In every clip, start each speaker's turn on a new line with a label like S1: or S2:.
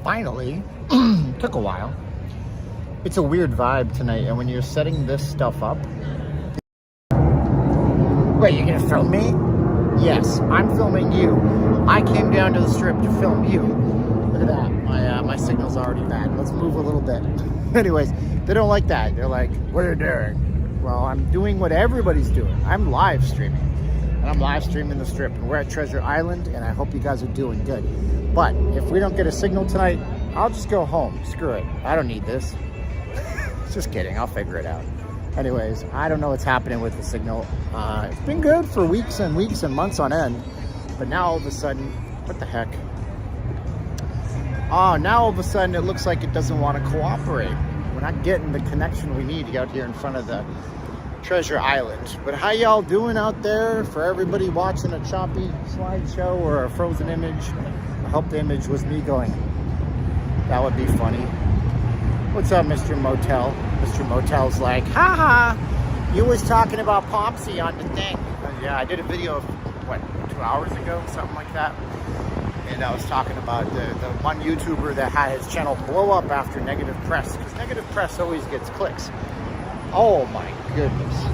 S1: finally. Took a while. It's a weird vibe tonight, and when you're setting this stuff up... Wait, you're gonna film me? Yes, I'm filming you. I came down to the strip to film you. Look at that. My signal's already bad. Let's move a little bit. Anyways, they don't like that. They're like, what are you doing? Well, I'm doing what everybody's doing. I'm live streaming. And I'm live streaming the strip. And we're at Treasure Island, and I hope you guys are doing good. But if we don't get a signal tonight, I'll just go home. Screw it. I don't need this. Just kidding. I'll figure it out. Anyways, I don't know what's happening with the signal. It's been good for weeks and weeks and months on end. But now all of a sudden, what the heck? Oh, now all of a sudden it looks like it doesn't want to cooperate. We're not getting the connection we need out here in front of the Treasure Island. But how y'all doing out there? For everybody watching a choppy slideshow or a frozen image, I hope the image was me going, that would be funny. What's up, Mr. Motel? Mr. Motel's like, haha, you was talking about Popsy on the thing. Yeah, I did a video of, what, 2 hours ago, something like that. And I was talking about the one YouTuber that had his channel blow up after negative press, because negative press always gets clicks. Oh my goodness.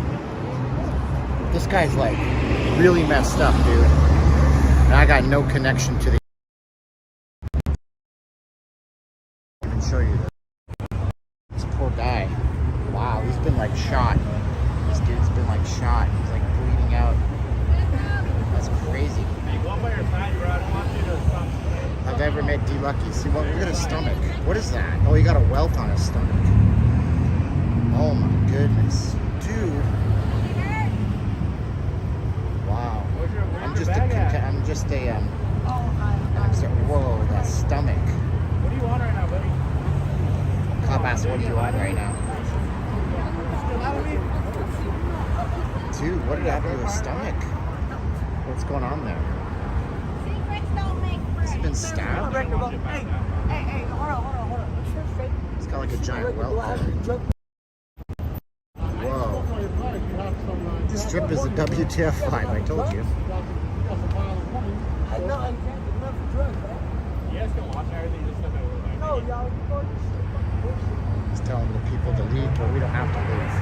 S1: This guy's like really messed up, dude. And I got no connection to the... I can show you this poor guy. Wow, he's been like shot. This dude's been like shot. He's like bleeding out. That's crazy. I've ever met D-Lucky. See, well, look at his stomach. What is that? Oh, he got a welt on his stomach. Oh my goodness. Dude. Wow. I'm just a, I'm sorry. Whoa, that stomach.
S2: What do you want right now, buddy?
S1: Cop asked, what do you want right now? Dude, what did happen to his stomach? What's going on there? He's been stabbed?
S2: Hey, hold on.
S1: He's got like a giant welt there. Whoa. This trip is a WTF vibe, I told you. He's telling the people to leave, but we don't have to leave.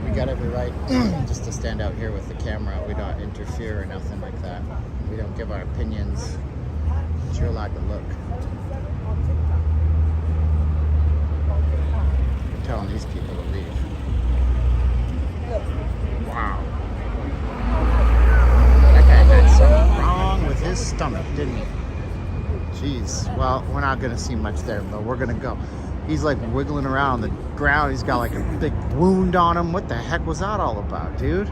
S1: We got every right just to stand out here with the camera. We don't interfere or nothing like that. We don't give our opinions. But you're allowed to look. We're telling these people to leave. Wow. That guy had something wrong with his stomach, didn't he? Jeez. Well, we're not going to see much there, but we're going to go. He's like wiggling around the ground. He's got like a big wound on him. What the heck was that all about, dude?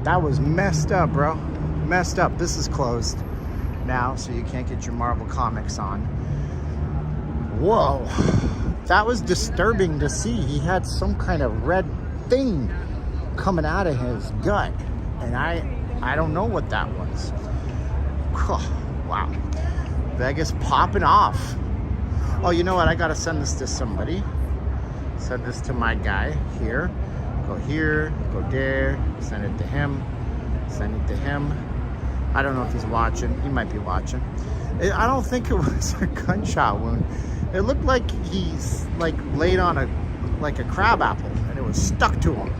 S1: That was messed up, bro. Messed up. This is closed now, so you can't get your Marvel comics on. Whoa. That was disturbing to see. He had some kind of red thing coming out of his gut. And I don't know what that was. Wow. Vegas popping off. Oh, you know what? I gotta send this to somebody. Send this to my guy here. Go here, go there, send it to him, send it to him. I don't know if he's watching. He might be watching. I don't think it was a gunshot wound. It looked like he's like laid on a crab apple and it was stuck to him.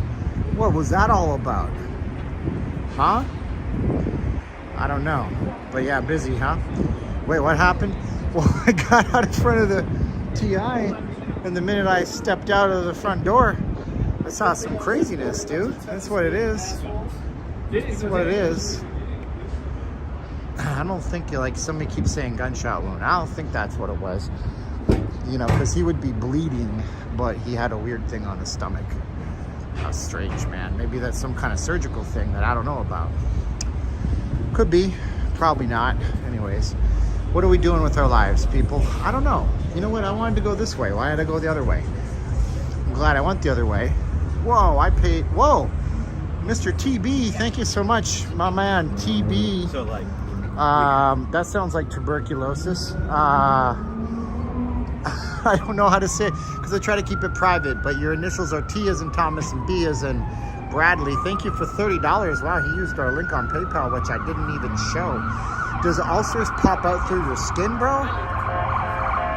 S1: What was that all about? Huh? I don't know. But yeah, busy, huh? Wait, what happened? Well, I got out in front of the TI, and the minute I stepped out of the front door, I saw some craziness, dude. That's what it is. That's what it is. I don't think, like, somebody keeps saying gunshot wound. I don't think that's what it was. You know, because he would be bleeding, but he had a weird thing on his stomach. How strange, man. Maybe that's some kind of surgical thing that I don't know about. Could be. Probably not. Anyways. What are we doing with our lives, people? I don't know. You know what? I wanted to go this way. Why did I go the other way? I'm glad I went the other way. Whoa, I paid. Whoa, Mr. TB, thank you so much, my man. TB.
S2: So like,
S1: that sounds like tuberculosis. I don't know how to say it because I try to keep it private. But your initials are T as in Thomas and B as in Bradley. Thank you for $30. Wow, he used our link on PayPal, which I didn't even show. Does ulcers pop out through your skin, bro?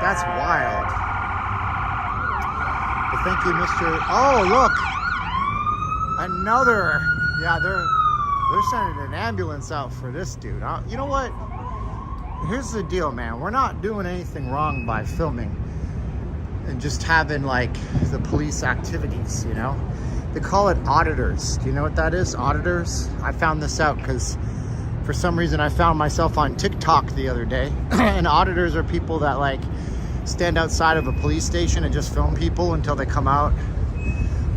S1: That's wild. But thank you, Mr. Oh, look. Another. Yeah, they're sending an ambulance out for this dude. You know what? Here's the deal, man. We're not doing anything wrong by filming and just having like the police activities, you know? They call it auditors. Do you know what that is? Auditors? I found this out because for some reason I found myself on TikTok the other day. And auditors are people that like stand outside of a police station and just film people until they come out.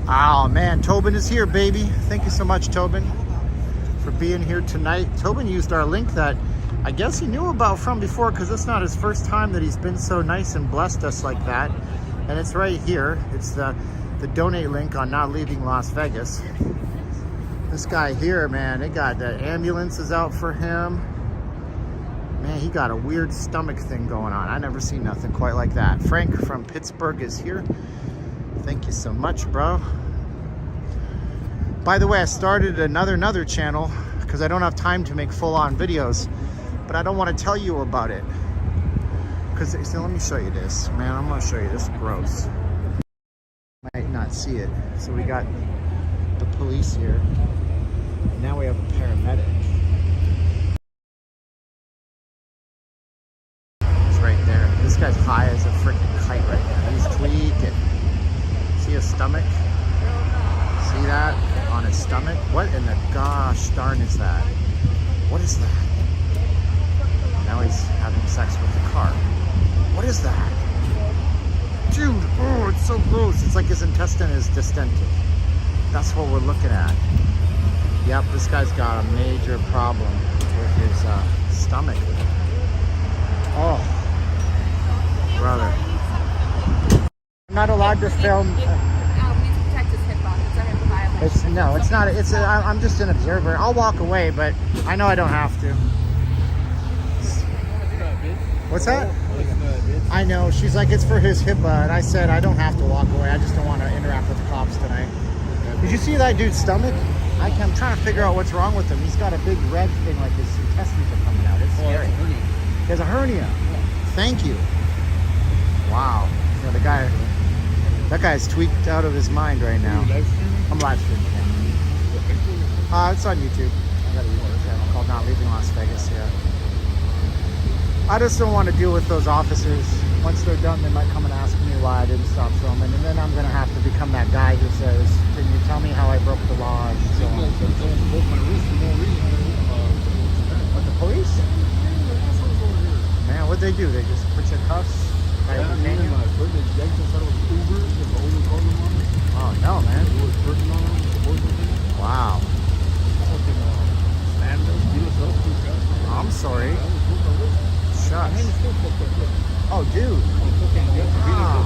S1: Oh man, Tobin is here, baby. Thank you so much, Tobin, for being here tonight. Tobin used our link that I guess he knew about from before, because it's not his first time that he's been so nice and blessed us like that. And it's right here. It's the donate link on Not Leaving Las Vegas. This guy here, man, they got the ambulances out for him. Man, he got a weird stomach thing going on. I never seen nothing quite like that. Frank from Pittsburgh is here. Thank you so much, bro. By the way, I started another channel because I don't have time to make full-on videos, but I don't want to tell you about it. Because, so let me show you this. Man, I'm going to show you this. Gross. Might not see it. So we got the police here. Now we have a paramedic. It's right there. This guy's high as a freaking kite right now. He's tweaking. See his stomach? See that on his stomach? What in the gosh darn is that? What is that? Now he's having sex with the car. What is that? Dude, oh, it's so gross. It's like his intestine is distended. That's what we're looking at. Yep, this guy's got a major problem with his stomach. Oh, brother. I'm not allowed to film. It's not. I'm just an observer. I'll walk away, but I know I don't have to. What's that? I know. She's like, it's for his HIPAA, and I said I don't have to walk away. I just don't want to interact with the cops tonight. Did you see that dude's stomach? I'm trying to figure out what's wrong with him. He's got a big red thing, like his intestines are coming out. It's scary. He has a hernia. Thank you. Wow. Yeah, that guy's tweaked out of his mind right now. I'm live streaming. It's on YouTube. I got a YouTube channel called Not Leaving Las Vegas here. I just don't want to deal with those officers. Once they're done, they might come and ask me why I didn't stop filming, and then I'm going to have to become that guy who says, can you tell me how I broke the law, and so on. What, the police? Man, what'd they do? They just put you in cuffs? Oh, no, man. Wow. I'm sorry. Shucks. Oh, dude. Wow.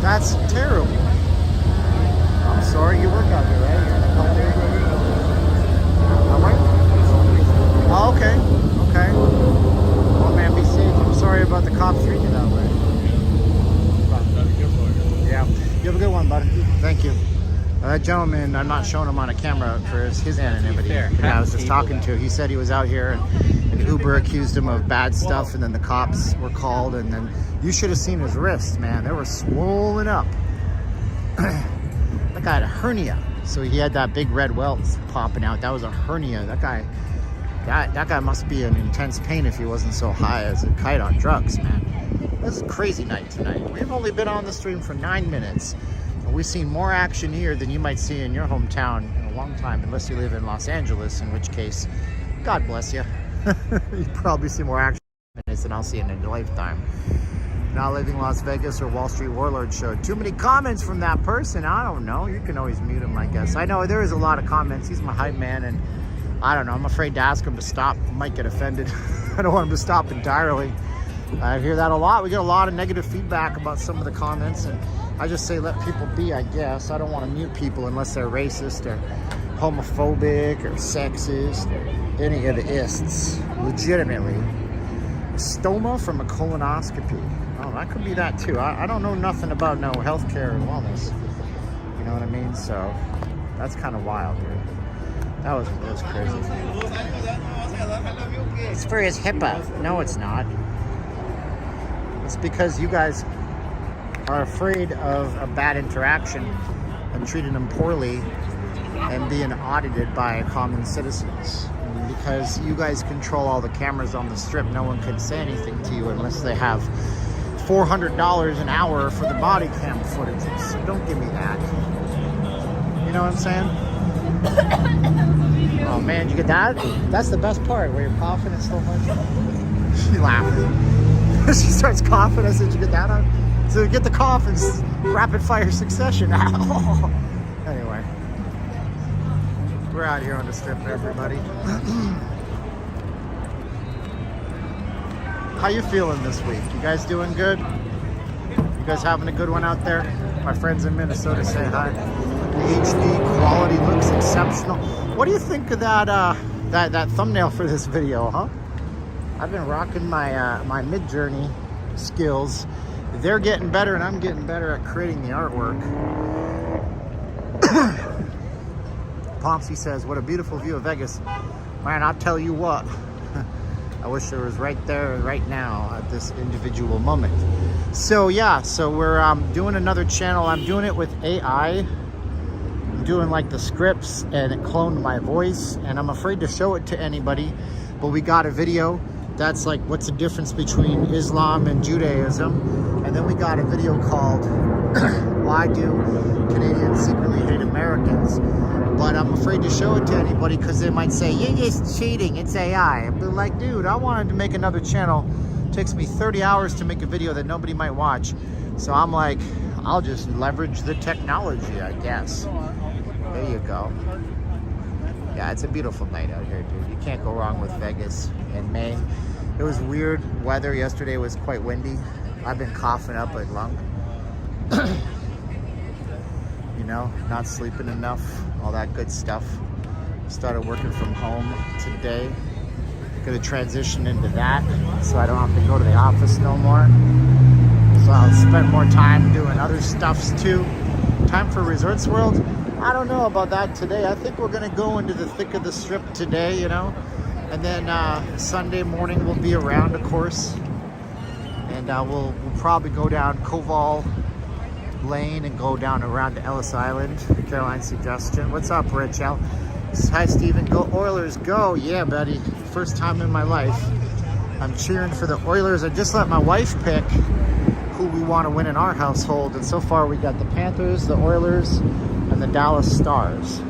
S1: That's terrible. I'm sorry. You work out here, right? Oh, okay. Okay. Oh, man, be safe. I'm sorry about the cops treating you that way. Yeah. You have a good one, buddy. Thank you. That gentleman, I'm not showing him on a camera for his anonymity. I was just talking to. He said he was out here and Uber accused him of bad stuff, and then the cops were called, and then you should have seen his wrists, man. They were swollen up. That guy had a hernia. So he had that big red welt popping out. That was a hernia. That guy must be in intense pain if he wasn't so high as a kite on drugs, man. This is a crazy night tonight. We've only been on the stream for 9 minutes. We've seen more action here than you might see in your hometown in a long time, unless you live in Los Angeles, in which case, God bless you. You probably see more action in minutes than I'll see in a lifetime. Not Living Las Vegas or Wall Street Warlord show. Too many comments from that person. I don't know. You can always mute him, I guess. I know there is a lot of comments. He's my hype man, and I don't know. I'm afraid to ask him to stop. He might get offended. I don't want him to stop entirely. I hear that a lot. We get a lot of negative feedback about some of the comments, and I just say let people be, I guess. I don't want to mute people unless they're racist or homophobic or sexist or any of the ists. Legitimately. A stoma from a colonoscopy. Oh, that could be that too. I don't know nothing about no healthcare or wellness. You know what I mean? So that's kind of wild, dude. That was crazy. It's for his HIPAA. No, it's not. It's because you guys are afraid of a bad interaction and treating them poorly and being audited by common citizens. And because you guys control all the cameras on the strip, no one can say anything to you unless they have $400 an hour for the body cam footages. So don't give me that. You know what I'm saying? Oh man, you get that? That's the best part, where you're coughing and so much. She laughing. She starts coughing. I said, you get that on? So get the cough in rapid fire succession. Anyway, we're out here on the strip, everybody. How you feeling this week? You guys doing good? You guys having a good one out there? My friends in Minnesota say hi. The HD quality looks exceptional. What do you think of that that thumbnail for this video, huh? I've been rocking my my Mid-Journey skills. They're getting better, and I'm getting better at creating the artwork. Pompsy says, what a beautiful view of Vegas. Man, I'll tell you what. I wish I was right there right now at this individual moment. So yeah, so we're doing another channel. I'm doing it with AI. I'm doing like the scripts, and it cloned my voice, and I'm afraid to show it to anybody, but we got a video that's like, what's the difference between Islam and Judaism? And then we got a video called Why Do Canadians Secretly Hate Americans? But I'm afraid to show it to anybody because they might say, you're just cheating, it's AI. I'd be like, dude, I wanted to make another channel. It takes me 30 hours to make a video that nobody might watch. So I'm like, I'll just leverage the technology, I guess. There you go. Yeah, it's a beautiful night out here, dude. You can't go wrong with Vegas in May. It was weird weather. Yesterday was quite windy. I've been coughing up a lung. You know, not sleeping enough, all that good stuff. Started working from home today. Gonna transition into that so I don't have to go to the office no more. So I'll spend more time doing other stuffs too. Time for Resorts World. I don't know about that today. I think we're gonna go into the thick of the strip today, you know. And then Sunday morning we'll be around, of course. And we'll probably go down Koval Lane and go down around to Ellis Island. Caroline's suggestion. What's up, Rich L? Hi, Steven. Go Oilers, go. Yeah, buddy. First time in my life. I'm cheering for the Oilers. I just let my wife pick who we want to win in our household. And so far we got the Panthers, the Oilers, and the Dallas Stars.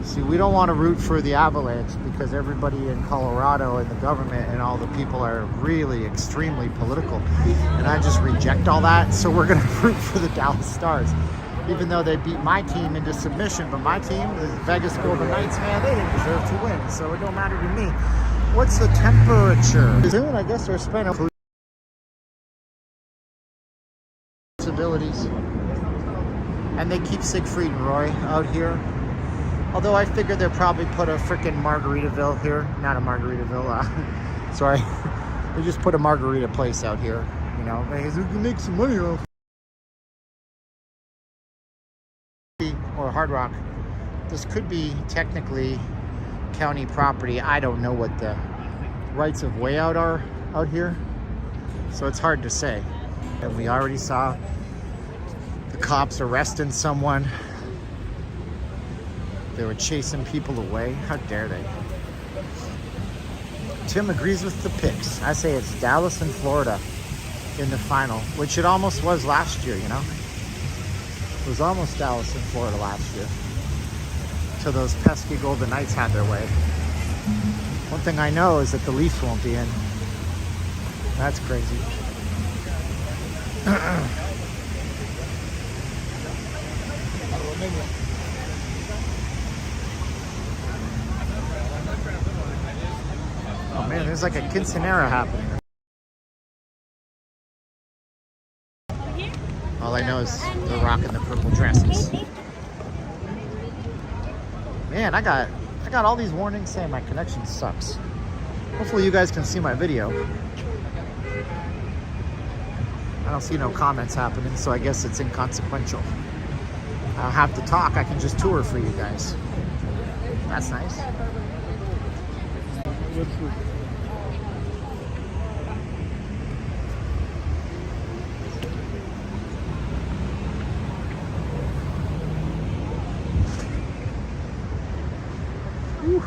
S1: See, we don't want to root for the Avalanche because everybody in Colorado and the government and all the people are really extremely political. And I just reject all that. So we're going to root for the Dallas Stars. Even though they beat my team into submission. But my team, the Vegas Golden Knights, man, they didn't deserve to win. So it don't matter to me. What's the temperature? Soon, I guess they're spending abilities. And they keep Siegfried and Roy out here. Although I figured they'll probably put a frickin' Margaritaville here. Not a Margaritaville, sorry. They just put a margarita place out here, you know. Because we can make some money off. Or Hard Rock. This could be technically county property. I don't know what the rights of way out are out here. So it's hard to say. And we already saw the cops arresting someone. They were chasing people away. How dare they? Tim agrees with the picks. I say it's Dallas and Florida in the final, which it almost was last year, you know? It was almost Dallas and Florida last year. So those pesky Golden Knights had their way. One thing I know is that the Leafs won't be in. That's crazy. Oh man, there's like a quinceanera happening. All I know is they're rocking the purple dresses. Man, I got all these warnings saying my connection sucks. Hopefully you guys can see my video. I don't see no comments happening, so I guess it's inconsequential. I don't have to talk, I can just tour for you guys. That's nice. Whew.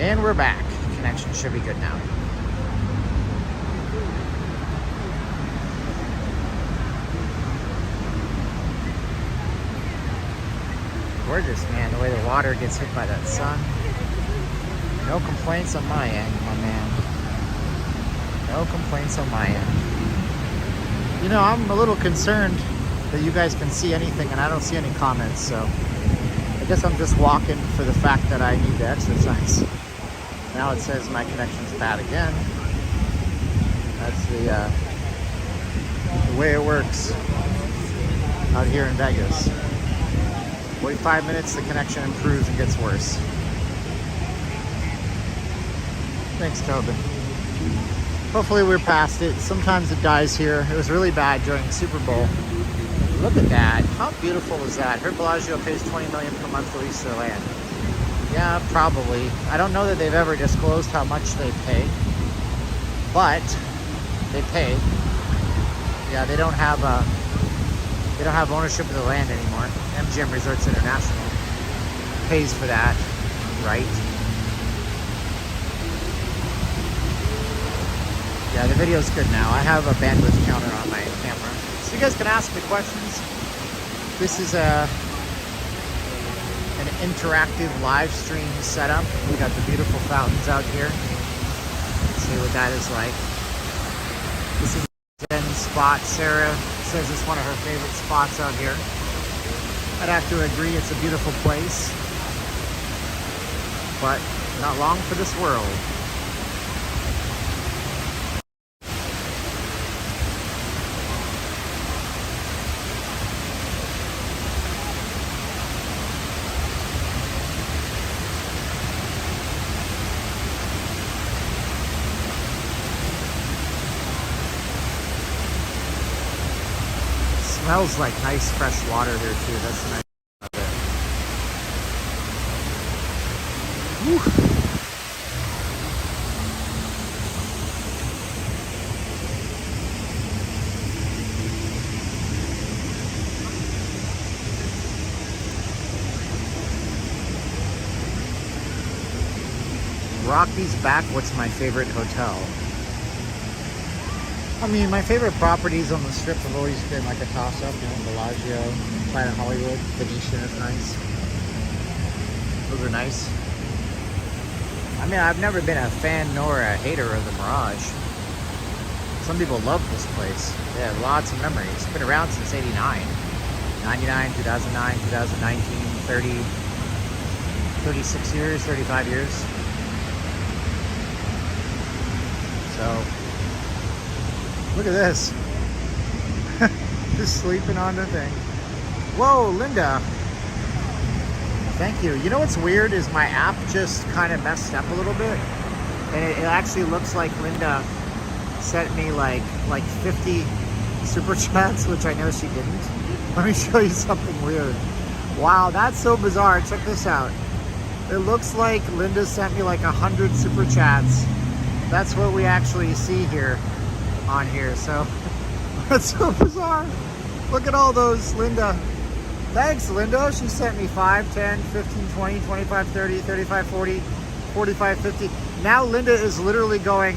S1: And we're back. Connection should be good now. Gorgeous, man. The way the water gets hit by that sun. No complaints on my end, my man. No complaints on my end. You know, I'm a little concerned that you guys can see anything and I don't see any comments, so I guess I'm just walking for the fact that I need to exercise. Now it says my connection's bad again. That's the way it works out here in Vegas. 45 minutes, the connection improves and gets worse. Thanks, Tobin. Hopefully we're past it. Sometimes it dies here. It was really bad during Super Bowl. Look at that. How beautiful is that? Her Bellagio pays $20 million per month to lease their land. Yeah, probably. I don't know that they've ever disclosed how much they pay, but they pay. Yeah, they don't have ownership of the land anymore. MGM Resorts International pays for that, right? Yeah, the video's good now. I have a bandwidth counter on my camera, so you guys can ask me questions. This is an interactive live stream setup. We got the beautiful fountains out here. Let's see what that is like. This is a spot. Sarah says it's one of her favorite spots out here. I'd have to agree, it's a beautiful place, but not long for this world. Smells like nice fresh water there too. That's nice of it. Whew. Rocky's back. What's my favorite hotel? I mean, my favorite properties on the Strip have always been like a toss-up, you know, Bellagio, Planet Hollywood, Venetian is nice. Those are nice. I mean, I've never been a fan nor a hater of the Mirage. Some people love this place. They have lots of memories. It's been around since 89. 99, 2009, 2019, 30, 36 years, 35 years. So, look at this. Just sleeping on the thing. Whoa, Linda. Thank you. You know what's weird is my app just kind of messed up a little bit. And it actually looks like Linda sent me like 50 super chats, which I know she didn't. Let me show you something weird. Wow, that's so bizarre. Check this out. It looks like Linda sent me like 100 super chats. That's what we actually see here on here. So that's so bizarre. Look at all those, Linda. Thanks, Linda. She sent me 5, 10, 15, 20, 25, 30, 35, 40, 45, 50. Now Linda is literally going,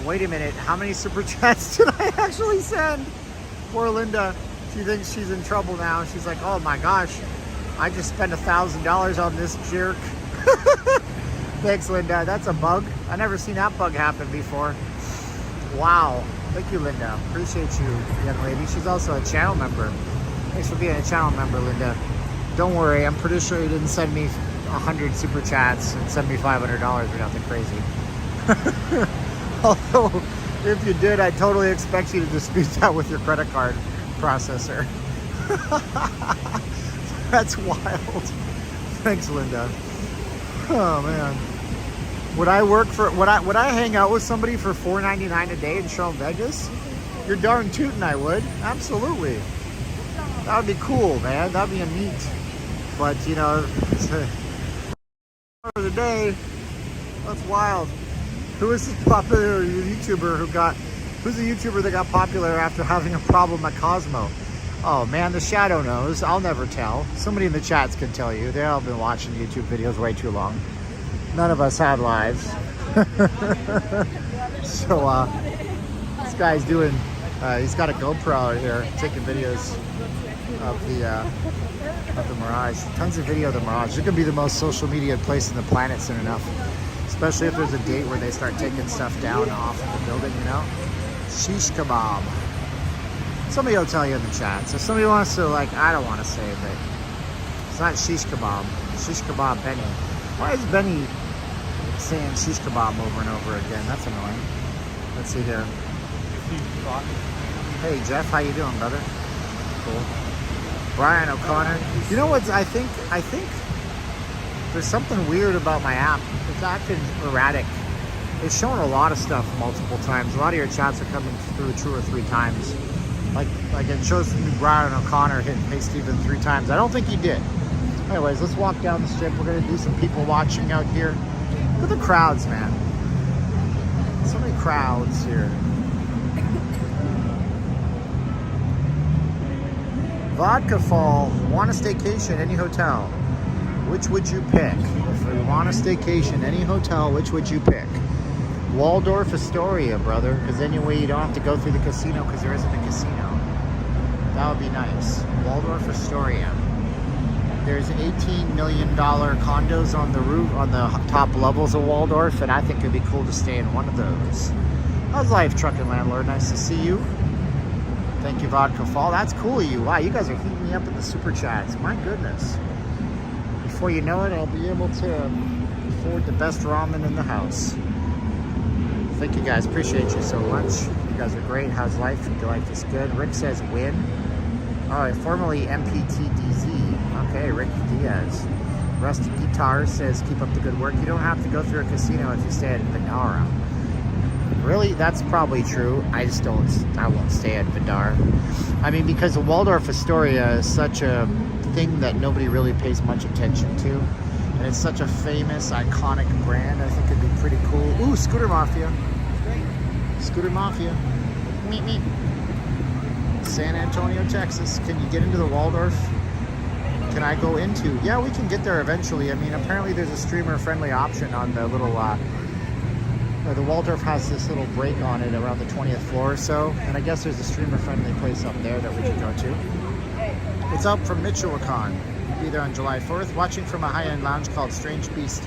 S1: wait a minute. How many super chats did I actually send? Poor Linda. She thinks she's in trouble now. She's like, oh my gosh, I just spent $1,000 on this jerk. Thanks, Linda. That's a bug. I never seen that bug happen before. Wow. Thank you, Linda. Appreciate you, young lady. She's also a channel member. Thanks for being a channel member, Linda. Don't worry. I'm pretty sure you didn't send me 100 super chats and send me $500 or nothing crazy. Although, if you did, I totally expect you to dispute that with your credit card processor. That's wild. Thanks, Linda. Oh, man. Would I work for, would I hang out with somebody for $4.99 a day and show them Vegas? You're darn tootin' I would. Absolutely. That would be cool, man. That'd be a neat. But, you know, it's a, of the day, that's wild. Who is this popular YouTuber who's a YouTuber that got popular after having a problem at Cosmo? Oh man, the Shadow knows. I'll never tell. Somebody in the chats can tell you. They've all been watching YouTube videos way too long. None of us have lives. So this guy's doing, he's got a GoPro out here taking videos of the Mirage. Tons of video of the Mirage. It could be the most social media place in the planet soon enough. Especially if there's a date where they start taking stuff down off of the building, you know? Shish kebab. Somebody will tell you in the chat. So if somebody wants to, like, I don't want to say it, but it's not shish kebab. Shish kebab Benny. Why is Benny saying shish kebab over and over again? That's annoying. Let's see here. Hey Jeff, how you doing, brother? Cool. Brian O'Connor. You know what? I think there's something weird about my app. It's acting erratic. It's showing a lot of stuff multiple times. A lot of your chats are coming through 2 or 3 times. Like it shows me Brian O'Connor hit Hey Steven 3 times. I don't think he did. Anyways, let's walk down the strip. We're gonna do some people watching out here. Look at the crowds, man. So many crowds here. Vodka Fall, want a staycation, any hotel. Which would you pick? If you want a staycation, any hotel, which would you pick? Waldorf Astoria, brother, because anyway you don't have to go through the casino because there isn't a casino. That would be nice. Waldorf Astoria. There's $18 million condos on the roof, on the top levels of Waldorf, and I think it'd be cool to stay in one of those. How's life, trucking landlord? Nice to see you. Thank you, Vodka Fall. That's cool of you. Wow, you guys are heating me up in the super chats. My goodness. Before you know it, I'll be able to afford the best ramen in the house. Thank you guys. Appreciate you so much. You guys are great. How's life? Your life is good. Rick says win. Oh, formerly MPTDZ. Okay, Ricky Diaz. Rusty Guitar says keep up the good work. You don't have to go through a casino if you stay at Vidara. Really? That's probably true. I won't stay at Vidar. I mean, because the Waldorf Astoria is such a thing that nobody really pays much attention to. And it's such a famous, iconic brand. I think it'd be pretty cool. Ooh, Scooter Mafia. Scooter Mafia. Meet me. San Antonio, Texas. Can you get into the Waldorf? Can I go into? Yeah, we can get there eventually. I mean, apparently there's a streamer-friendly option on the little, the Waldorf has this little break on it around the 20th floor or so. And I guess there's a streamer-friendly place up there that we could go to. It's up from Michoacan. We'll be there on July 4th. Watching from a high-end lounge called Strange Beast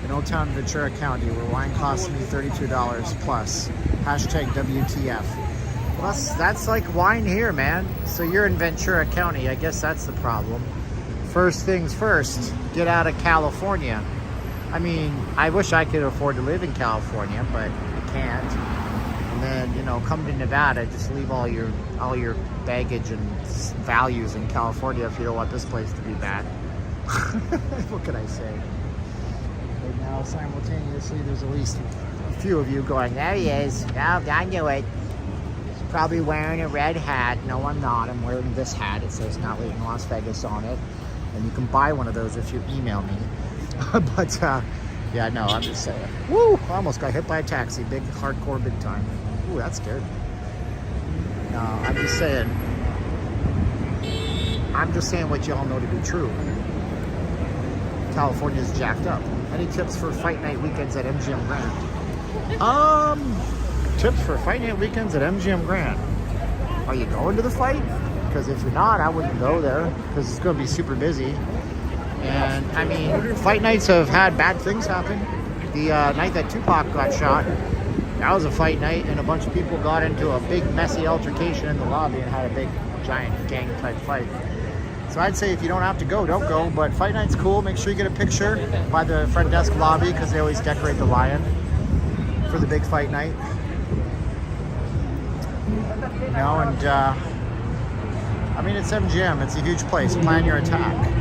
S1: in Old Town Ventura County, where wine costs me $32 plus. Hashtag WTF. Well, that's like wine here, man. So you're in Ventura County. I guess that's the problem. First things first, get out of California. I mean, I wish I could afford to live in California, but I can't. And then, you know, come to Nevada, just leave all your baggage and values in California if you don't want this place to be bad. What can I say? Right now, simultaneously, there's at least a few of you going, there he is. No, I knew it. He's probably wearing a red hat. No, I'm not. I'm wearing this hat. It says not leaving Las Vegas on it. And you can buy one of those if you email me. But, yeah, no, I'm just saying. Woo! I almost got hit by a taxi. Big, hardcore, big time. Ooh, that scared me. No, I'm just saying. I'm just saying what y'all know to be true. California's jacked up. Any tips for fight night weekends at MGM Grand? Tips for fight night weekends at MGM Grand. Are you going to the fight? Because if you're not, I wouldn't go there. Because it's going to be super busy. And, I mean, fight nights have had bad things happen. The night that Tupac got shot, that was a fight night, and a bunch of people got into a big, messy altercation in the lobby and had a big, giant gang-type fight. So I'd say if you don't have to go, don't go. But fight night's cool. Make sure you get a picture by the front desk lobby because they always decorate the lion for the big fight night. You know, and, I mean, it's MGM. It's a huge place. Plan your attack.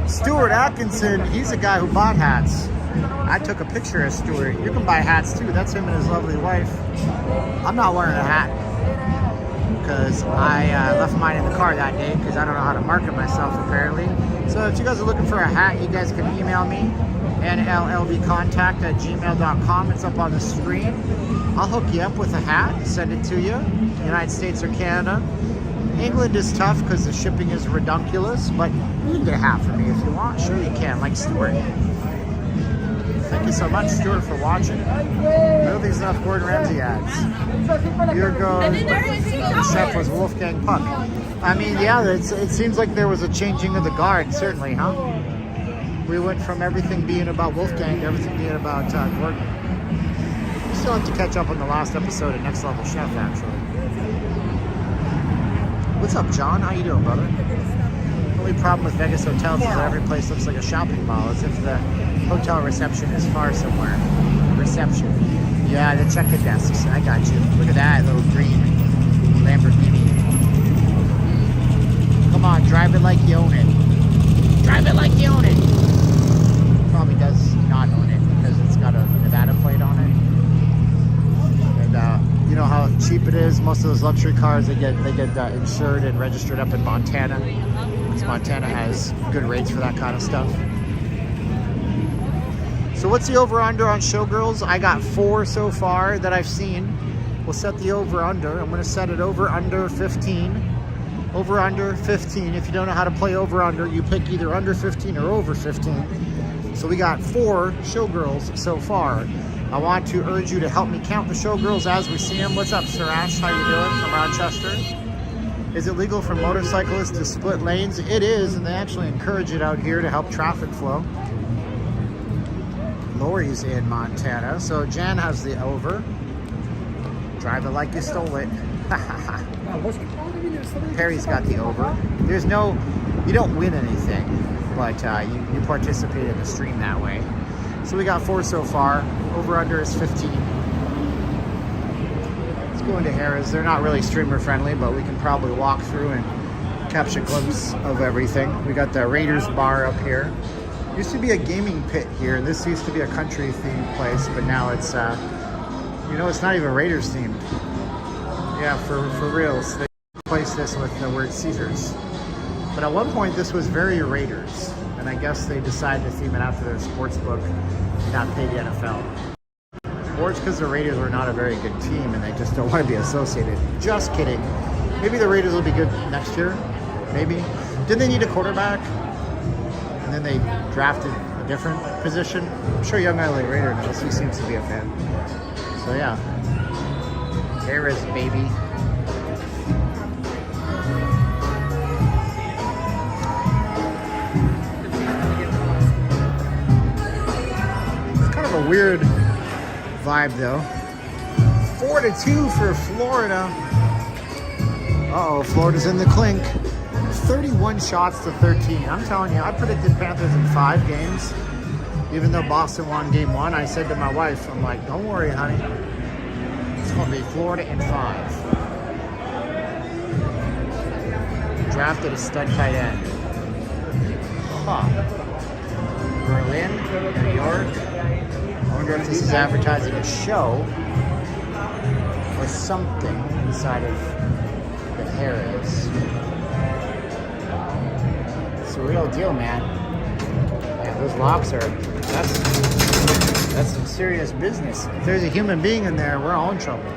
S1: Stuart Atkinson, he's a guy who bought hats. I took a picture of Stuart. You can buy hats too. That's him and his lovely wife. I'm not wearing a hat because I left mine in the car that day because I don't know how to market myself apparently. So if you guys are looking for a hat, you guys can email me, nllvcontact@gmail.com. It's up on the screen. I'll hook you up with a hat, send it to you, United States or Canada. England is tough because the shipping is redunculous, but you can get a hat for me if you want. Sure you can, like Stuart. Thank you so much, Stuart, for watching. I don't think there's enough Gordon Ramsay ads. Here goes the chef was Wolfgang Puck. I mean, yeah, it seems like there was a changing of the guard, certainly, huh? We went from everything being about Wolfgang to everything being about Gordon. We still have to catch up on the last episode of Next Level Chef, actually. What's up, John? How you doing, brother? The only problem with Vegas hotels is that every place looks like a shopping mall, as if the hotel reception is far somewhere. Reception. Yeah, the check-in desks. I got you. Look at that little green Lamborghini. Come on, drive it like you own it. Drive it like you own it. Probably does not own it because it's got a Nevada plate on it. And you know how cheap it is. Most of those luxury cars, they get insured and registered up in Montana. Because Montana has good rates for that kind of stuff. So what's the over-under on Showgirls? I got 4 so far that I've seen. We'll set the over-under. I'm going to set it over-under 15. Over-under 15. If you don't know how to play over-under, you pick either under 15 or over 15. So we got 4 Showgirls so far. I want to urge you to help me count the Showgirls as we see them. What's up, Surash? How you doing from Rochester? Is it legal for motorcyclists to split lanes? It is, and they actually encourage it out here to help traffic flow. Lori's in Montana, so Jan has the over. Drive it like you stole it. Perry's got the over. There's no, you don't win anything, but you participate in the stream that way. So we got 4 so far. Over under is 15. Let's go into Harrah's. They're not really streamer friendly, but we can probably walk through and catch a glimpse of everything. We got the Raiders bar up here. Used to be a gaming pit here. This used to be a country themed place, but now it's you know, it's not even Raiders themed. Yeah, for reals. They replaced this with the word Caesars. But at one point this was very Raiders, and I guess they decided to theme it after their sports book and not pay the NFL. Or it's because the Raiders were not a very good team and they just don't want to be associated. Just kidding. Maybe the Raiders will be good next year. Maybe. Didn't they need a quarterback? And then they drafted a different position. I'm sure young L.A. Raider knows. He seems to be a fan. So yeah. There is baby. It's kind of a weird vibe though. 4-2 for Florida. Uh-oh, Florida's in the clink. 31 shots to 13. I'm telling you, I predicted Panthers in 5 games. Even though Boston won game 1, I said to my wife, I'm like, don't worry, honey. It's going to be Florida in 5. Drafted a stud tight end. Berlin, New York. I wonder if this is advertising a show or something inside of the Harrah's. It's a real deal, man. Yeah, those locks are, that's some serious business. If there's a human being in there, we're all in trouble.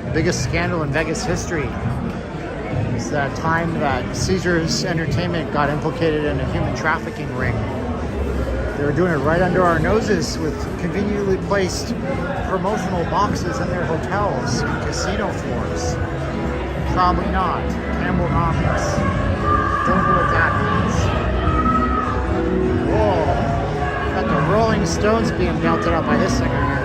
S1: The biggest scandal in Vegas history is that time that Caesars Entertainment got implicated in a human trafficking ring. They were doing it right under our noses with conveniently placed promotional boxes in their hotels and casino floors. Probably not. Campbellnomics. Don't know what that means. Whoa. Got the Rolling Stones being belted up by this singer here.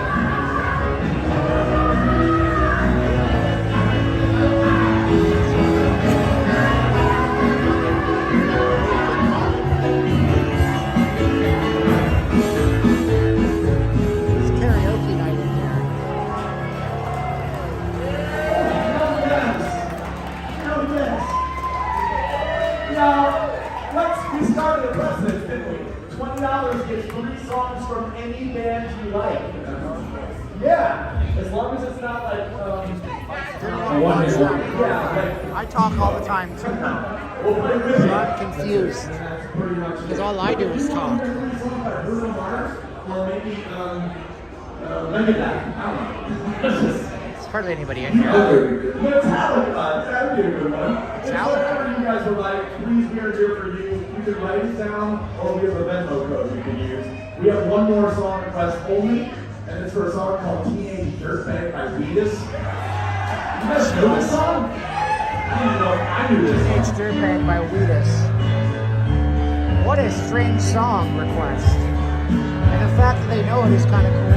S1: It's karaoke night in here.
S2: Now, we started a precedent, didn't we? $20 gets 3 songs from any
S3: like. Yeah, as long as it's not like,
S1: I talk all the time too now. So I'm confused. Because all I do is talk. There's hardly anybody in here.
S3: Metallica, that'd be a good one.
S1: Metallica.
S3: Whatever you guys would like, please, we are here for you. You can write it down, or we have a Venmo code you can use. We have one more song request only, and it's for a song called Teenage Dirtbag by Weedus. You guys know this song? I didn't know I knew this
S1: Teenage
S3: song.
S1: Dirtbag by Weedus. What a strange song request. And the fact that they know it is kind of cool.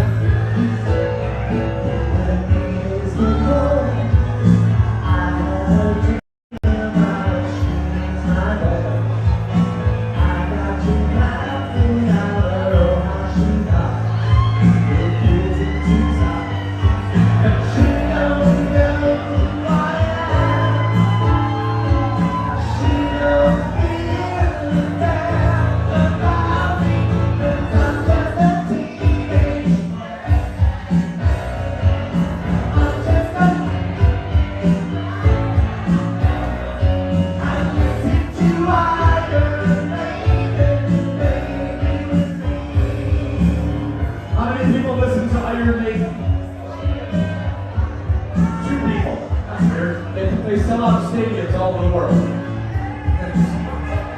S3: How many people listen to Iron Maiden? 2 people. That's weird. They sell out stadiums all over the world.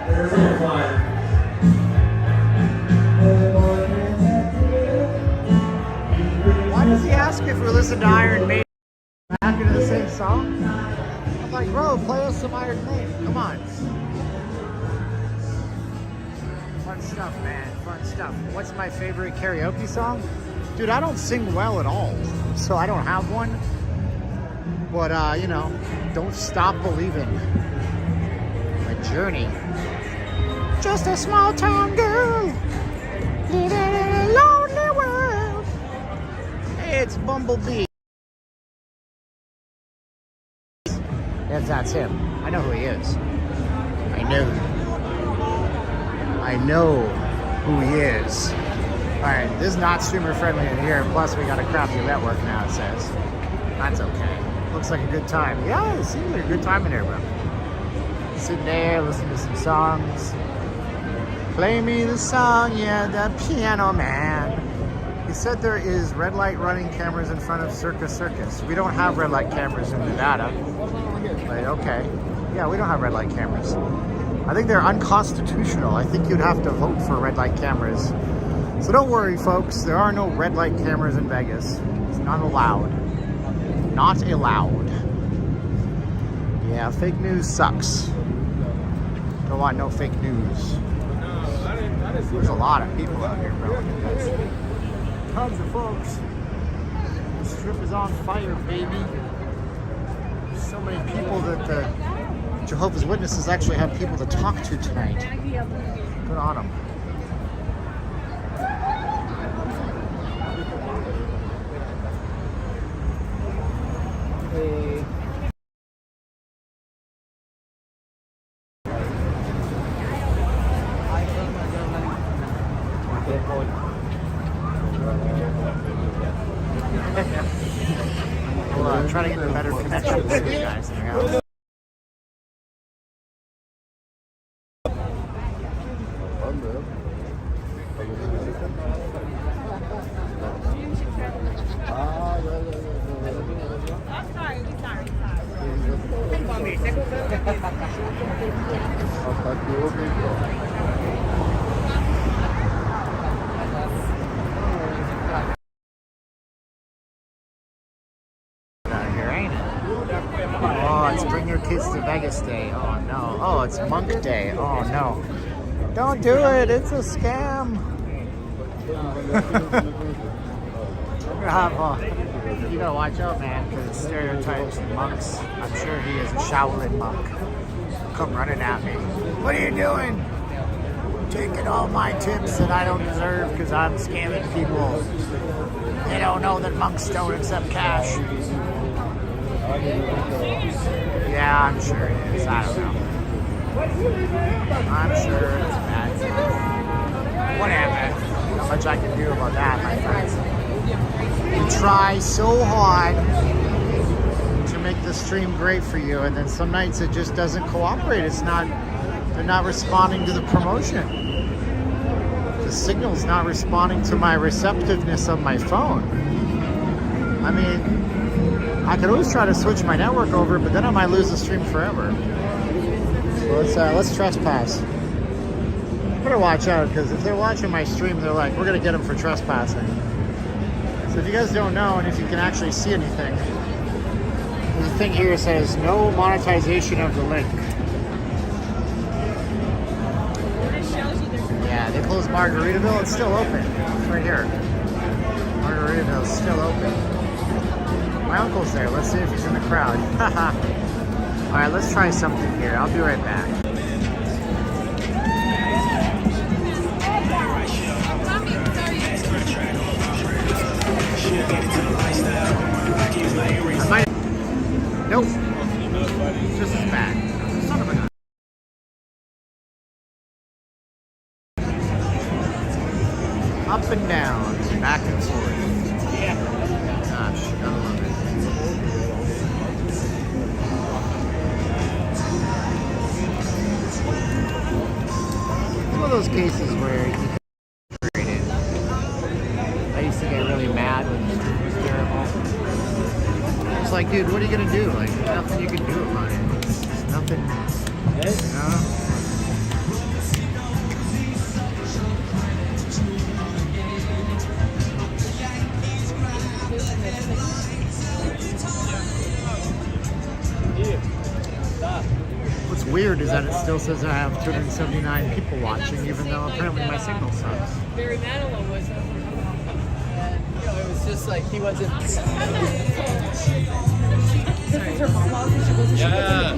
S3: There's a line.
S1: Why does he ask if we listen to Iron Maiden back into the same song? I'm like, bro, play us some Iron Maiden. Come on. Fun stuff, man. Fun stuff. What's my favorite karaoke song? Dude, I don't sing well at all, so I don't have one. But, you know, don't stop believing. My journey. Just a small town girl living in a lonely world. It's Bumblebee. Yes, that's him. I know who he is. I know who he is. Alright, this is not streamer friendly in here. Plus, we got a crappy network now, it says. That's okay. Looks like a good time. Yeah, it seems like a good time in here, bro. Sitting there, listen to some songs. Play me the song, yeah, the piano man. He said there is red light running cameras in front of Circus. We don't have red light cameras in Nevada. But okay. Yeah, we don't have red light cameras. I think they're unconstitutional. I think you'd have to vote for red light cameras. So don't worry, folks. There are no red light cameras in Vegas. It's not allowed. Not allowed. Yeah, fake news sucks. Don't want no fake news. There's a lot of people out here, bro. Tons of folks. The strip is on fire, baby. So many people that the Jehovah's Witnesses actually have people to talk to tonight. Good on them. Hey. We'll try to get a better connection with you guys. Yeah. Oh, it's Bring Your Kids to Vegas Day. Oh no. Oh, it's Monk Day. Oh no. Don't do it. It's a scam. You gotta watch out, man, because it stereotypes and monks. I'm sure he is a Shaolin monk. Come running at me. What are you doing? Taking all my tips that I don't deserve because I'm scamming people. They don't know that monks don't accept cash. Yeah, I'm sure it is. I don't know. I'm sure it's bad. Whatever. Not much I can do about that, my friends. try so hard to make the stream great for you, and then some nights it just doesn't cooperate. They're not responding to the promotion. The signal's not responding to my receptiveness of my phone. I mean, I could always try to switch my network over, but then I might lose the stream forever. So let's trespass. Better watch out, because if they're watching my stream, they're like, we're gonna get them for trespassing. So if you guys don't know, and if you can actually see anything, there's a thing here that says no monetization of the link. Yeah, they closed Margaritaville. It's still open. It's right here. Margaritaville is still open. My uncle's there. Let's see if he's in the crowd. All right, let's try something here. I'll be right back. I might. Nope. It's just as bad. Son of a gun. Up and down, back and forth. Yeah. Gosh, gotta love it. One of those cases where you create it. I used to get really mad when the stream was terrible. It's like, dude, what are you gonna do? Like, there's nothing you can do about it. There's nothing, you know? What's weird is that it still says I have 279 people watching, even though apparently my signal sucks.
S4: Barry Manilow was it was just like he wasn't.
S2: This is her mom office. She wasn't.
S4: Yeah.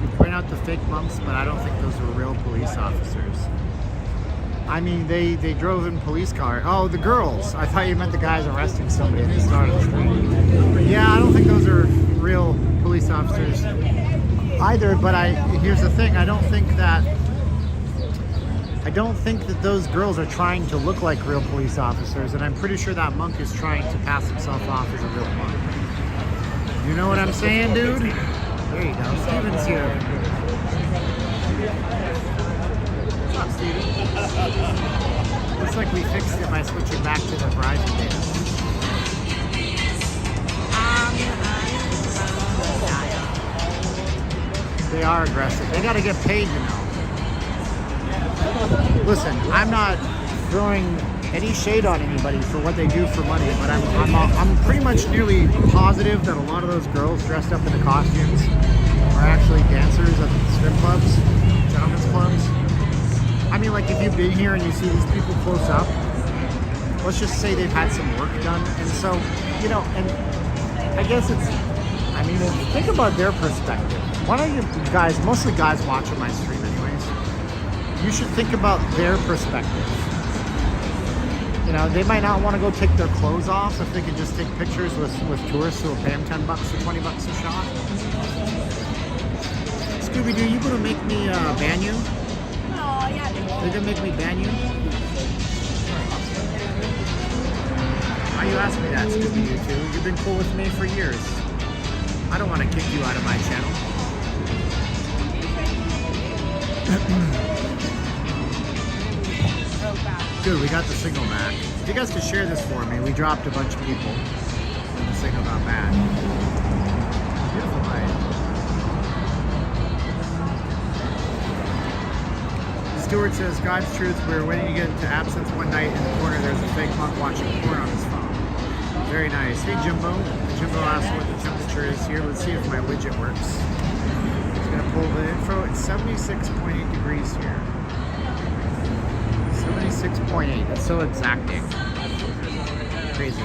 S1: You point out the fake monks, but I don't think those were real police officers. I mean, they drove in police cars. Oh, the girls. I thought you meant the guys arresting somebody at the start of the street. Yeah, I don't think those are real police officers either, but here's the thing. I don't think that those girls are trying to look like real police officers, and I'm pretty sure that monk is trying to pass himself off as a real monk. You know what I'm saying, dude? There you go. Steven's here. What's up, Steven? Looks like we fixed it by switching back to the Verizon data. They are aggressive. They got to get paid, you know. Listen, I'm not throwing any shade on anybody for what they do for money, but I'm pretty much nearly positive that a lot of those girls dressed up in the costumes are actually dancers at the strip clubs, gentlemen's clubs. I mean, like, if you've been here and you see these people close up, let's just say they've had some work done, and so, you know, and I guess I mean, think about their perspective. Why don't you guys, mostly guys watching my stream anyways, you should think about their perspective. You know, they might not want to go take their clothes off if they can just take pictures with tourists who will pay them $10 or $20 a shot. Scooby-Doo, you gonna make me ban you?
S2: Oh, yeah.
S1: They're gonna make me ban you? Why you ask me that, Scooby-Doo, too? You've been cool with me for years. I don't want to kick you out of my channel. Good, we got the signal back. If you guys could share this for me, we dropped a bunch of people and the signal got bad. Beautiful night. Stewart says, God's truth, we were waiting to get into absinthe one night. In the corner there's a fake monk watching porn on his phone. Very nice. Hey Jimbo. Jimbo asked what the temperature is here. Let's see if my widget works. It's going to pull the info. It's 76.8 degrees here. 76.8. That's so exacting. Crazy.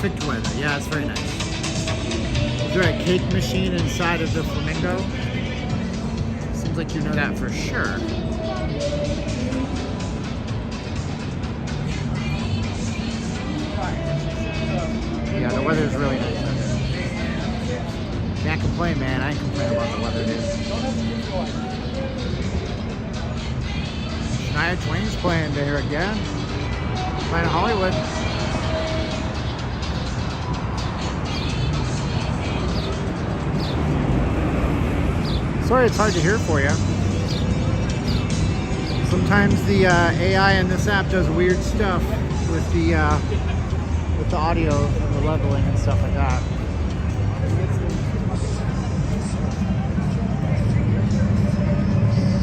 S1: Perfect weather. Yeah, it's very nice. Is there a cake machine inside of the Flamingo? Seems like you know that for sure. Yeah, the weather is really nice out there. Can't complain, man. I ain't complaining about the weather, dude. Shania Twain's playing there again. Playing Hollywood. Sorry it's hard to hear for you. Sometimes the AI in this app does weird stuff with the audio and the leveling and stuff like that.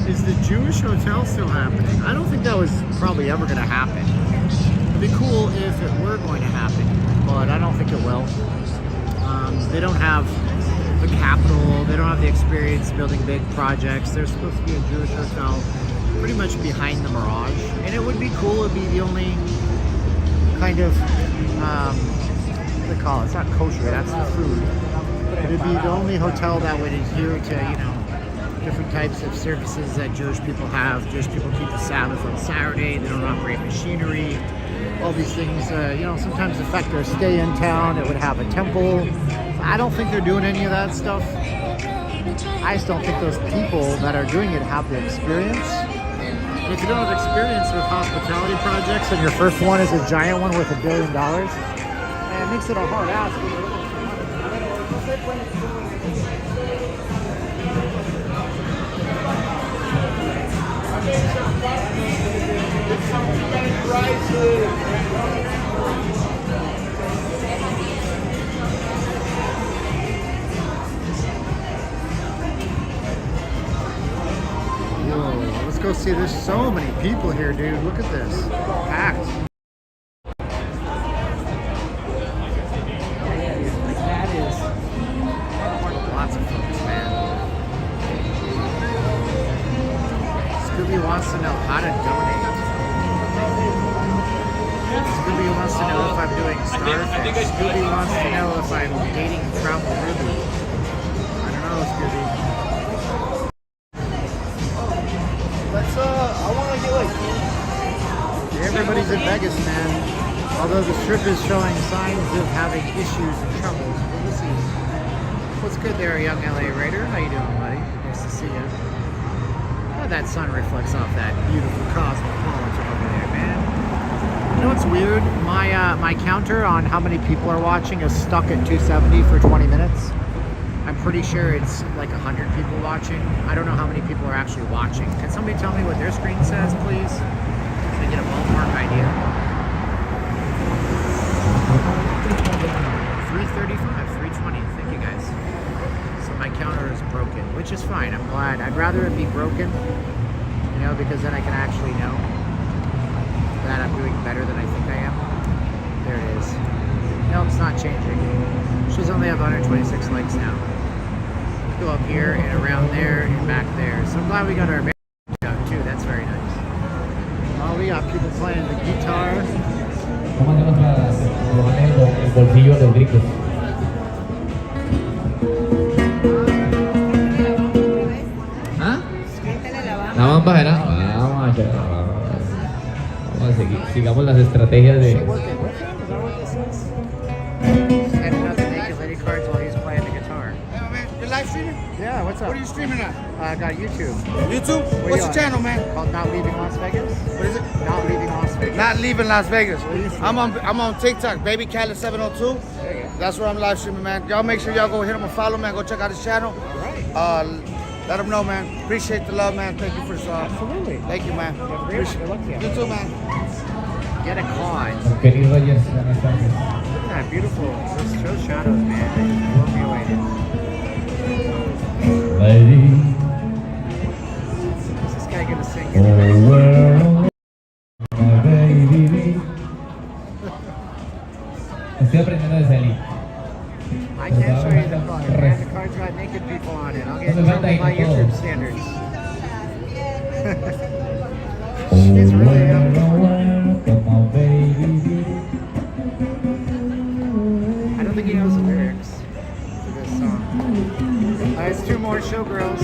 S1: Is the Jewish hotel still happening? I don't think that was probably ever going to happen. It'd be cool if it were going to happen, but I don't think it will. They don't have the capital, they don't have the experience building big projects. There's supposed to be a Jewish hotel pretty much behind the Mirage, and it would be cool. It'd be the only kind of what do they call it? It's not kosher, that's the food. It'd be the only hotel that would adhere to, you know, different types of services that Jewish people have. Jewish people keep the Sabbath on Saturday. They don't operate machinery. All these things, you know, sometimes affect their stay in town. It would have a temple. I don't think they're doing any of that stuff. I just don't think those people that are doing it have the experience. And if you don't have experience with hospitality projects and your first one is a giant one worth $1 billion, it makes it a hard ask. Whoa, let's go see. There's so many people here, dude. Look at this. Packed. That is lots of folks, man. Scooby wants to know how to donate. Scooby wants to know if I'm doing Starfish. Scooby wants to know if I'm dating Travel Ruby. I don't know, Scooby. Let's, I want to get like... Everybody's in Vegas, man. Although the strip is showing signs of having issues and troubles. But we'll see. What's good there, young LA Raider? How you doing, buddy? Nice to see you. Oh, that sun reflects off that beautiful cosmopolitan over there, man. You know what's weird? My counter on how many people are watching is stuck at 270 for 20 minutes. I'm pretty sure it's like 100 people watching. I don't know how many people are actually watching. Can somebody tell me what their screen says, please? So I get a ballpark idea. 335, 320. Thank you guys. So my counter is broken, which is fine. I'm glad. I'd rather it be broken, you know, because then I can actually know that I'm doing better than I think I am. There it is. No, it's not changing. She's only have 126 likes now. Go up here and around there and back there. So I'm glad we got our band out too. That's very nice. Oh, we got people playing the guitar.
S5: ¿Ah? ¿La van a bajar? Vamos a seguir. Sigamos las estrategias de...
S1: Handing out the naked lady cards while he's playing the guitar.
S6: Hey, man, you're live streaming?
S1: Yeah, what's up?
S6: What are you streaming at?
S1: I got YouTube.
S6: YouTube?
S1: Where
S6: What's
S1: you
S6: your
S1: on?
S6: channel, man?
S1: Called Not Leaving Las Vegas.
S6: What is it?
S1: Not Leaving Las Vegas.
S6: Not leaving Las Vegas.
S1: What do you see?
S6: I'm on TikTok, Baby Cali 702.
S1: There you go.
S6: That's where I'm live streaming, man. Y'all make sure y'all go hit him a follow, man. Go check out his channel.
S1: All right.
S6: Let him know, man. Appreciate the love, man. Thank you for
S1: Absolutely.
S6: Thank you, man.
S1: You have a great one. Good luck to you.
S6: You too, man.
S1: Get a card.
S5: Kenny Rogers, buenas tardes.
S1: Look at that beautiful. Those shadows, man. They just blow me away, dude.
S5: Lady,
S1: What's this guy gonna sing?
S5: oh world, my baby. Estoy aprendiendo de salir.
S1: I can't show you the card, man. The card's got naked people on it. I'll get in trouble by YouTube standards. She's really up.
S5: Come on, baby.
S2: showgirls.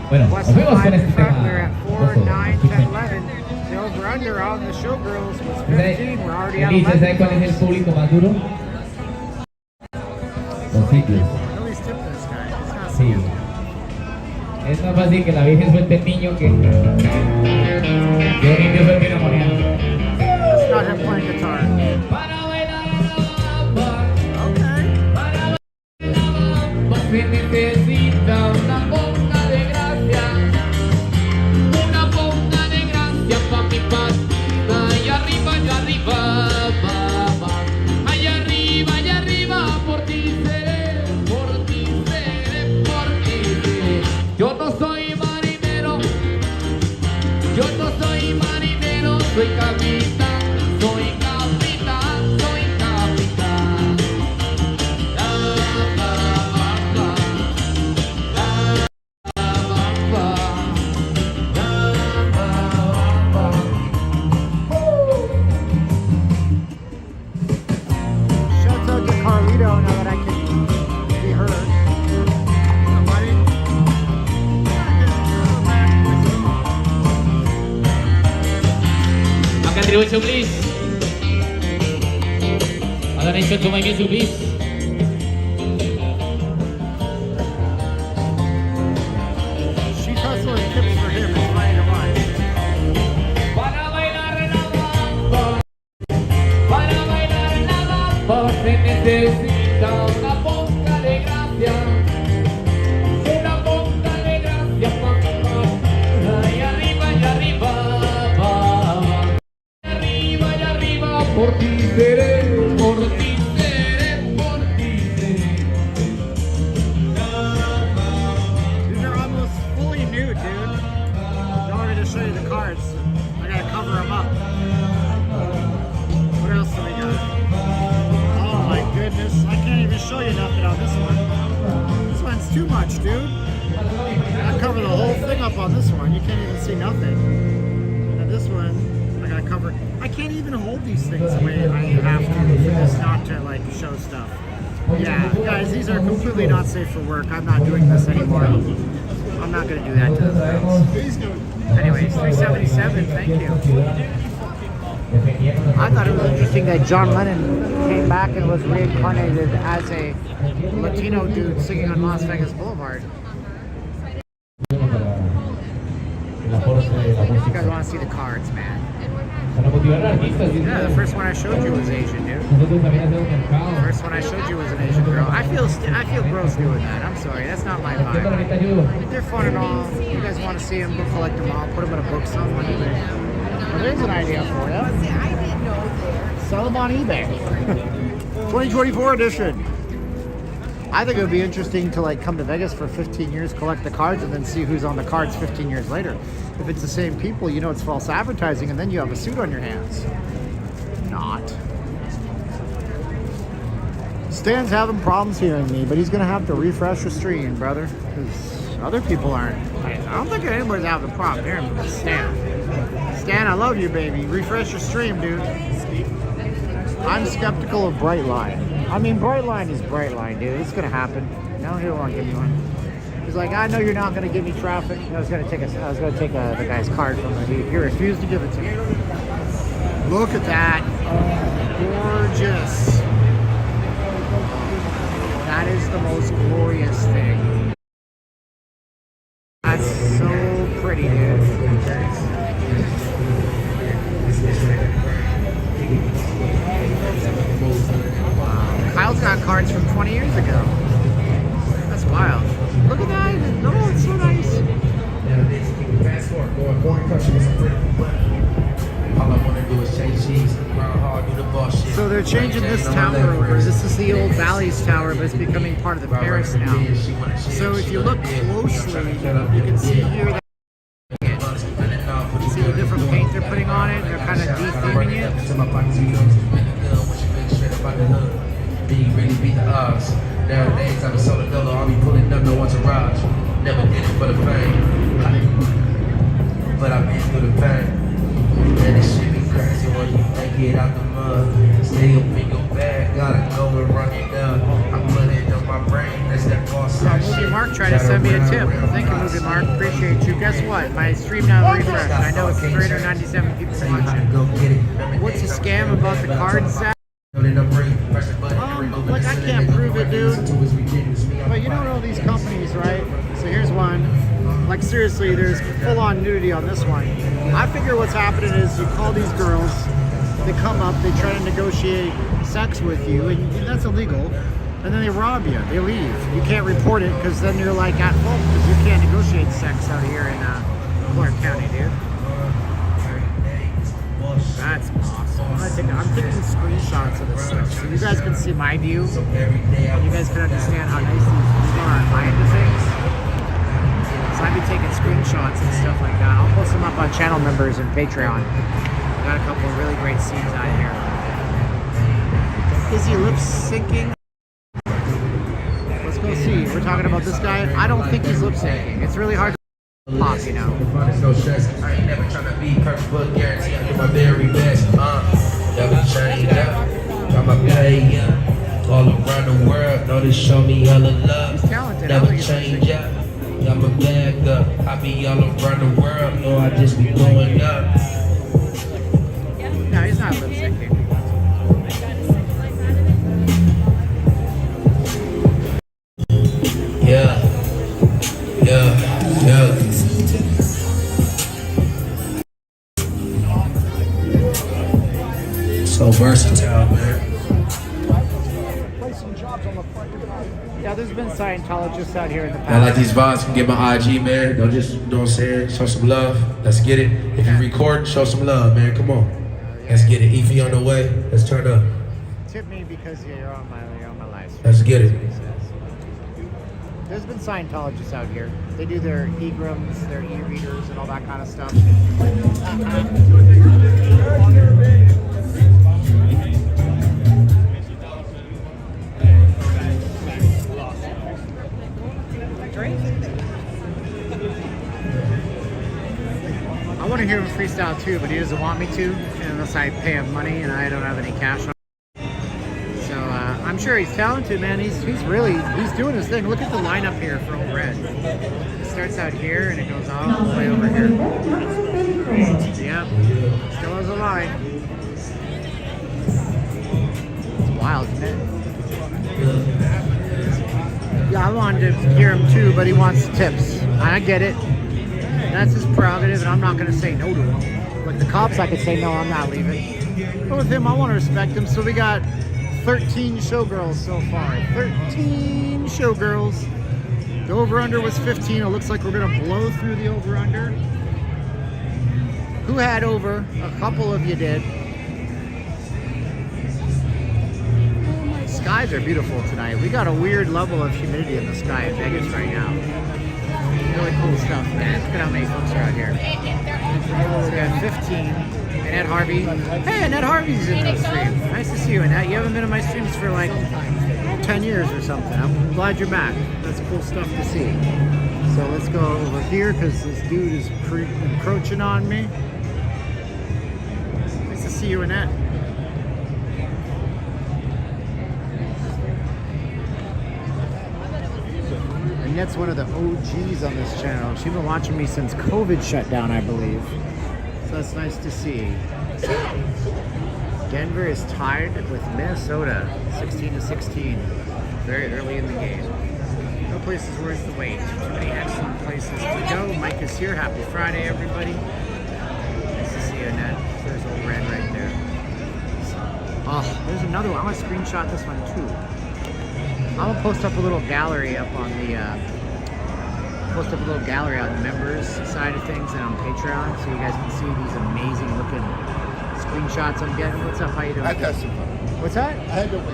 S5: Bueno, nos
S2: West
S5: fuimos con
S2: 5
S5: este
S2: in front, we're
S5: tema.
S2: at 4, 9, 10, 11. The over-under on the showgirls was 15. We're already at
S5: Elise,
S2: 11.
S5: ¿sabes cuál es el público más duro? Los sitios.
S1: Nobody's tipped this guy. It's not
S5: Sí. Es más fácil que la Virgen suelte el niño que un indio suelte una moneda.
S1: It's not him playing guitar.
S5: Para bailar la bamba,
S1: Okay.
S5: para bailar la bamba, se necesita una ponga de gracia. Una ponga de gracia pa' mi patita. Y arriba, va, va. Allá arriba, por ti seré, por ti seré, por ti seré. Yo no soy marinero, soy capitán, soy capitán, soy capitán. La, ba, ba, ba. La, ba, ba. La, ba, ba.
S1: Shouts out to Carlito now that I can be heard.
S5: Contribution, please. A donation to my music, please.
S1: She's hustling tips for him. It's funny to watch.
S5: Para bailar la bamba, se necesita una ponga de gracia. Una ponga de gracia pa' mi patita. Y arriba, va, va. Y arriba, por ti seré, por ti seré, por ti seré.
S1: These are almost fully nude, dude. In order to show you the cards, I gotta cover them up. What else do we got? Oh my goodness, I can't even show you nothing on this one. This one's too much, dude. I cover the whole thing up on this one. You can't even see nothing. And this one, I gotta cover. I can't even hold these things the way I have to for this not to like show stuff. Yeah, guys, these are completely not safe for work. I'm not doing this anymore. I'm not gonna do that to the girls. Anyways, 377, thank you. I thought it was interesting that John Lennon came back and was reincarnated as a Latino dude singing on Las Vegas Boulevard. You guys want to see the cards, man? Yeah, the first one I showed you was Asian, dude. The first one I showed you was an Asian girl. I feel gross doing that. I'm sorry, that's not my vibe. They're fun and all. You guys want to see them? Go collect them all. Put them in a book somewhere. Well, there's an idea for you.
S2: I didn't know there.
S1: Sell them on eBay. 2024 edition. I think it would be interesting to like come to Vegas for 15 years, collect the cards, and then see who's on the cards 15 years later. If it's the same people, you know it's false advertising, and then you have a suit on your hands. Not. Stan's having problems hearing me, but he's gonna have to refresh the stream, brother, because other people aren't. I don't think anybody's having a problem hearing me. Stan, Stan, I love you, baby. Refresh your stream, dude. I'm skeptical of Brightline. I mean, Brightline is Brightline, dude. It's gonna happen. No, he won't give me one. He's like, I know you're not gonna give me traffic. I was gonna take the guy's card from him. He refused to give it to me. Look at that, gorgeous. That is the most glorious thing. That's so pretty, dude. Kyle's got cards from 20 years ago. That's wild. Look at that. No, it's so nice. So they're changing this tower over. This is the old Bally's Tower, but it's becoming part of the Paris now. So if you look closely, you can see here that see the different paint they're putting on it. They're kind of de-theming it.
S7: Really beat the odds. Nowadays I'm a solo dolo, I'll be pulling up no one's garage. Never did it for the fame, but I've been through the pain. And this shit be crazy when you make it out the mud. Stay up in your bag, gotta go and run it down. I'm putting it on my brain, that's that boss side shit.
S1: Mark
S2: try to send me a tip. Thank you, Movie Mark. Appreciate you. Guess what? My stream now refreshed. I know it's 397 people watching. What's the scam about the card set? Like, I can't prove it, dude. But you don't know these companies, right? So here's one. Like, seriously, there's full-on nudity on this one. I figure what's happening is you call these girls, they come up, they try to negotiate sex with you, and that's illegal. And then they rob you. They leave. You can't report it because then you're like at fault because you can't negotiate sex out here in Clark County, dude. That's awesome. I'm taking screenshots of this stuff so you guys can see my view. And you guys can understand how nice these are behind the things. So I'd be taking screenshots and stuff like that. I'll post them up on channel members and Patreon. Got a couple of really great scenes out here. Is he lip syncing? Let's go see. We're talking about this guy. I don't think he's lip syncing. It's really hard to pop, you know.
S7: No stress. I ain't never trying to be perfect, but guarantee I do my very best. Never change up. I'm a player all around the world. Know this show me hella love.
S2: He's talented.
S7: Never change up. I'm a bag up. I be all around the world. No, I just be blowing up.
S2: No, he's not lip syncing.
S7: Yeah. So versatile, man.
S2: Yeah, there's been Scientologists out here in the past.
S7: I like these vibes. Can get my IG, man. Don't just, you know what I'm saying? Show some love. Let's get it. If you record, show some love, man. Come on. Let's get it. Efi on the way. Let's turn up.
S2: Tip me because you're on my live stream.
S7: Let's get it.
S2: There's been Scientologists out here. They do their e-grams, their e-readers, and all that kind of stuff. I want to hear him freestyle too, but he doesn't want me to unless I pay him money and I don't have any cash on. So I'm sure he's talented, man. He's doing his thing. Look at the lineup here for Old Red. It starts out here and it goes all the way over here. Yep, still has a line. It's wild, isn't it? Yeah, I wanted to hear him too, but he wants tips. I get it. That's his prerogative, and I'm not going to say no to him. Like the cops, I could say no, I'm not leaving. But with him, I want to respect him. So we got 13 showgirls so far. 13 showgirls. The over-under was 15. It looks like we're going to blow through the over-under. Who had over? A couple of you did. Skies are beautiful tonight. We got a weird level of humidity in the sky in Vegas right now. Really cool stuff, man. Look at how many folks are out here. So we got 15. Annette Harvey. Hey, Annette Harvey's in the stream. Nice to see you, Annette. You haven't been in my streams for like 10 years or something. I'm glad you're back. That's cool stuff to see. So let's go over here because this dude is encroaching on me. Nice to see you, Annette. Annette's one of the OGs on this channel. She's been watching me since COVID shut down, I believe. So that's nice to see. Denver is tied with Minnesota, 16-16, very early in the game. No place is worth the wait. Too many excellent places to go. Mike is here. Happy Friday, everybody. Nice to see you, Annette. There's Old Red right there. Oh, there's another one. I want to screenshot this one too. I'm gonna post up a little gallery up on the members side of things and on Patreon, so you guys can see these amazing looking screenshots I'm getting. What's up? How you doing?
S6: I got some fun.
S2: What's that?
S6: I had to wait.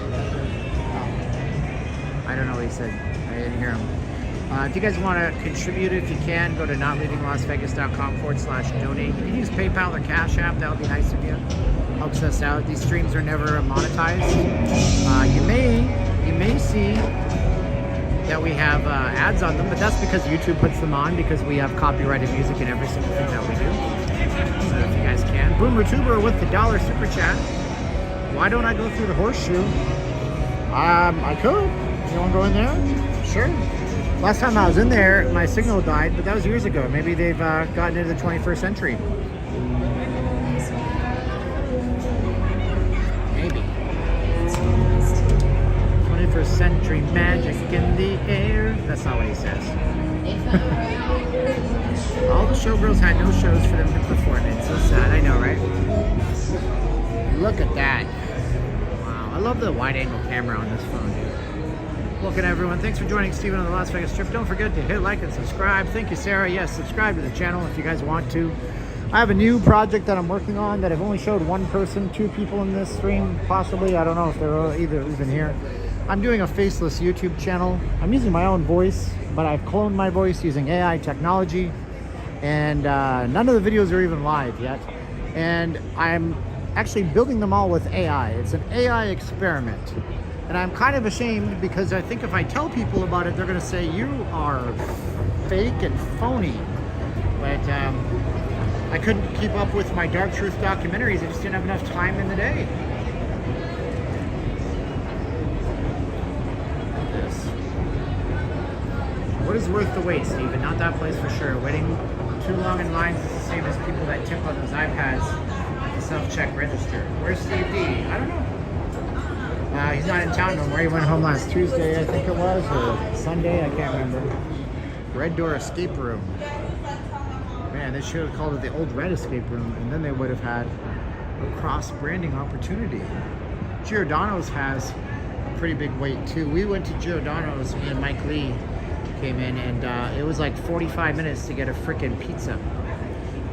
S2: I don't know what he said. I didn't hear him. If you guys want to contribute, if you can, go to notleavinglasvegas.com/donate. You can use PayPal or Cash App. That would be nice of you. Helps us out. These streams are never monetized. You may see that we have ads on them, but that's because YouTube puts them on because we have copyrighted music in every single thing that we do. So if you guys can. Boomer Tuber with the $1 super chat. Why don't I go through the horseshoe? I could. You want to go in there? Sure. Last time I was in there, my signal died, but that was years ago. Maybe they've gotten into the 21st century. Maybe. 21st century magic in the air. That's not what he says. All the showgirls had no shows for them to perform in. So sad, I know, right? Look at that. Wow, I love the wide-angle camera on this phone, dude. Welcome everyone. Thanks for joining Steven on the Las Vegas trip. Don't forget to hit like and subscribe. Thank you, Sarah. Yes, subscribe to the channel if you guys want to. I have a new project that I'm working on that I've only showed one person, 2 people in this stream, possibly. I don't know if they're either even here. I'm doing a faceless YouTube channel. I'm using my own voice, but I've cloned my voice using AI technology, and none of the videos are even live yet. And I'm actually building them all with AI. It's an AI experiment. And I'm kind of ashamed because I think if I tell people about it, they're going to say, you are fake and phony. But I couldn't keep up with my Dark Truth documentaries. I just didn't have enough time in the day. What is worth the wait, Steven? Not that place for sure. Waiting too long in lines is the same as people that tip on those iPads at the self-check register. Where's Steve D? I don't know. He's not in town no more. He went home last Tuesday, I think it was, or Sunday, I can't remember. Red Door Escape Room. Man, they should have called it the Old Red Escape Room, and then they would have had a cross-branding opportunity. Giordano's has a pretty big wait, too. We went to Giordano's, me and Mike Lee came in, and it was like 45 minutes to get a freaking pizza.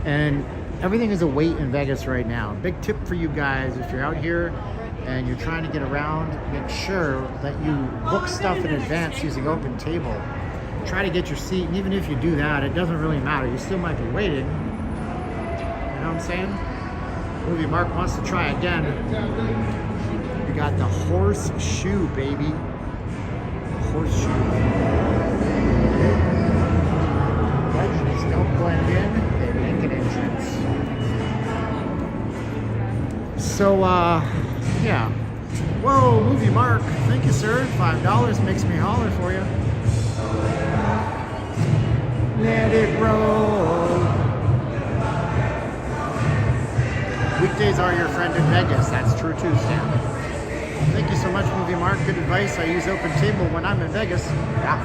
S2: And everything is a wait in Vegas right now. Big tip for you guys, if you're out here and you're trying to get around, make sure that you book stuff in advance using Open Table. Try to get your seat, and even if you do that, it doesn't really matter. You still might be waiting. You know what I'm saying? Movie Mark wants to try again. We got the horseshoe, baby. Horseshoe. Legends don't blend in, they make an entrance. So, yeah. Whoa, Movie Mark. Thank you, sir. $5 makes me holler for you. Let it roll. Weekdays are your friend in Vegas. That's true too, Stan. Thank you so much, Movie Mark. Good advice. I use Open Table when I'm in Vegas. Yeah.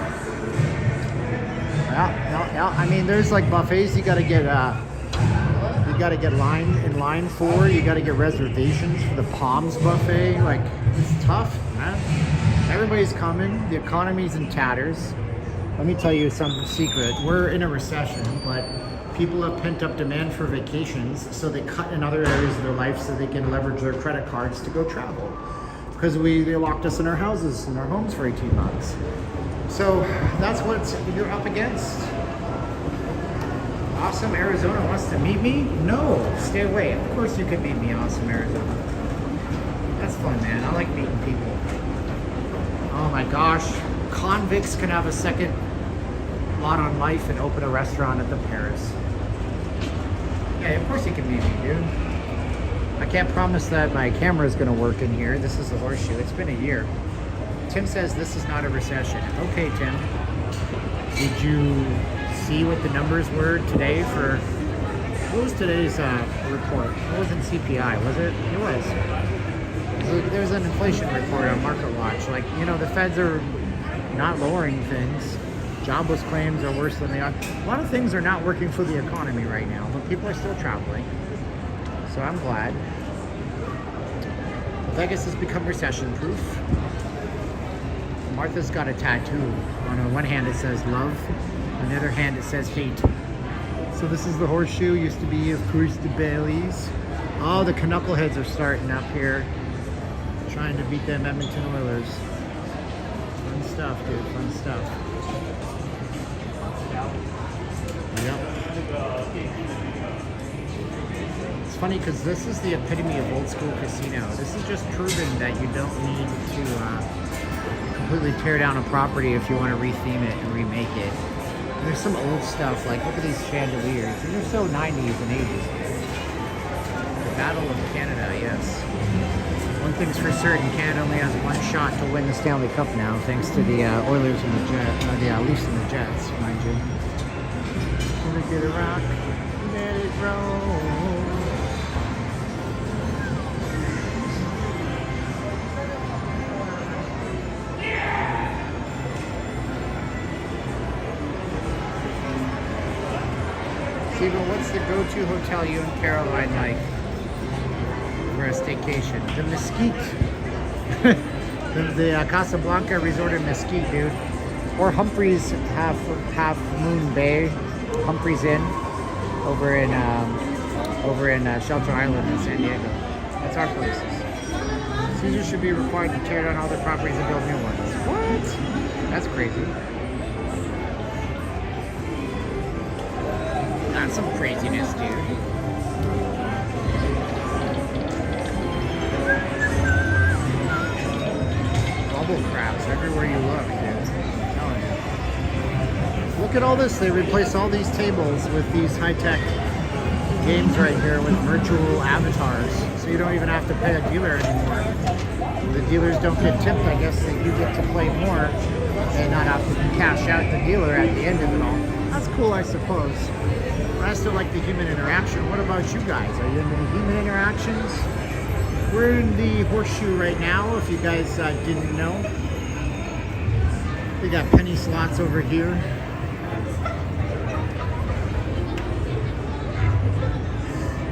S2: I mean, there's like buffets you gotta get in line for. You gotta get reservations for the Palms buffet. Like, it's tough, man. Everybody's coming. The economy's in tatters. Let me tell you some secret. We're in a recession, but people have pent up demand for vacations, so they cut in other areas of their life so they can leverage their credit cards to go travel. Because they locked us in our houses, in our homes for 18 months. So that's what you're up against. Awesome Arizona wants to meet me? No, stay away. Of course you can meet me, Awesome Arizona. That's fun, man. I like meeting people. Oh my gosh. Convicts can have a second lot on life and open a restaurant at the Paris. Yeah, of course you can meet me, dude. I can't promise that my camera is going to work in here. This is the horseshoe. It's been a year. Tim says this is not a recession. Okay, Tim. Did you see what the numbers were today for... What was today's report? It wasn't CPI, was it? It was. There was an inflation report on Market Watch. Like, you know, the feds are not lowering things. Jobless claims are worse than they are. A lot of things are not working for the economy right now, but people are still traveling. So I'm glad. Vegas has become recession-proof. Martha's got a tattoo. On one hand it says love, on the other hand it says hate. So this is the horseshoe. Used to be, of course, the Baileys. Oh, the knuckleheads are starting up here, trying to beat them Edmonton Oilers. Fun stuff, dude. Fun stuff. Yep. It's funny because this is the epitome of old school casino. This is just proving that you don't need to completely tear down a property if you want to retheme it and remake it. And there's some old stuff, like look at these chandeliers. And they're so 90s and 80s. The Battle of Canada, yes. One thing's for certain, Canada only has one shot to win the Stanley Cup now, thanks to the Oilers and the Leafs and the Jets, mind you. Gonna get a rock, let it roll. Steven, what's the go-to hotel you and Caroline like for a staycation? The Mesquite. the Casablanca Resort in Mesquite, dude. Or Humphreys Half Moon Bay, Humphreys Inn, over in Shelter Island in San Diego. That's our places. Caesars should be required to tear down all their properties and build new ones. What? That's crazy. That's some craziness, dude. Bubble crabs everywhere you look, dude. I'm telling you. Look at all this. They replace all these tables with these high-tech games right here with virtual avatars. So you don't even have to pay a dealer anymore. The dealers don't get tipped. I guess that you get to play more and not have to cash out the dealer at the end of it all. That's cool, I suppose. But I still like the human interaction. What about you guys? Are you into the human interactions? We're in the Horseshoe right now, if you guys didn't know. We got penny slots over here.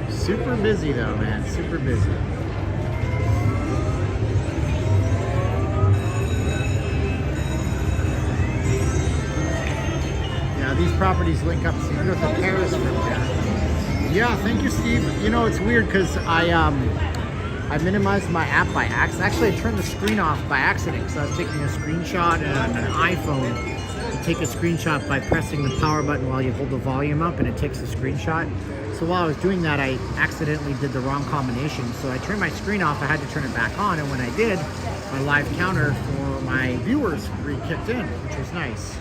S2: Super busy though, man. Super busy. These properties link up to the Paris from there. Yeah, thank you, Steve. You know, it's weird because I minimized my app by accident. Actually, I turned the screen off by accident because I was taking a screenshot and an iPhone. You take a screenshot by pressing the power button while you hold the volume up and it takes a screenshot. So while I was doing that, I accidentally did the wrong combination. So I turned my screen off, I had to turn it back on, and when I did, my live counter for my viewers re-kicked in, which was nice.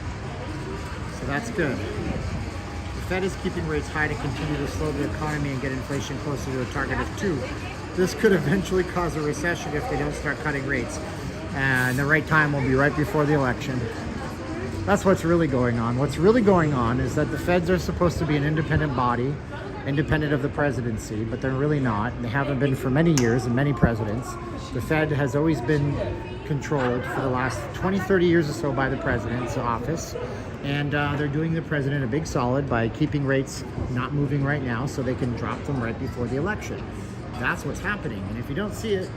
S2: So that's good. The Fed is keeping rates high to continue to slow the economy and get inflation closer to a target of 2. This could eventually cause a recession if they don't start cutting rates. And the right time will be right before the election. That's what's really going on. What's really going on is that the Feds are supposed to be an independent body, independent of the presidency, but they're really not. They haven't been for many years and many presidents. The Fed has always been controlled for the last 20, 30 years or so by the president's office. And they're doing the president a big solid by keeping rates not moving right now so they can drop them right before the election. That's what's happening. And if you don't see it,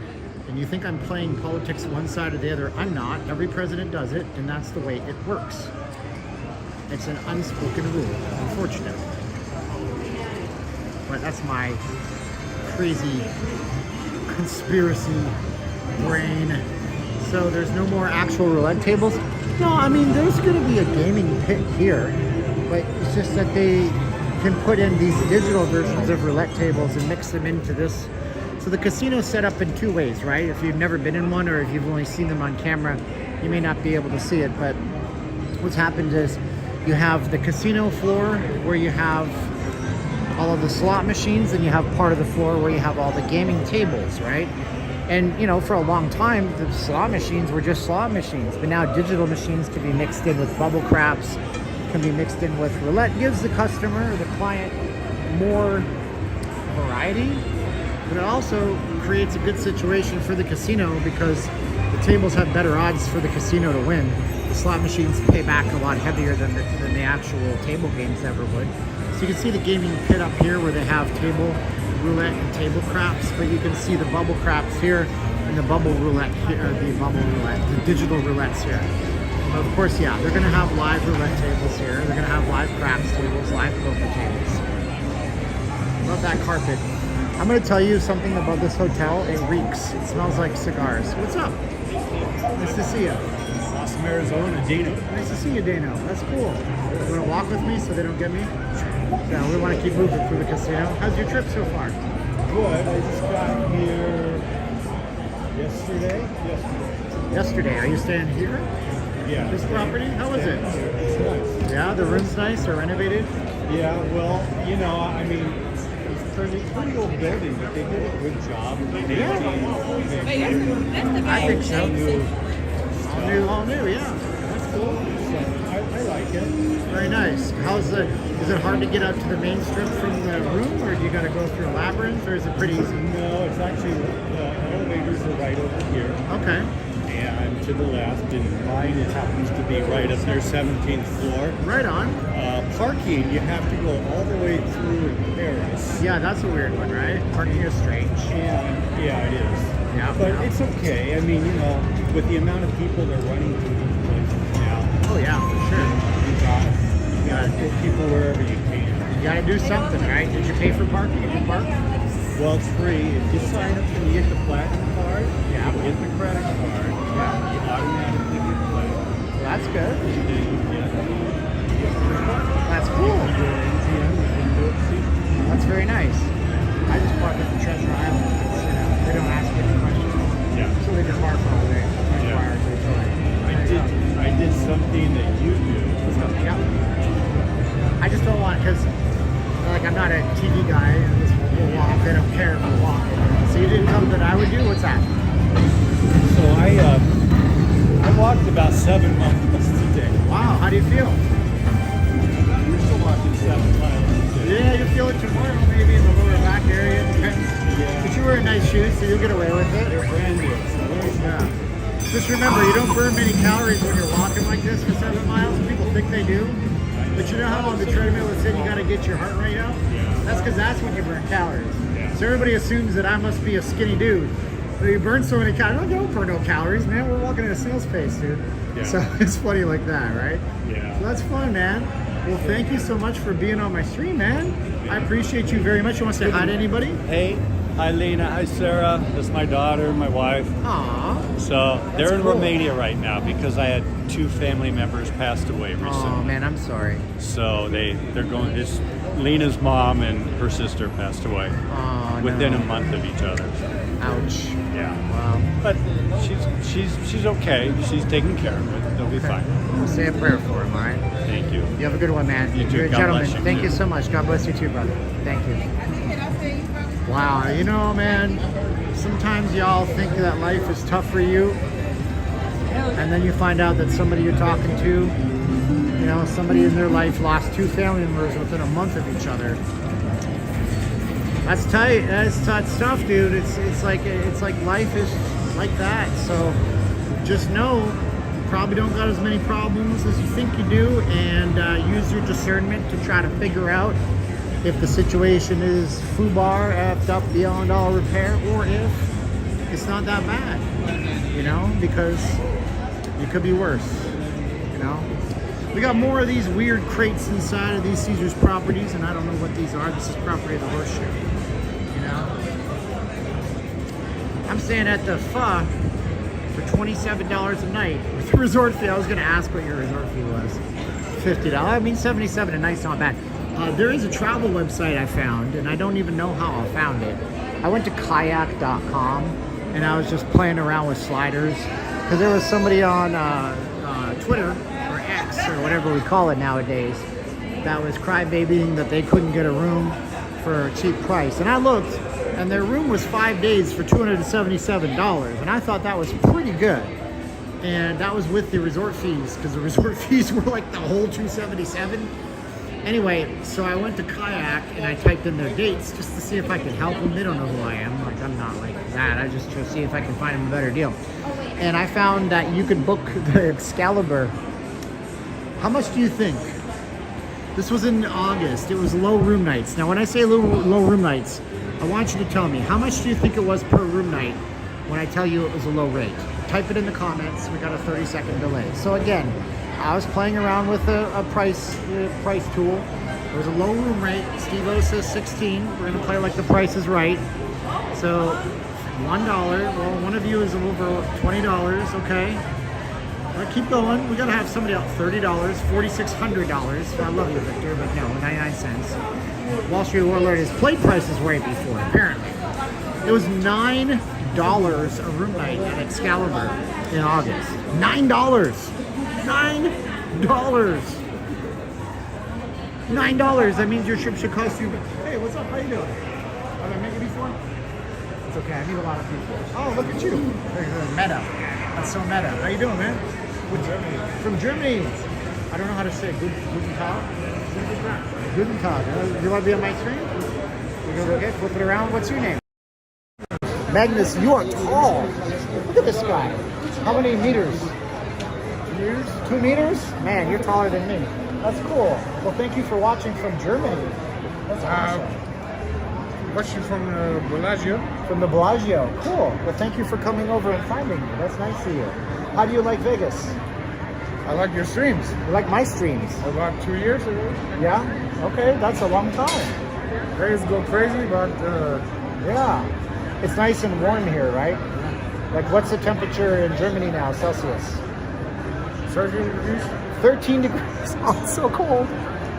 S2: and you think I'm playing politics one side or the other, I'm not. Every president does it, and that's the way it works. It's an unspoken rule, unfortunately. But that's my crazy conspiracy brain. So there's no more actual roulette tables? No, I mean, there's going to be a gaming pit here, but it's just that they can put in these digital versions of roulette tables and mix them into this. So the casino's set up in two ways, right? If you've never been in one or if you've only seen them on camera, you may not be able to see it, but what's happened is you have the casino floor where you have all of the slot machines, and you have part of the floor where you have all the gaming tables, right? And, you know, for a long time, the slot machines were just slot machines, but now digital machines can be mixed in with bubble craps, can be mixed in with roulette. It gives the customer or the client more variety, but it also creates a good situation for the casino because the tables have better odds for the casino to win. The slot machines pay back a lot heavier than the actual table games ever would. So you can see the gaming pit up here where they have table roulette and table craps, but you can see the bubble craps here and the bubble roulette here, the digital roulettes here. Of course, yeah, they're gonna have live roulette tables here. They're gonna have live craps tables, live poker tables. Love that carpet. I'm gonna tell you something about this hotel. It reeks. It smells like cigars. What's up? Nice to see you.
S8: Awesome, Arizona, Dino.
S2: Nice to see you, Dano. That's cool. You wanna walk with me so they don't get me? Yeah, we want to keep moving through the casino. How's your trip so far?
S8: Good. I just got here yesterday.
S2: Yesterday. Are you staying here?
S8: Yeah.
S2: This property? How is it?
S8: It's nice.
S2: Yeah, the room's nice or renovated?
S8: Yeah, well, you know, I mean, pretty old building, but they did a good job.
S2: I think so. All new, yeah. That's cool.
S8: So I like it.
S2: Very nice. Is it hard to get up to the main strip from the room, or do you got to go through a labyrinth, or is it pretty easy?
S8: No, it's actually, the elevators are right over here.
S2: Okay.
S8: And to the left, and mine it happens to be right up near 17th floor.
S2: Right on.
S8: Parking, you have to go all the way through in Paris.
S2: Yeah, that's a weird one, right? Parking is strange.
S8: And yeah, it is.
S2: Yeah.
S8: But it's okay. I mean, with the amount of people that are running through these places now,
S2: Oh yeah, for sure.
S8: you gotta put people wherever you can.
S2: You got to do something, right? Did you pay for parking? Did you park?
S8: Well, it's free. If you sign up and you get the platinum card,
S2: Yeah.
S8: you get the credit card, you automatically get platinum.
S2: Well, that's good.
S8: And then you get
S2: That's cool.
S8: your ATM window seat.
S2: That's very nice. I just park at the Treasure Island. They don't ask you any questions.
S8: Yeah.
S2: So they just park all day.
S8: Yeah. I did something that you do.
S2: Yeah. I just don't want, because like I'm not a TV guy and this will walk. They don't care if we walk. So you did something that I would do? What's that?
S8: So I walked about 7 miles today.
S2: Wow, how do you feel?
S8: We're still walking 7 miles today.
S2: Yeah, you'll feel it tomorrow, maybe in the lower back area. Depends.
S8: Yeah.
S2: But you wear nice shoes, so you'll get away with it.
S8: They're brand new. So
S2: Yeah. Just remember, you don't burn many calories when you're walking like this for 7 miles. People think they do. But you know how on the treadmill it said you got to get your heart rate up?
S8: Yeah.
S2: That's because that's when you burn calories.
S8: Yeah.
S2: So everybody assumes that I must be a skinny dude. But you burn so many calories. Don't burn no calories, man. We're walking at a snail's pace, dude.
S8: Yeah.
S2: So it's funny like that, right?
S8: Yeah.
S2: So that's fun, man. Well, thank you so much for being on my stream, man. I appreciate you very much. You want to say hi to anybody?
S8: Hey, hi Lena, hi Sarah. This is my daughter, my wife.
S2: Aw.
S8: So they're in
S2: cool.
S8: Romania right now because I had 2 family members passed away recently.
S2: Oh, man, I'm sorry.
S8: So they're going. It's Lena's mom and her sister passed away
S2: Oh,
S8: within
S2: no.
S8: a month of each other. So,
S2: Ouch.
S8: yeah,
S2: Wow.
S8: but she's okay. She's taking care of it. They'll be fine.
S2: We'll say a prayer for him, all right?
S8: Thank you.
S2: You have a good one, man.
S8: You too.
S2: You're a
S8: God
S2: gentleman.
S8: bless you.
S2: Thank you so much. God bless you too, brother. Thank you. Wow, you know, man, sometimes y'all think that life is tough for you, and then you find out that somebody you're talking to, you know, somebody in their life lost 2 family members within a month of each other. That's tight. That's tough, dude. It's like life is like that. So just know you probably don't got as many problems as you think you do, and use your discernment to try to figure out if the situation is foobar, effed up beyond all repair, or if it's not that bad, you know, because it could be worse, you know. We got more of these weird crates inside of these Caesars properties, and I don't know what these are. This is property of the Horseshoe, you know. I'm staying at the Pho for $27 a night with the resort fee. I was going to ask what your resort fee was. $50. I mean, $77 a night's not bad. There is a travel website I found, and I don't even know how I found it. I went to kayak.com, and I was just playing around with sliders, because there was somebody on Twitter, or X, or whatever we call it nowadays, that was crybabying that they couldn't get a room for a cheap price. And I looked, and their room was 5 days for $277, and I thought that was pretty good. And that was with the resort fees, because the resort fees were like the whole $277. Anyway, so I went to Kayak and I typed in their dates just to see if I could help them. They don't know who I am. Like, I'm not like that. I just try to see if I can find them a better deal. And I found that you could book the Excalibur. How much do you think? This was in August. It was low room nights. Now, when I say low room nights, I want you to tell me, how much do you think it was per room night when I tell you it was a low rate? Type it in the comments. We got a 30-second delay. So again, I was playing around with a price tool. It was a low room rate. Steve-O says 16. We're gonna play like the price is right. So $1. Well, one of you is over $20. Okay. All right, keep going. We gotta have somebody out. $30, $4,600. I love you, Victor, but no, 99 cents. Wall Street Warlord has played prices right before, apparently. It was $9 a room night at Excalibur in August. $9. $9. $9. That means your trip should cost you. Hey, what's up? How you doing? Have I met you before? It's okay. I meet a lot of people. Oh, look at you. Meta. That's so meta. How you doing, man? From Germany. I don't know how to say it. Guten Tag? Guten Tag. You want to be on my screen? You're going to look at flip it around. What's your name? Magnus, you are tall. Look at this guy. How many meters? 2 meters? Man, you're taller than me. That's cool. Well, thank you for watching from Germany. That's awesome.
S6: Watching from Bellagio.
S2: From the Bellagio. Cool. Well, thank you for coming over and finding me. That's nice of you. How do you like Vegas?
S6: I like your streams.
S2: You like my streams?
S6: About 2 years ago.
S2: Yeah? Okay, that's a long time.
S6: Days go crazy, but
S2: Yeah. It's nice and warm here, right? Like, what's the temperature in Germany now, Celsius?
S6: 13 degrees.
S2: 13 degrees. Oh, it's so cold.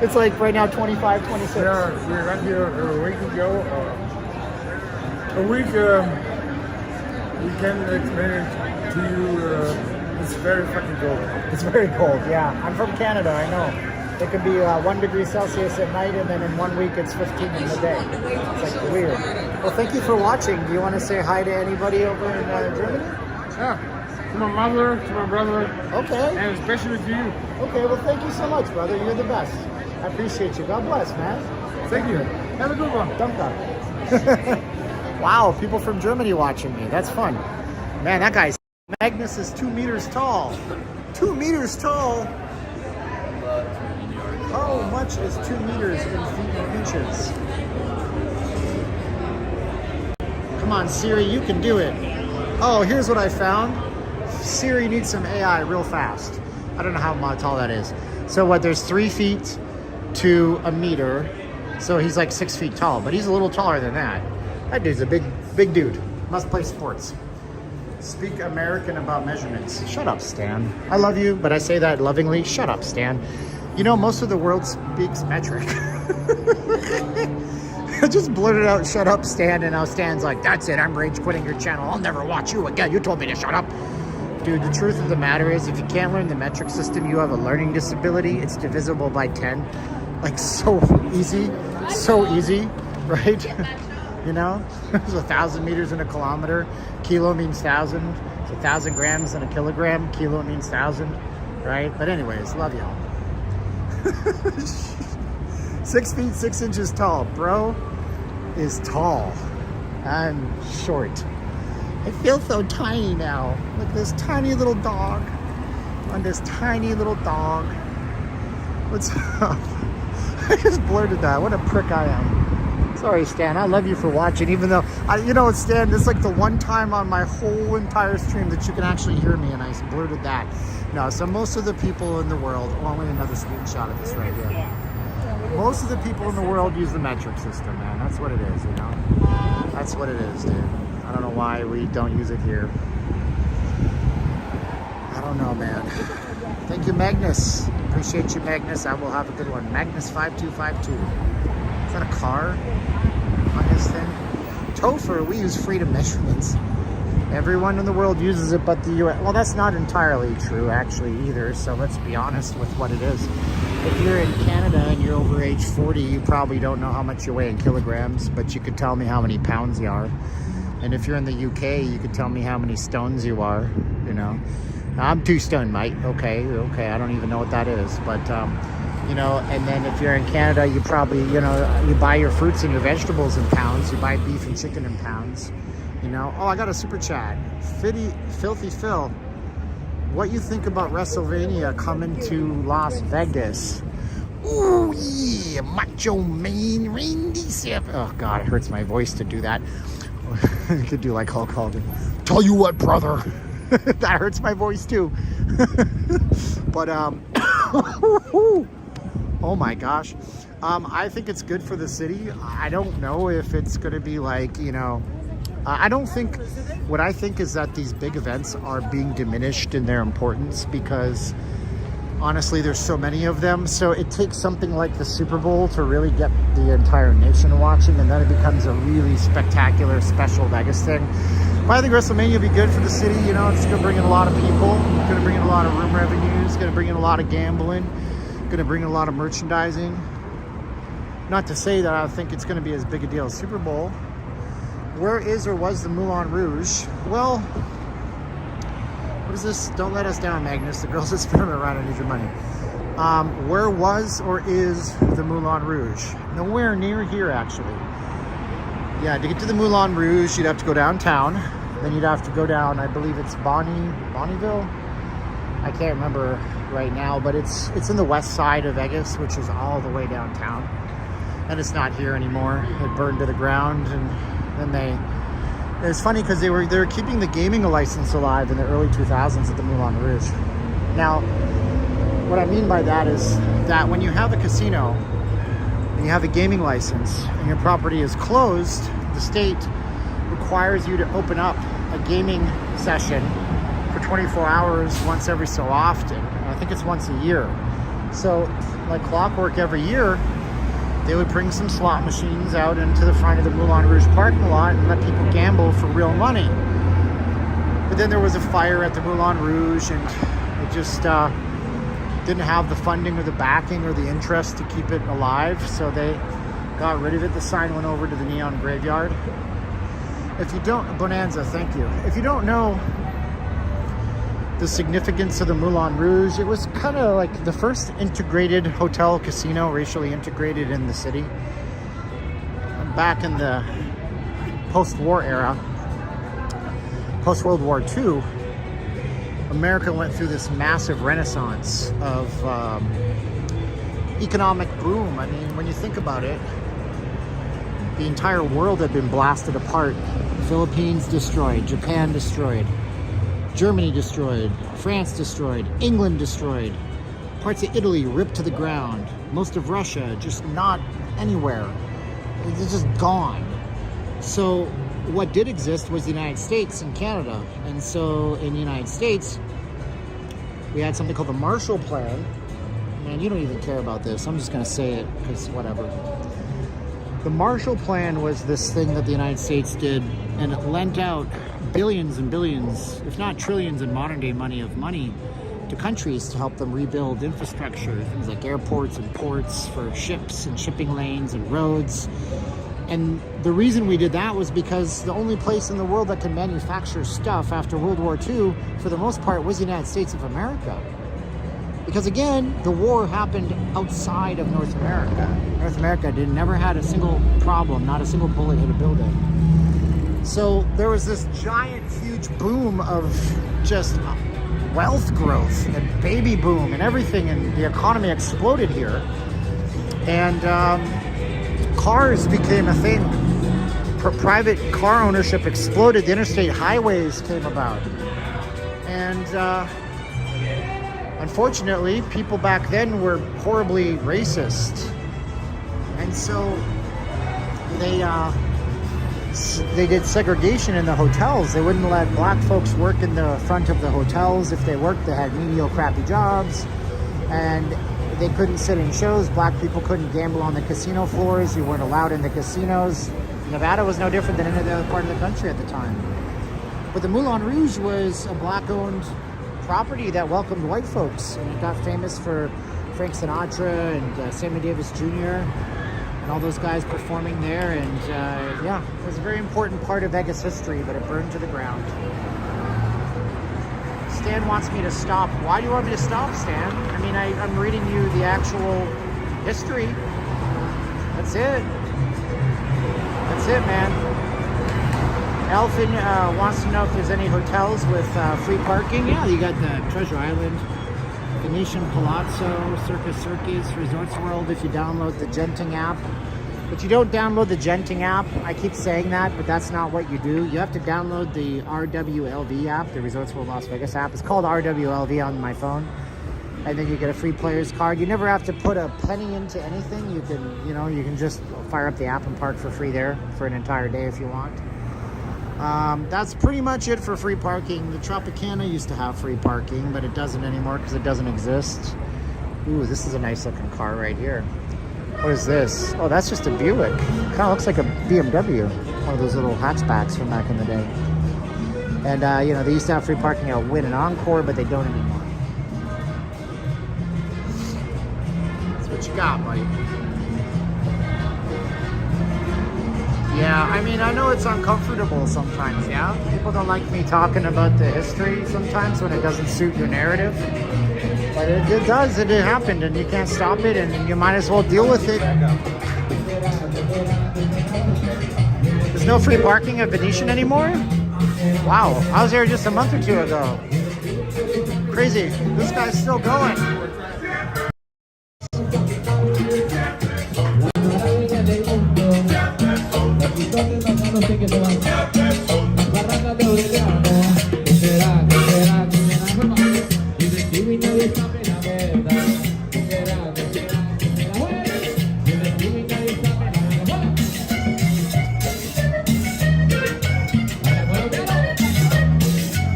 S2: It's like right now 25, 26.
S6: Yeah, we got here a week ago. We can explain it to you. It's very fucking cold.
S2: It's very cold, yeah. I'm from Canada, I know. It can be 1 degree Celsius at night, and then in 1 week it's 15 in the day. It's like weird. Well, thank you for watching. Do you want to say hi to anybody over in Germany?
S6: Yeah. To my mother, to my brother,
S2: Okay.
S6: and especially to you.
S2: Okay, well, thank you so much, brother. You're the best. I appreciate you. God bless, man.
S6: Thank you. Have a good one.
S2: Danke. Wow, people from Germany watching me. That's fun. Man, that guy's... Magnus is 2 meters tall. 2 meters tall? How much is 2 meters in feet and inches? Come on, Siri, you can do it. Oh, here's what I found. Siri needs some AI real fast. I don't know how tall that is. So what, there's 3 feet to a meter. So he's like 6 feet tall, but he's a little taller than that. That dude's a big dude. Must play sports. Speak American about measurements. Shut up, Stan. I love you, but I say that lovingly. Shut up, Stan. You know, most of the world speaks metric. I just blurted out, shut up, Stan, and now Stan's like, that's it, I'm rage quitting your channel. I'll never watch you again. You told me to shut up. Dude, the truth of the matter is, if you can't learn the metric system, you have a learning disability. It's divisible by 10. Like, so easy, right? You know, there's 1,000 meters in a kilometer. Kilo means 1,000. It's 1,000 grams in a kilogram. Kilo means 1,000, right? But anyways, love y'all. 6 feet 6 inches tall. Bro is tall. I'm short. I feel so tiny now. Look at this tiny little dog. On this tiny little dog. What's up? I just blurted that. What a prick I am. Sorry, Stan. I love you for watching, even though, you know, Stan, this is like the one time on my whole entire stream that you can actually hear me, and I blurted that. No, so most of the people in the world, oh, I want another screenshot of this right here. Most of the people in the world use the metric system, man. That's what it is, you know? That's what it is, dude. I don't know why we don't use it here. I don't know, man. Thank you, Magnus. Appreciate you, Magnus. I will have a good one. Magnus5252. Is that a car on this thing? Topher, we use freedom measurements. Everyone in the world uses it but the US. Well, that's not entirely true, actually, either. So let's be honest with what it is. If you're in Canada and you're over age 40, you probably don't know how much you weigh in kilograms, but you could tell me how many pounds you are. And if you're in the UK, you could tell me how many stones you are, you know. I'm 2 stone, mate. Okay, I don't even know what that is. But, you know, and then if you're in Canada, you probably, you know, you buy your fruits and your vegetables in pounds. You buy beef and chicken in pounds, you know. Oh, I got a super chat. Filthy Phil, what you think about WrestleMania coming to Las Vegas? Ooh, yeah, Macho Man Randy Savage. Oh, God, it hurts my voice to do that. You could do like Hulk Hogan. Tell you what, brother. That hurts my voice too. But oh my gosh, I think it's good for the city. I don't know if it's going to be like, you know, I don't think, what I think is that these big events are being diminished in their importance because honestly there's so many of them. So it takes something like the Super Bowl to really get the entire nation watching, and then it becomes a really spectacular special Vegas thing. But I think WrestleMania will be good for the city. You know, it's going to bring in a lot of people. It's going to bring in a lot of room revenue. It's going to bring in a lot of gambling. Going to bring in a lot of merchandising.
S1: Not to say that I think it's going to be as big a deal as Super Bowl. Where is or was the Moulin Rouge? Well, what is this? Don't let us down, Magnus. The girls at Spearmint around. I need your money. Where was or is the Moulin Rouge? Nowhere near here, actually. Yeah, to get to the Moulin Rouge, you'd have to go downtown. Then you'd have to go down, I believe it's Bonneville? I can't remember right now, but it's in the west side of Vegas, which is all the way downtown. And it's not here anymore. It burned to the ground, and then it's funny because they were keeping the gaming license alive in the early 2000s at the Moulin Rouge. Now, what I mean by that is that when you have a casino and you have a gaming license and your property is closed, the state requires you to open up a gaming session for 24 hours once every so often. I think it's once a year. So like clockwork, every year they would bring some slot machines out into the front of the Moulin Rouge parking lot and let people gamble for real money. But then there was a fire at the Moulin Rouge, and it just didn't have the funding or the backing or the interest to keep it alive, so they got rid of it. The sign went over to the Neon Graveyard. If you don't, Bonanza, thank you. If you don't know the significance of the Moulin Rouge, it was kind of like the first integrated hotel casino, racially integrated in the city. Back in the post-war era, post-World War II, America went through this massive renaissance of economic boom. I mean, when you think about it, the entire world had been blasted apart. Philippines destroyed, Japan destroyed, Germany destroyed, France destroyed, England destroyed, parts of Italy ripped to the ground, most of Russia just not anywhere. It's just gone. So what did exist was the United States and Canada. And so in the United States, we had something called the Marshall Plan. Man, you don't even care about this. I'm just going to say it because whatever. The Marshall Plan was this thing that the United States did, and it lent out billions and billions, if not trillions in modern day money, to countries to help them rebuild infrastructure, things like airports and ports for ships and shipping lanes and roads. And the reason we did that was because the only place in the world that can manufacture stuff after World War II, for the most part, was the United States of America. Because again, the war happened outside of North America. North America never had a single problem, not a single bullet hit a building. So there was this giant, huge boom of just wealth growth and baby boom and everything, and the economy exploded here. And cars became a thing. Private car ownership exploded. The interstate highways came about. And unfortunately, people back then were horribly racist. And so they did segregation in the hotels. They wouldn't let black folks work in the front of the hotels. If they worked, they had menial, crappy jobs. And they couldn't sit in shows. Black people couldn't gamble on the casino floors. You weren't allowed in the casinos. Nevada was no different than any other part of the country at the time. But the Moulin Rouge was a black-owned property that welcomed white folks, and it got famous for Frank Sinatra and Sammy Davis Jr. and all those guys performing there. And yeah, it was a very important part of Vegas history, but it burned to the ground. Stan wants me to stop. Why do you want me to stop, Stan? I mean, I'm reading you the actual history. That's it. That's it, man. Elfin wants to know if there's any hotels with free parking. Yeah, you got the Treasure Island, Venetian Palazzo, Circus, Resorts World if you download the Genting app. But you don't download the Genting app. I keep saying that, but that's not what you do. You have to download the RWLV app, the Resorts World Las Vegas app. It's called RWLV on my phone. And then you get a free player's card. You never have to put a penny into anything. You can just fire up the app and park for free there for an entire day if you want. That's pretty much it for free parking. The Tropicana used to have free parking, but it doesn't anymore because it doesn't exist. Ooh, this is a nice looking car right here. What is this? Oh, that's just a Buick. Kind of looks like a BMW. One of those little hatchbacks from back in the day. And, they used to have free parking at Wynn and Encore, but they don't anymore. That's what you got, buddy.
S2: Yeah, I mean, I know it's uncomfortable sometimes, yeah? People don't like me talking about the history sometimes when it doesn't suit your narrative. But it does, it happened, and you can't stop it, and you might as well deal with it. There's no free parking at Venetian anymore? Wow, I was there just a month or two ago. Crazy, this guy's still going.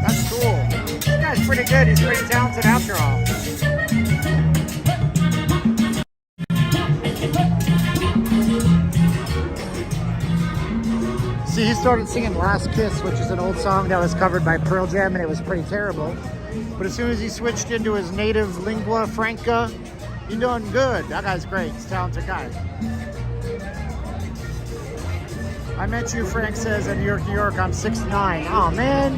S2: That's cool. This guy's pretty good. He's pretty talented after all. See, he started singing Last Kiss, which is an old song that was covered by Pearl Jam, and it was pretty terrible. But as soon as he switched into his native lingua franca, he's doing good. That guy's great. He's a talented guy. I met you, Frank says, in New York, New York. I'm 6'9". Oh, man.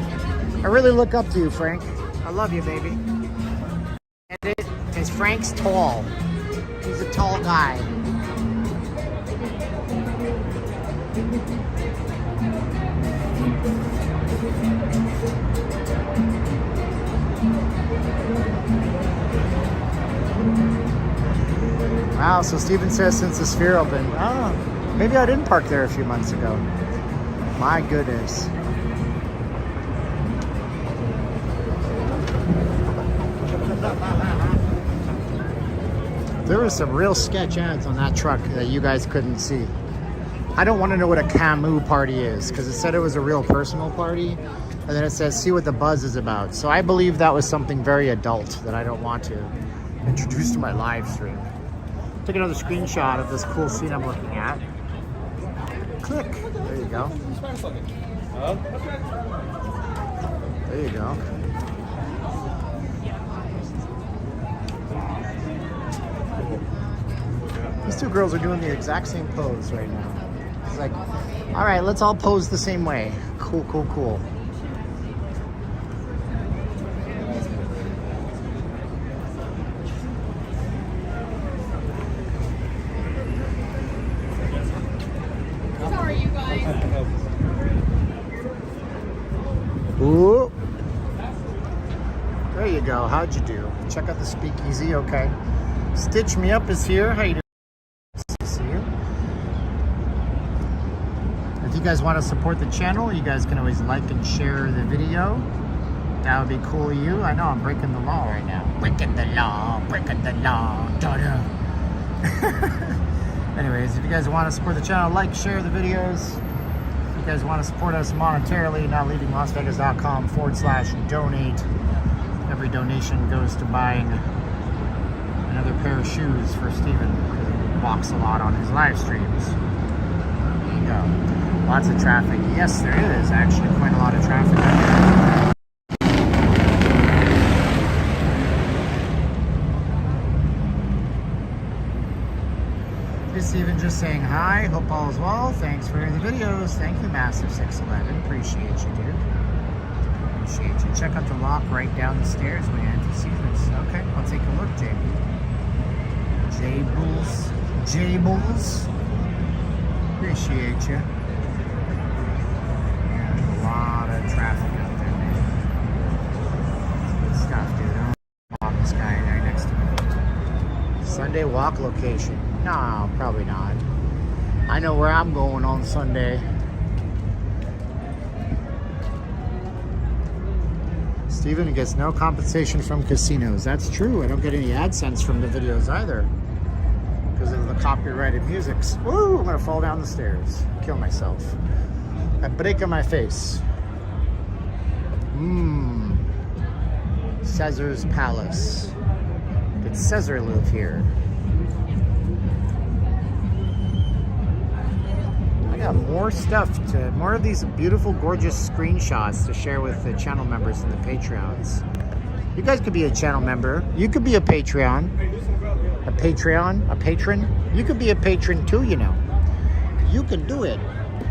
S2: I really look up to you, Frank. I love you, baby. And it is Frank's tall. He's a tall guy. Wow, so Steven says since the Sphere opened. Oh, maybe I didn't park there a few months ago. My goodness. There were some real sketch ads on that truck that you guys couldn't see. I don't want to know what a Camus party is, because it said it was a real personal party, and then it says, see what the buzz is about. So I believe that was something very adult that I don't want to introduce to my live stream. Take another screenshot of this cool scene I'm looking at. Click. There you go. There you go. These two girls are doing the exact same pose right now. It's like, all right, let's all pose the same way. Cool, cool, cool. Ooh. There you go. How'd you do? Check out the speakeasy. Okay. Stitch Me Up is here. How you doing? Nice to see you. If you guys want to support the channel, you guys can always like and share the video. That would be cool of you. I know I'm breaking the law right now. Breaking the law. Breaking the law. Da-da. Anyways, if you guys want to support the channel, like, share the videos. If you guys want to support us monetarily, notleavinglasvegas.com/donate. Every donation goes to buying another pair of shoes for Steven. He walks a lot on his live streams. There you go. Lots of traffic. Yes, there is actually quite a lot of traffic out here. Steven just saying hi. Hope all is well. Thanks for the videos. Thank you, Massive 611. Appreciate you, dude. Appreciate you. Check out the lock right down the stairs when you enter Caesars. Okay, I'll take a look, JB. J-Bulls. J-Bulls. Appreciate you. Yeah, there's a lot of traffic out there, man. Good stuff, dude. I don't walk this guy right next to me. Sunday walk location. No, probably not. I know where I'm going on Sunday. Steven gets no compensation from casinos. That's true. I don't get any AdSense from the videos either because of the copyrighted music. Woo! I'm gonna fall down the stairs. Kill myself. I break on my face. Caesar's Palace. Did Caesar live here? I got more stuff more of these beautiful, gorgeous screenshots to share with the channel members and the Patreons. You guys could be a channel member. You could be a Patreon. A patron. You could be a patron too, you know. You can do it.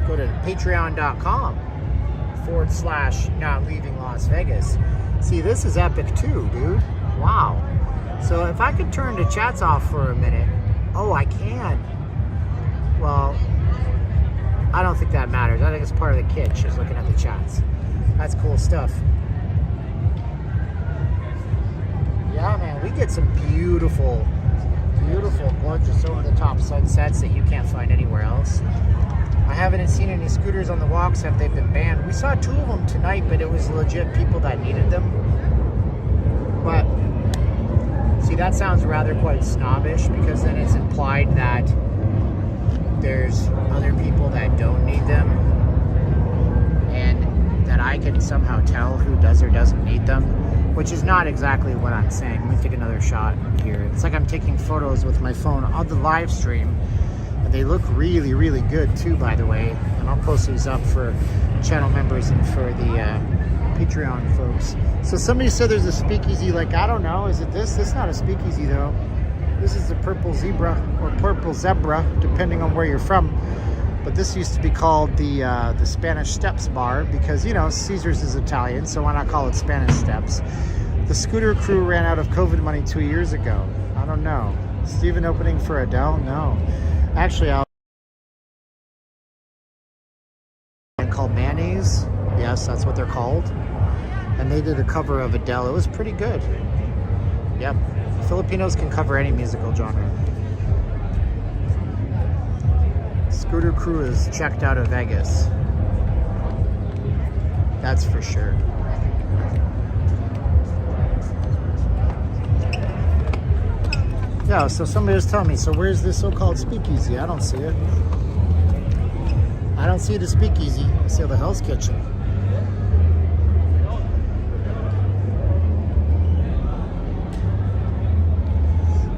S2: Go go to patreon.com/not leaving Las Vegas. See, this is epic too, dude. Wow. So if I could turn the chats off for a minute. Oh, I can. Well, I don't think that matters. I think it's part of the kitsch, just looking at the chats. That's cool stuff. Yeah, man, we get some beautiful, gorgeous over-the-top sunsets that you can't find anywhere else. I haven't seen any scooters on the walks. Have they been banned? We saw 2 of them tonight, but it was legit people that needed them. But, see, that sounds rather quite snobbish, because then it's implied that there's other people that don't need them, and that I can somehow tell who does or doesn't need them, which is not exactly what I'm saying. Let me take another shot here. It's like I'm taking photos with my phone on the live stream. They look really, really good too, by the way. And I'll post these up for channel members and for the Patreon folks. So somebody said there's a speakeasy, like, I don't know, is it this? This is not a speakeasy though. This is the Purple Zebra, or Purple Zebra, depending on where you're from. But this used to be called the Spanish Steps Bar, because, you know, Caesar's is Italian, so why not call it Spanish Steps? The scooter crew ran out of COVID money 2 years ago. I don't know. Steven opening for Adele? No. Actually, I'll called Mayonnaise. Yes, that's what they're called. And they did a cover of Adele. It was pretty good. Yep. Filipinos can cover any musical genre. Scooter crew is checked out of Vegas. That's for sure. Yeah, so somebody was telling me, so where's this so-called speakeasy? I don't see it. I don't see the speakeasy. I see the Hell's Kitchen.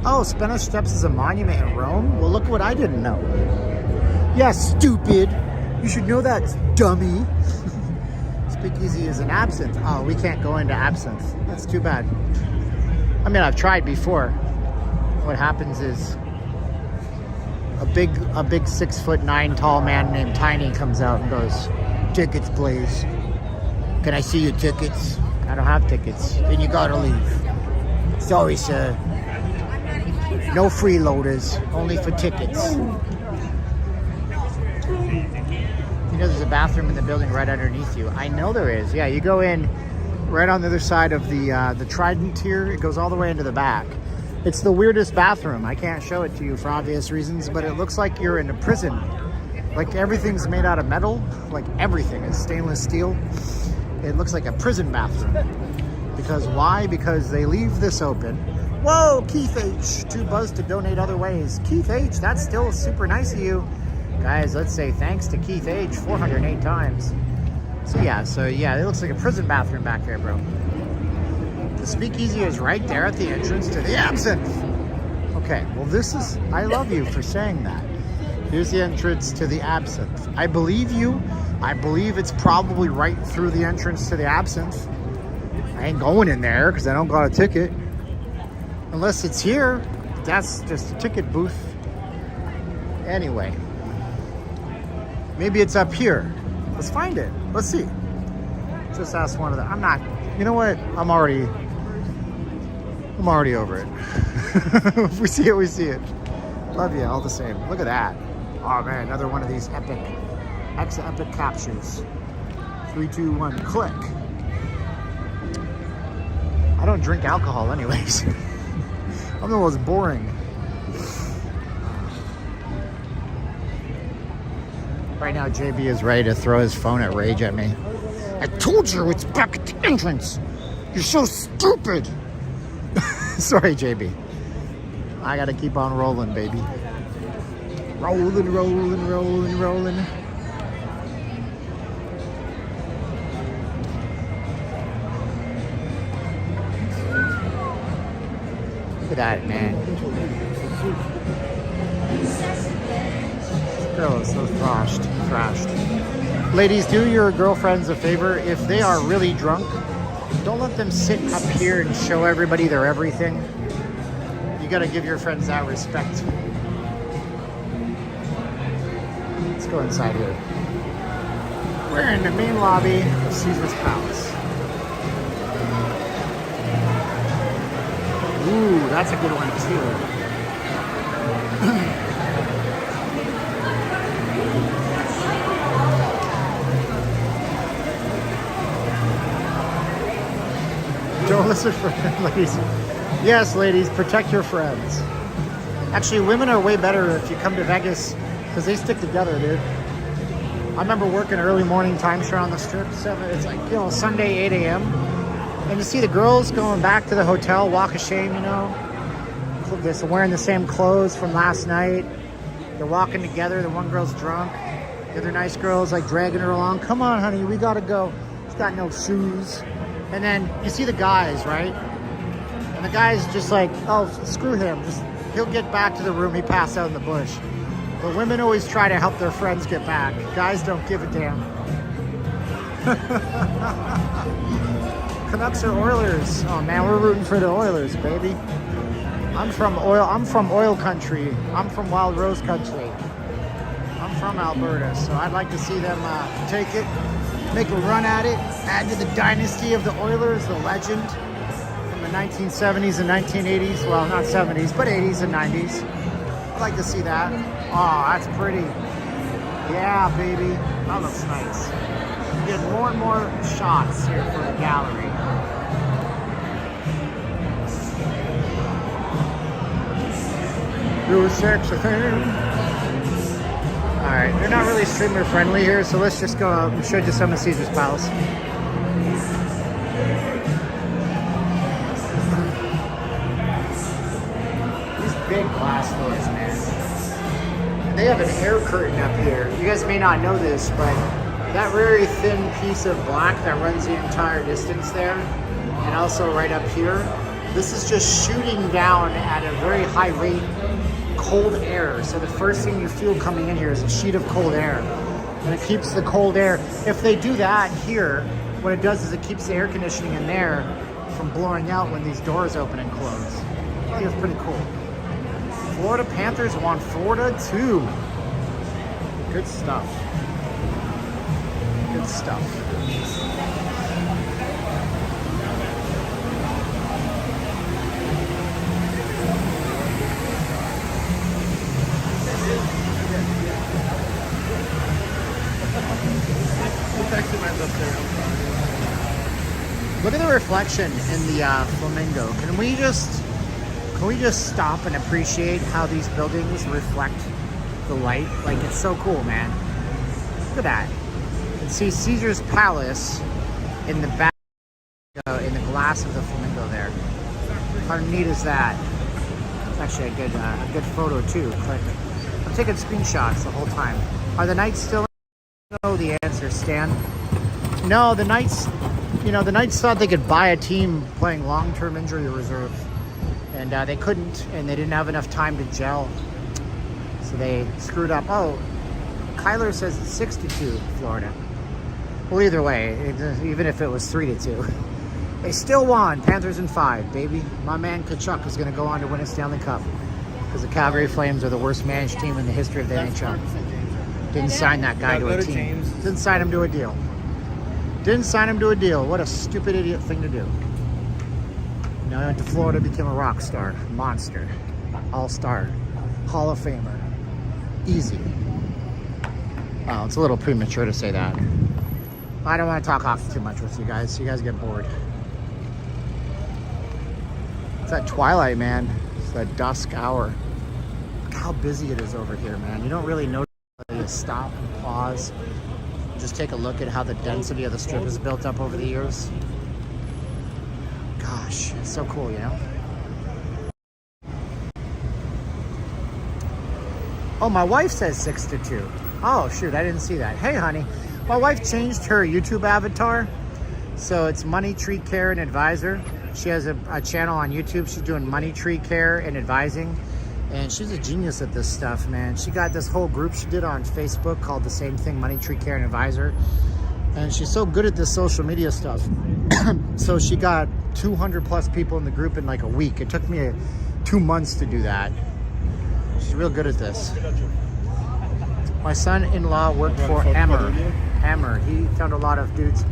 S2: Oh, Spanish Steps is a monument in Rome? Well, look what I didn't know. Yeah, stupid. You should know that, dummy. Speakeasy is an absinthe. Oh, we can't go into absinthe. That's too bad. I mean, I've tried before. What happens is a big 6'9" tall man named Tiny comes out and goes, "Tickets, please. Can I see your tickets?" I don't have tickets. Then you gotta leave. Sorry, sir. No freeloaders, only for tickets. You know, there's a bathroom in the building right underneath you. I know there is. Yeah, you go in right on the other side of the Trident here. It goes all the way into the back. It's the weirdest bathroom. I can't show it to you for obvious reasons, but it looks like you're in a prison. Like everything's made out of metal. Like everything is stainless steel. It looks like a prison bathroom. Because why? Because they leave this open. Whoa, Keith H. Too buzzed to donate other ways. Keith H, that's still super nice of you. Guys, let's say thanks to Keith H 408 times. So yeah, it looks like a prison bathroom back there, bro. The speakeasy is right there at the entrance to the absinthe. Okay, well this is, I love you for saying that. Here's the entrance to the absinthe. I believe you. I believe it's probably right through the entrance to the absinthe. I ain't going in there because I don't got a ticket. Unless it's here. That's just a ticket booth. Anyway. Maybe it's up here. Let's find it. Let's see. Just ask one of them. I'm not, you know what? I'm already over it. If we see it, we see it. Love you all the same. Look at that. Oh man, another one of these epic captures. 3, 2, 1, click. I don't drink alcohol anyways. I'm the most boring. Right now, JB is ready to throw his phone at Rage at me. I told you it's back at the entrance. You're so stupid. Sorry, JB. I gotta keep on rolling, baby. Rolling, rolling, rolling, rolling. Look at that, man. This girl is so thrashed. Ladies, do your girlfriends a favor. If they are really drunk, don't let them sit up here and show everybody their everything. You gotta give your friends that respect. Let's go inside here. We're in the main lobby of Caesar's Palace. Ooh, that's a good one too. Don't listen for ladies. Yes, ladies, protect your friends. Actually, women are way better if you come to Vegas because they stick together, dude. I remember working early morning timeshare on the strip. It's like, you know, Sunday 8 a.m. And you see the girls going back to the hotel, walk of shame, you know. They're wearing the same clothes from last night. They're walking together. The one girl's drunk. The other nice girl's like dragging her along. Come on, honey, we gotta go. She's got no shoes. And then you see the guys, right? And the guy's just like, oh, screw him. He'll get back to the room. He passed out in the bush. But women always try to help their friends get back. Guys don't give a damn. Canucks or Oilers? Oh man, we're rooting for the Oilers, baby. I'm from oil country. I'm from Wild Rose country. I'm from Alberta, so I'd like to see them take it, make a run at it, add to the dynasty of the Oilers, the legend from the 1970s and 1980s. Well, not 70s, but 80s and 90s. I'd like to see that. Oh, that's pretty. Yeah, baby. That looks nice. You get more and more shots here for the gallery. You're sexy. Alright, they're not really streamer friendly here, so let's just go out and show you some of Caesar's Palace. These big glass doors, man. They have an air curtain up here. You guys may not know this, but that very thin piece of black that runs the entire distance there, and also right up here, this is just shooting down at a very high rate cold air. So the first thing you feel coming in here is a sheet of cold air, and it keeps the cold air. If they do that here, what it does is it keeps the air conditioning in there from blowing out when these doors open and close. I think it's pretty cool. Florida Panthers won 4-2. Good stuff. Good stuff. Look at the reflection in the flamingo. Can we just stop and appreciate how these buildings reflect the light? Like, it's so cool, man. Look at that. You can see Caesar's Palace in the back, in the glass of the flamingo there. How neat is that? It's actually a good photo too. Click. I'm taking screenshots the whole time. Are the Knights still in? No, the answer, Stan. No, the Knights, the Knights thought they could buy a team playing long-term injury reserve. And they couldn't, and they didn't have enough time to gel. So they screwed up. Oh, Kyler says it's 6-2, Florida. Well, either way, even if it was 3-2, they still won. Panthers in 5, baby. My man Kachuk is going to go on to win a Stanley Cup because the Calgary Flames are the worst managed team in the history of the NHL. Didn't sign that guy to a team. Didn't sign him to a deal. Didn't sign him to a deal. What a stupid idiot thing to do. Now he went to Florida, became a rock star, monster, all-star, Hall of Famer. Easy. Well, it's a little premature to say that. I don't want to talk off too much with you guys. You guys get bored. It's that twilight, man. It's that dusk hour. Look how busy it is over here, man. You don't really notice until you stop and pause. Just take a look at how the density of the strip is built up over the years. Gosh, it's so cool, you know? Oh, my wife says 6-2. Oh, shoot, I didn't see that. Hey, honey. My wife changed her YouTube avatar. So it's Money Tree Care and Advisor. She has a channel on YouTube. She's doing money tree care and advising. And she's a genius at this stuff, man. She got this whole group she did on Facebook called the same thing, Money Tree Care and Advisor. And she's so good at this social media stuff. So she got 200 plus people in the group in like a week. It took me 2 months to do that. She's real good at this. My son-in-law worked for Emmer. AMR. He found a lot of dudes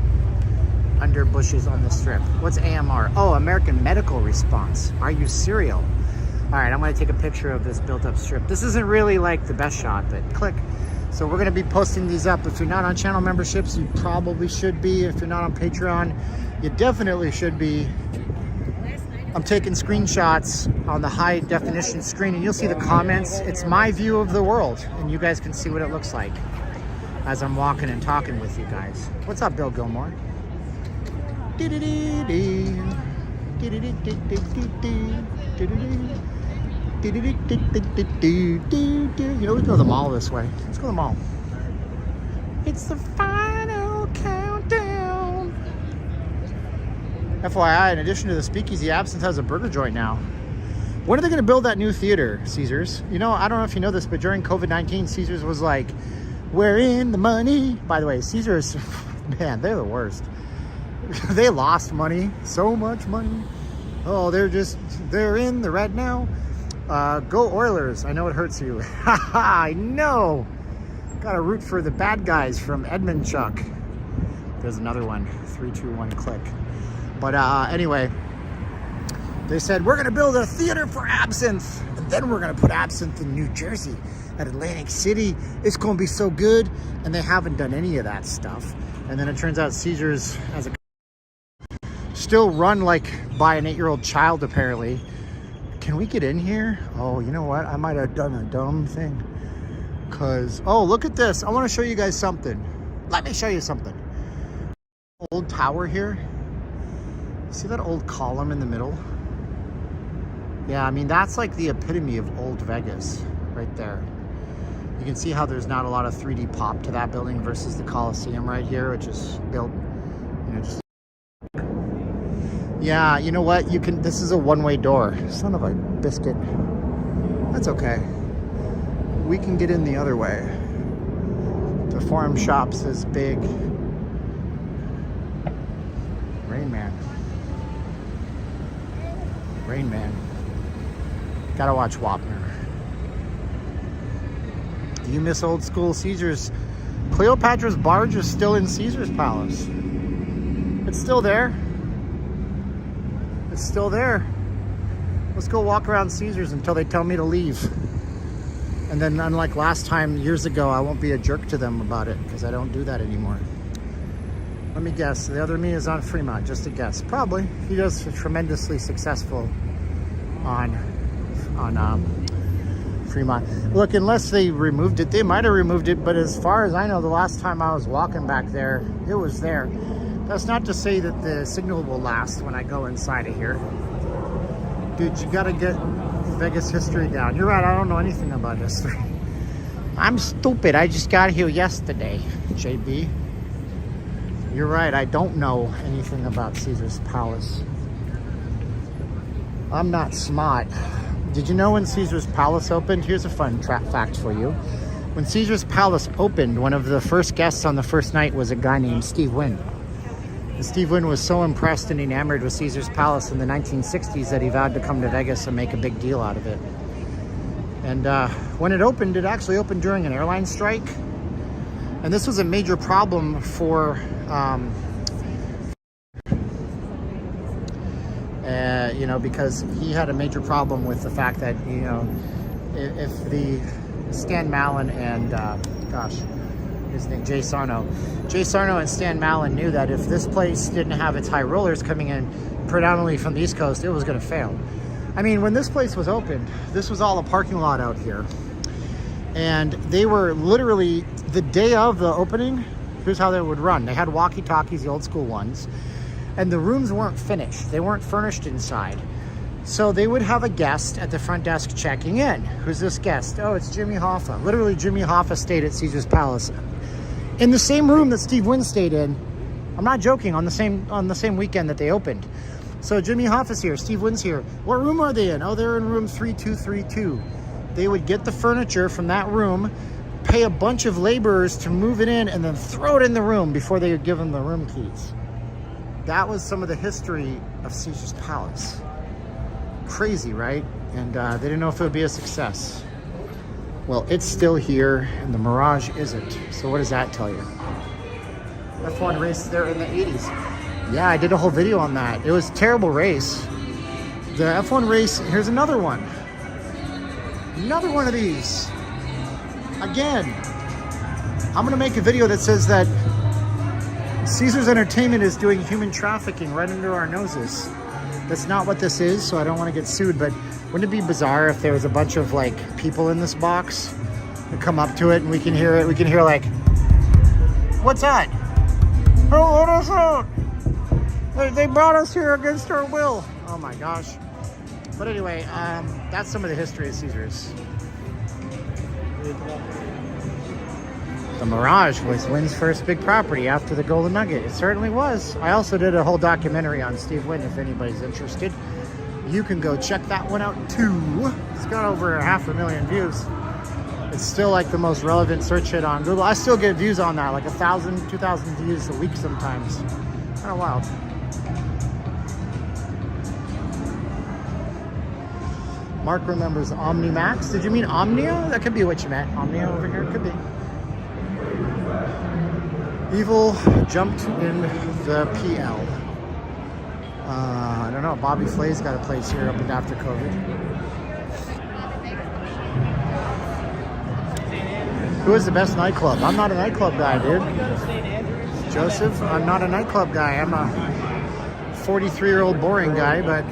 S2: under bushes on the strip. What's AMR? Oh, American Medical Response. Are you serial? All right, I'm gonna take a picture of this built up strip. This isn't really like the best shot, but click. So we're gonna be posting these up. If you're not on channel memberships, you probably should be. If you're not on Patreon, you definitely should be. I'm taking screenshots on the high definition screen and you'll see the comments. It's my view of the world and you guys can see what it looks like as I'm walking and talking with you guys. What's up, Bill Gilmore? You know, we go to the mall this way. Let's go to the mall. It's the final countdown. FYI, in addition to the Speakeasy, Absinthe has a burger joint now. When are they going to build that new theater, Caesars? You know, I don't know if you know this, but during COVID-19, Caesars was like, we're in the money. By the way, Caesars, man, they're the worst. They lost money, so much money. Oh, they're in the red now. Go Oilers. I know it hurts you. I know. Gotta root for the bad guys from Edmundchuk. There's another one. 3, 2, 1, click. But anyway, they said, we're gonna build a theater for Absinthe. And then we're gonna put Absinthe in New Jersey at Atlantic City. It's gonna be so good. And they haven't done any of that stuff. And then it turns out Caesars has a still run like by an 8-year-old child, apparently. Can we get in here? Oh, you know what? I might have done a dumb thing. Cause, oh, look at this. I want to show you guys something. Let me show you something. Old tower here. See that old column in the middle? Yeah, I mean, that's like the epitome of old Vegas right there. You can see how there's not a lot of 3D pop to that building versus the Coliseum right here, which is built, you know, just... Yeah, you know what? You can, this is a one-way door. Son of a biscuit. That's okay. We can get in the other way. The Forum Shops is big. Rain Man. Rain Man. Gotta watch Wapner. Do you miss old school Caesars? Cleopatra's barge is still in Caesar's Palace. It's still there. It's still there. Let's go walk around Caesars until they tell me to leave. And then, unlike last time, years ago, I won't be a jerk to them about it because I don't do that anymore. Let me guess. The other me is on Fremont, just a guess. Probably. He does tremendously successful on Fremont. Look, unless they removed it, they might have removed it, but as far as I know, the last time I was walking back there, it was there. That's not to say that the signal will last when I go inside of here. Dude, you gotta get Vegas history down. You're right, I don't know anything about history. I'm stupid, I just got here yesterday, JB. You're right, I don't know anything about Caesar's Palace. I'm not smart. Did you know when Caesar's Palace opened? Here's a fun fact for you. When Caesar's Palace opened, one of the first guests on the first night was a guy named Steve Wynn. And Steve Wynn was so impressed and enamored with Caesar's Palace in the 1960s that he vowed to come to Vegas and make a big deal out of it. And when it opened, it actually opened during an airline strike. And this was a major problem for, you know, because he had a major problem with the fact that, you know, if the Stan Mallon and, his name, Jay Sarno and Stan Mallon knew that if this place didn't have its high rollers coming in predominantly from the East Coast, it was going to fail. I mean, when this place was opened, this was all a parking lot out here. And they were literally, the day of the opening, here's how they would run. They had walkie-talkies, the old school ones, and the rooms weren't finished. They weren't furnished inside. So they would have a guest at the front desk checking in. Who's this guest? Oh, it's Jimmy Hoffa. Literally, Jimmy Hoffa stayed at Caesar's Palace in the same room that Steve Wynn stayed in. I'm not joking, on the same weekend that they opened. So Jimmy Hoffa's here, Steve Wynn's here. What room are they in? Oh, they're in room 3232. They would get the furniture from that room, pay a bunch of laborers to move it in, and then throw it in the room before they would give them the room keys. That was some of the history of Caesar's Palace. Crazy, right? And they didn't know if it would be a success. Well, it's still here, and the Mirage isn't. So what does that tell you?
S1: F1 race there in the 80s. Yeah, I did a whole video on that. It was a terrible race. The F1 race, here's another one. Another one of these. Again, I'm gonna make a video that says that Caesars Entertainment is doing human trafficking right under our noses. That's not what this is, so I don't want to get sued, but wouldn't it be bizarre if there was a bunch of like people in this box that come up to it and we can hear it? We can hear like, what's that? Oh, what is that? They brought us here against our will. Oh my gosh. But anyway, that's some of the history of Caesars. The Mirage was Wynn's first big property after the Golden Nugget. It certainly was. I also did a whole documentary on Steve Wynn if anybody's interested. You can go check that one out too. It's got over 500,000 views. It's still like the most relevant search hit on Google. I still get views on that, like 1,000, 2,000 views a week sometimes. Kind of wild. Mark remembers OmniMax. Did you mean Omnia? That could be what you meant. Omnia over here, could be. Evil jumped in the PL. I don't know. Bobby Flay's got a place here up and after COVID. Who is the best nightclub? I'm not a nightclub guy, dude. Joseph, I'm not a nightclub guy. I'm a 43-year-old boring guy, but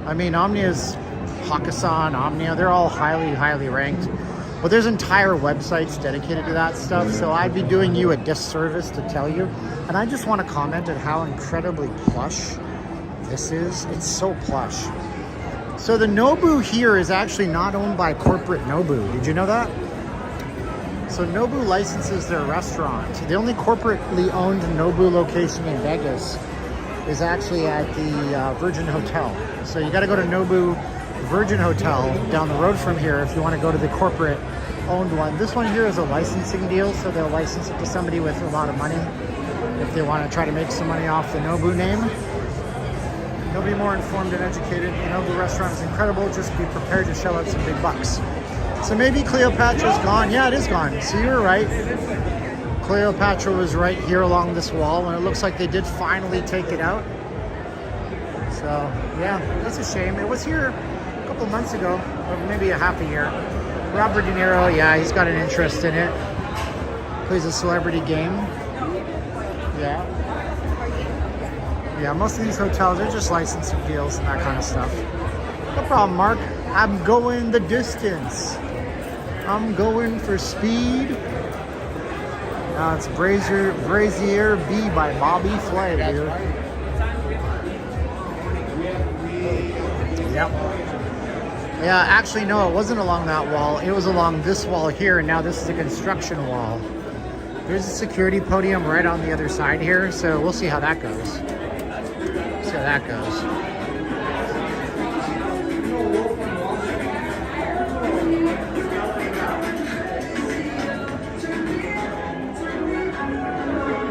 S1: I mean, Omnia's Hakkasan, Omnia, they're all highly, highly ranked. But there's entire websites dedicated to that stuff, so I'd be doing you a disservice to tell you. And I just want to comment on how incredibly plush this is. It's so plush. So the Nobu here is actually not owned by corporate Nobu. Did you know that? So Nobu licenses their restaurant. The only corporately owned Nobu location in Vegas is actually at the Virgin Hotel. So you got to go to Nobu Virgin Hotel down the road from here if you want to go to the corporate owned one. This one here is a licensing deal, so they'll license it to somebody with a lot of money if they want to try to make some money off the Nobu name. You'll be more informed and educated. The Nobu restaurant is incredible. Just be prepared to shell out some big bucks. So maybe Cleopatra's gone. Yeah, it is gone. So you were right. Cleopatra was right here along this wall, and it looks like they did finally take it out. So yeah, it's a shame. It was here a couple months ago, or maybe a half a year. Robert De Niro, yeah, he's got an interest in it. Plays a celebrity game. Yeah. Yeah, most of these hotels are just licensing deals and that kind of stuff. No problem, Mark. I'm going the distance. I'm going for speed. Now it's Brazier B by Bobby Flay, dude. Yep. Yeah, actually, no, it wasn't along that wall. It was along this wall here, and now this is a construction wall. There's a security podium right on the other side here, so we'll see how that goes. See how that goes.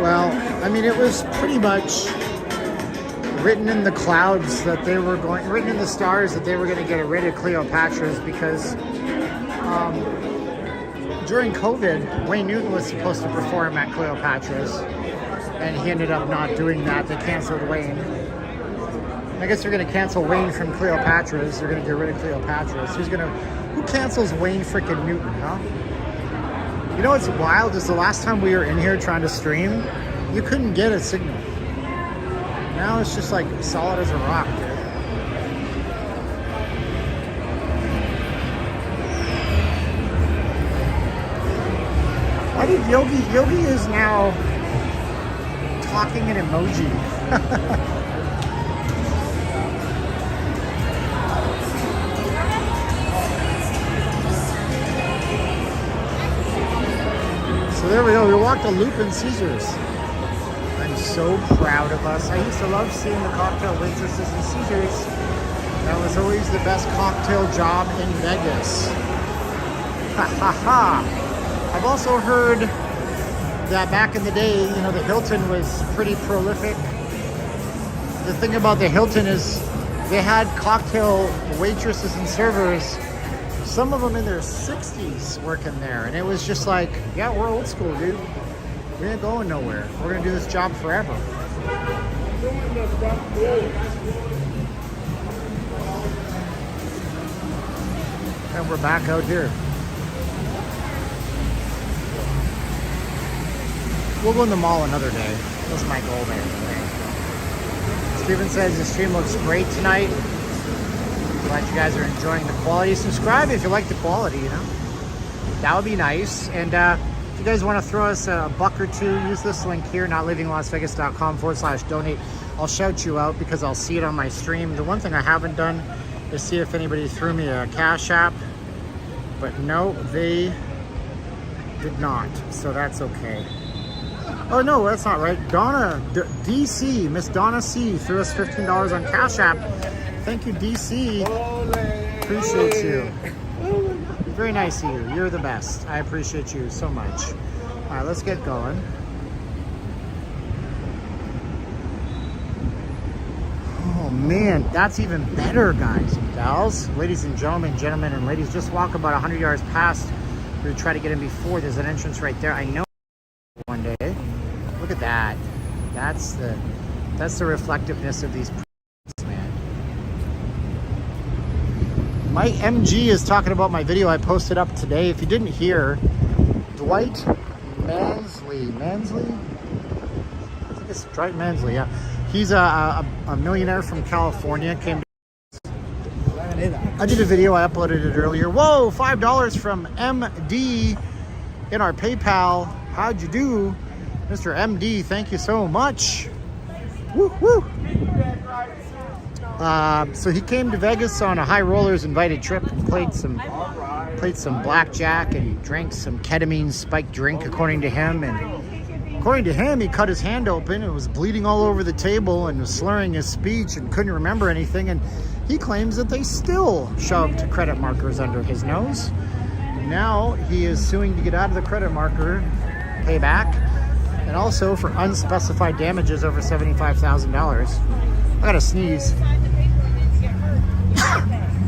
S1: Well, I mean, it was pretty much written in the clouds that they were going, written in the stars that they were going to get rid of Cleopatra's because during COVID, Wayne Newton was supposed to perform at Cleopatra's and he ended up not doing that. They canceled Wayne. I guess they're going to cancel Wayne from Cleopatra's. They're going to get rid of Cleopatra's. Who cancels Wayne frickin' Newton, huh? You know what's wild is the last time we were in here trying to stream, you couldn't get a signal. Now it's just like solid as a rock, dude. Why did Yogi is now talking in emoji. So there we go, we walked a loop in Caesars. I'm so proud of us. I used to love seeing the cocktail waitresses in Caesars. That was always the best cocktail job in Vegas. Ha ha ha. I've also heard that back in the day, you know, the Hilton was pretty prolific. The thing about the Hilton is they had cocktail waitresses and servers, some of them in their 60s working there. And it was just like, yeah, we're old school, dude. We ain't going nowhere. We're gonna do this job forever. And we're back out here. We'll go in the mall another day. That's my goal there today. Steven says the stream looks great tonight. Glad you guys are enjoying the quality. Subscribe if you like the quality, you know. That would be nice. And if you guys want to throw us a buck or two, use this link here, notlivinglasvegas.com/donate. I'll shout you out because I'll see it on my stream. The one thing I haven't done is see if anybody threw me a Cash App. But no, they did not. So that's okay. Oh no, that's not right. Donna, DC, Miss Donna C threw us $15 on Cash App. Thank you, DC. Appreciate you. Very nice of you. You're the best. I appreciate you so much. All right, let's get going. Oh man, that's even better, guys and gals. Ladies and gentlemen, and ladies, just walk about 100 yards past. We try to get in before. There's an entrance right there. I know one day. Look at that. That's the reflectiveness of these products, man. Mike MG is talking about my video I posted up today. If you didn't hear, Dwight Mansley. I think it's Dwight Mansley, yeah. He's a millionaire from California. I did a video, I uploaded it earlier. Whoa, $5 from MD in our PayPal. How'd you do? Mr. MD, thank you so much. Woo, woo. So he came to Vegas on a high rollers invited trip and played some blackjack and drank some ketamine spiked drink, according to him. And according to him, he cut his hand open and was bleeding all over the table and was slurring his speech and couldn't remember anything. And he claims that they still shoved credit markers under his nose. Now he is suing to get out of the credit marker payback, and also for unspecified damages over $75,000. I gotta sneeze.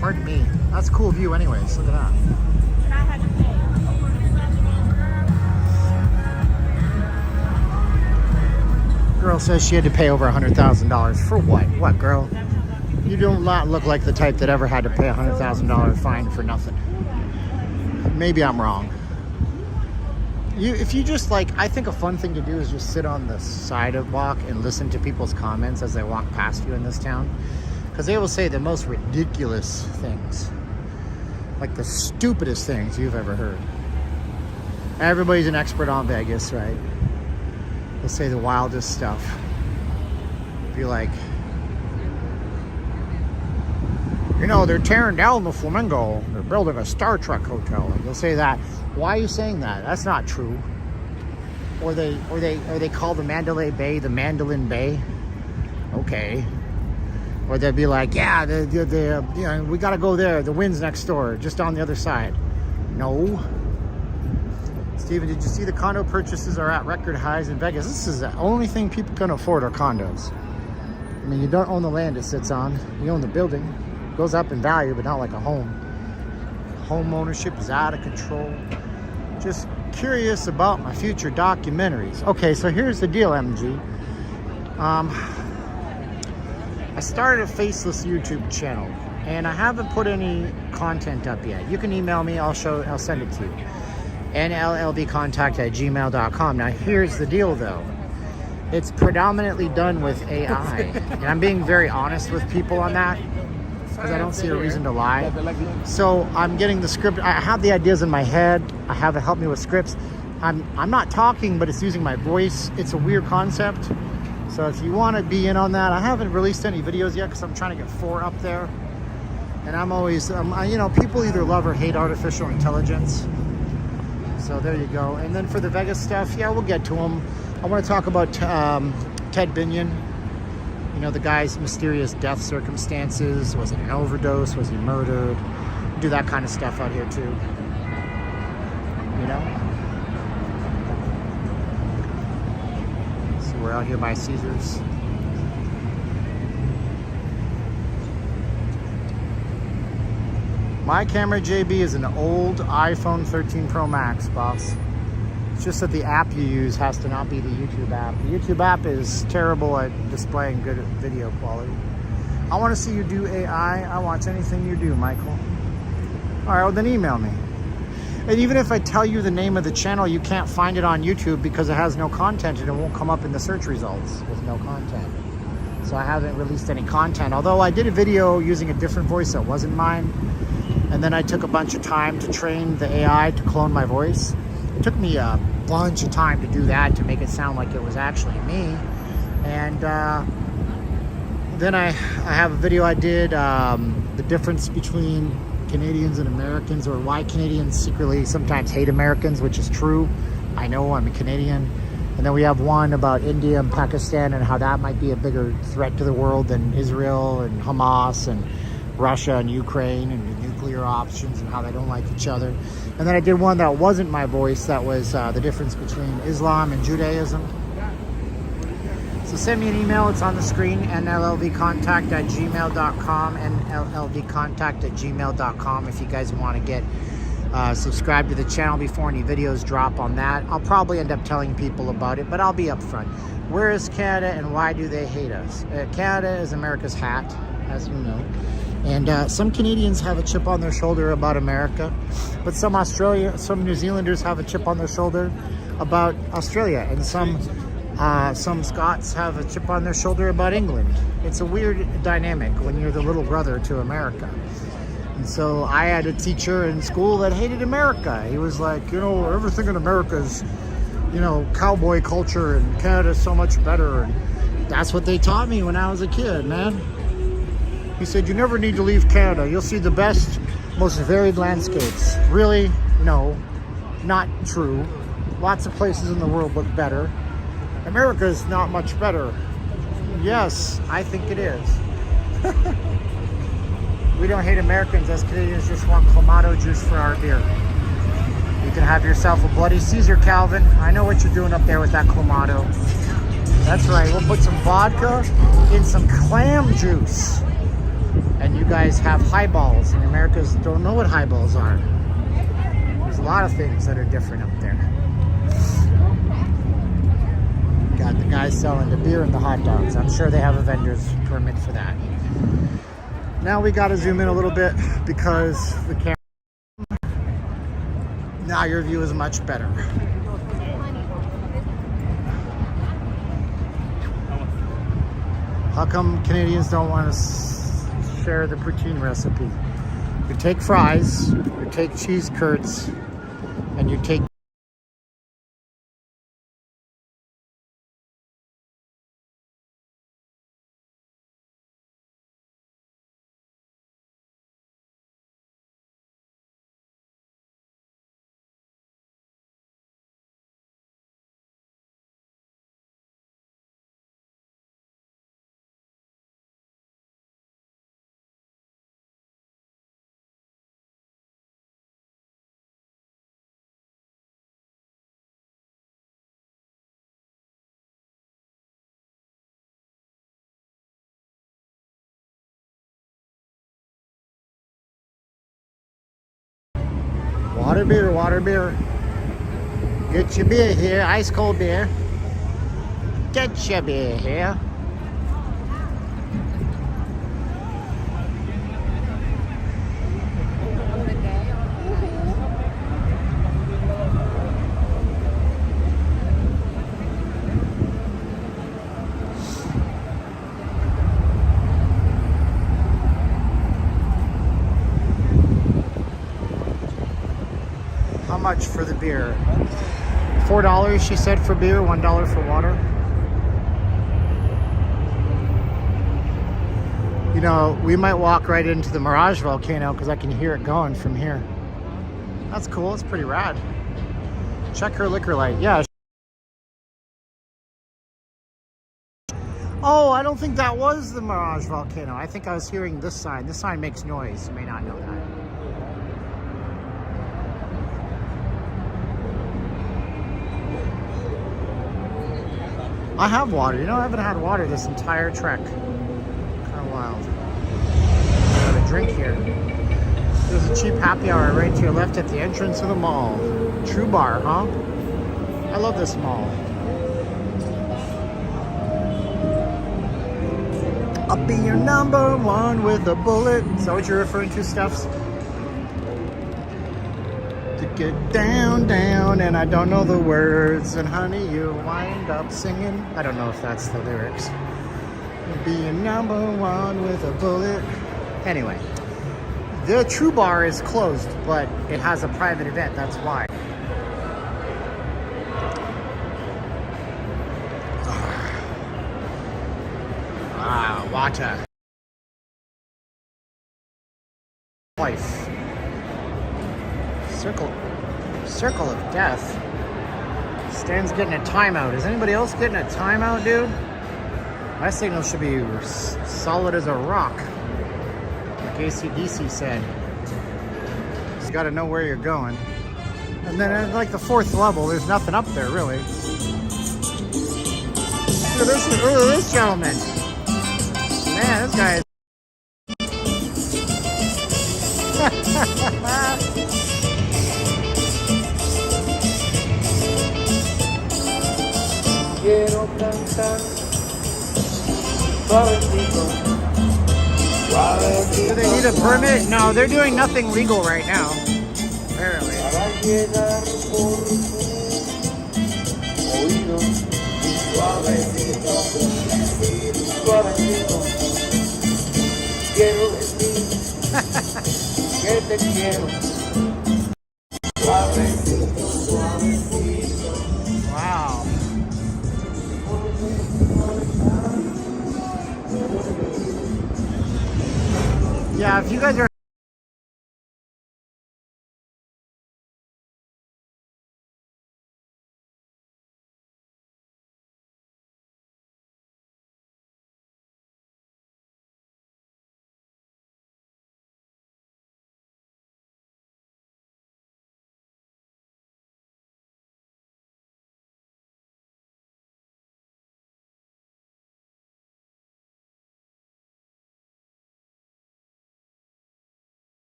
S1: Pardon me. That's a cool view anyways. Look at that. Girl says she had to pay over $100,000. For what? What, girl? You do not look like the type that ever had to pay a $100,000 fine for nothing. Maybe I'm wrong. If you just like, I think a fun thing to do is just sit on the sidewalk and listen to people's comments as they walk past you in this town. Because they will say the most ridiculous things. Like the stupidest things you've ever heard. Everybody's an expert on Vegas, right? They'll say the wildest stuff. Be like, you know, they're tearing down the Flamingo. They're building a Star Trek hotel. And they'll say that. Why are you saying that? That's not true. Or they call the Mandalay Bay the Mandolin Bay. Okay. Or they'll be like, yeah, you know, we got to go there. The wind's next door, just on the other side. No. Steven, did you see the condo purchases are at record highs in Vegas? This is the only thing people can afford are condos. I mean, you don't own the land it sits on. You own the building. It goes up in value, but not like a home. Home ownership is out of control. Just curious about my future documentaries. Okay, so here's the deal, MG. I started a faceless YouTube channel, and I haven't put any content up yet. You can email me, I'll send it to you. nllvcontact@gmail.com. Now here's the deal though. It's predominantly done with AI. And I'm being very honest with people on that, because I don't see a reason to lie. So I'm getting the script. I have the ideas in my head. I have it help me with scripts. I'm not talking, but it's using my voice. It's a weird concept. So if you want to be in on that, I haven't released any videos yet because I'm trying to get 4 up there. And I'm always, you know, people either love or hate artificial intelligence. So there you go. And then for the Vegas stuff, yeah, we'll get to them. I want to talk about Ted Binion. You know, the guy's mysterious death circumstances. Was it an overdose? Was he murdered? We do that kind of stuff out here too. You know? So we're out here by Caesars. My camera, JB, is an old iPhone 13 Pro Max, boss. It's just that the app you use has to not be the YouTube app. The YouTube app is terrible at displaying good video quality. I want to see you do AI. I watch anything you do, Michael. All right, well then email me. And even if I tell you the name of the channel, you can't find it on YouTube because it has no content and it won't come up in the search results with no content. So I haven't released any content, although I did a video using a different voice that wasn't mine. And then I took a bunch of time to train the AI to clone my voice. It took me a bunch of time to do that, to make it sound like it was actually me. And then I have a video I did, the difference between Canadians and Americans, or why Canadians secretly sometimes hate Americans, which is true. I know, I'm a Canadian. And then we have one about India and Pakistan and how that might be a bigger threat to the world than Israel and Hamas and Russia and Ukraine and the nuclear options and how they don't like each other. And then I did one that wasn't my voice, that was the difference between Islam and Judaism. So send me an email, it's on the screen, nllvcontact@gmail.com, nllvcontact@gmail.com if you guys want to get subscribe to the channel before any videos drop on that. I'll probably end up telling people about it, but I'll be upfront. Where is Canada and why do they hate us? Canada is America's hat, as you know. And some Canadians have a chip on their shoulder about America, but some New Zealanders have a chip on their shoulder about Australia, and some Scots have a chip on their shoulder about England. It's a weird dynamic when you're the little brother to America. And so I had a teacher in school that hated America. He was like, you know, everything in America is, you know, cowboy culture, and Canada's so much better. And that's what they taught me when I was a kid, man. He said, you never need to leave Canada. You'll see the best, most varied landscapes. Really? No, not true. Lots of places in the world look better. America is not much better. Yes, I think it is. We don't hate Americans, as Canadians just want Clamato juice for our beer. You can have yourself a Bloody Caesar, Calvin. I know what you're doing up there with that Clamato. That's right, we'll put some vodka in some clam juice. And you guys have highballs, and Americans don't know what highballs are. There's a lot of things that are different up there. Got the guys selling the beer and the hot dogs. I'm sure they have a vendor's permit for that. Now we got to zoom in a little bit because the camera. Now your view is much better. How come Canadians don't want to share the poutine recipe? You take fries, you take cheese curds, and you take water beer. Get your beer here, ice cold beer. Get your beer here. How much for the beer? $4 she said for beer, $1 for water. You know, we might walk right into the Mirage volcano because I can hear it going from here. That's cool, it's pretty rad. Check her liquor light, yeah. Oh, I don't think that was the Mirage volcano. I think I was hearing this sign. This sign makes noise, you may not know that. I have water. You know, I haven't had water this entire trek. Kind of wild. I got a drink here. There's a cheap happy hour right to your left at the entrance of the mall. True Bar, huh? I love this mall. I'll be your number one with a bullet. Is that what you're referring to, Stephs? To get down, down, and I don't know the words. And honey, you wind up singing. I don't know if that's the lyrics. I'll be your number one with a bullet. Anyway, the True Bar is closed, but it has a private event. That's why. Water. Life. Circle of death. Stan's getting a timeout. Is anybody else getting a timeout, dude? My signal should be solid as a rock. Like AC/DC said. You gotta know where you're going. And then at like the 4th level, there's nothing up there really. Look at this gentleman. Man, this guy is...
S5: Quiero cantar suavecito, suavecito.
S1: Do they need a permit? No, they're doing nothing legal right now. Apparently.
S5: Para llegar por tu oído, suavecito, suavecito. Quiero decir que te quiero. Suavecito, suavecito.
S1: Wow. Yeah, if you guys are...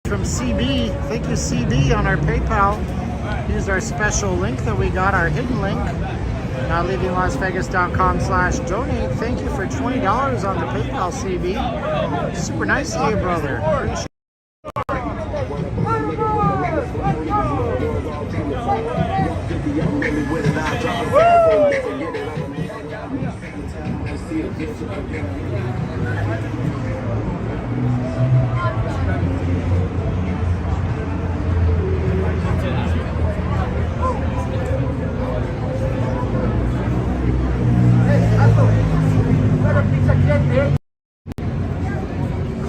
S1: From CB, thank you CB on our PayPal. Use our special link that we got, our hidden link. Now leavinglasvegas.com/donate. Thank you for $20 on the PayPal, CB. Super nice of you, brother. Appreciate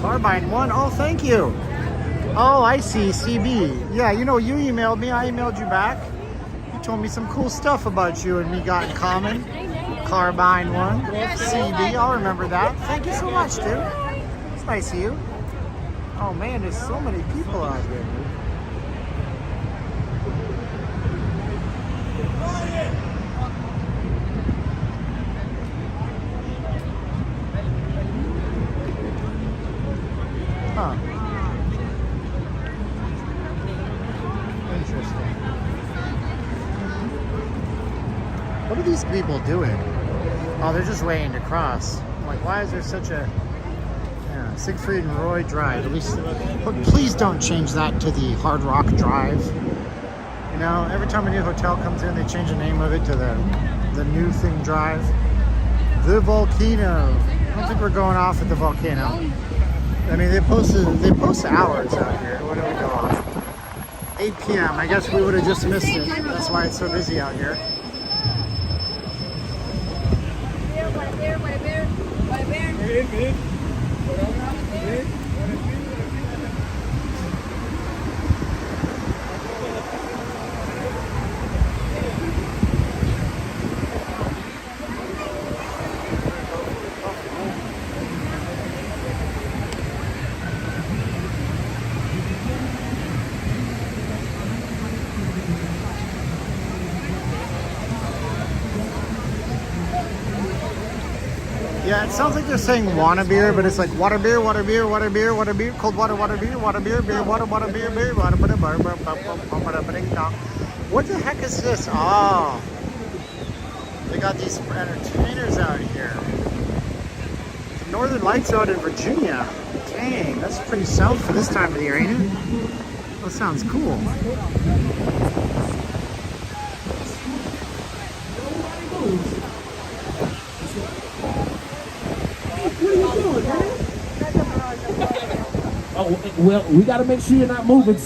S1: Carbine 1, oh thank you. Oh, I see. CB. Yeah, you know, you emailed me. I emailed you back. You told me some cool stuff about you and me got in common. Carbine one. CB. I'll remember that. Thank you so much, dude. It's nice of you. Oh, man, there's so many people out here, dude. Huh. Interesting. What are these people doing? Oh, they're just waiting to cross. I'm like, why is there such a Siegfried and Roy Drive? At least, but please don't change that to the Hard Rock Drive. You know, every time a new hotel comes in, they change the name of it to the new thing drive. The volcano. I don't think we're going off at the volcano. I mean, they post hours out here. What do we go off? 8 p.m. I guess we would have just missed it. That's why it's so busy out here. Yeah, it sounds like they're saying wanna beer, but it's like water beer, water beer, water beer, water beer, cold water, water beer, water beer, beer, water, water beer, beer, water, water, water, water, water. What the heck is this? Oh, they got these entertainers out here. Northern Lights out in Virginia. Dang, that's pretty south for this time of the year, ain't it? That sounds cool.
S5: Oh, well, we got to make sure you're not moving.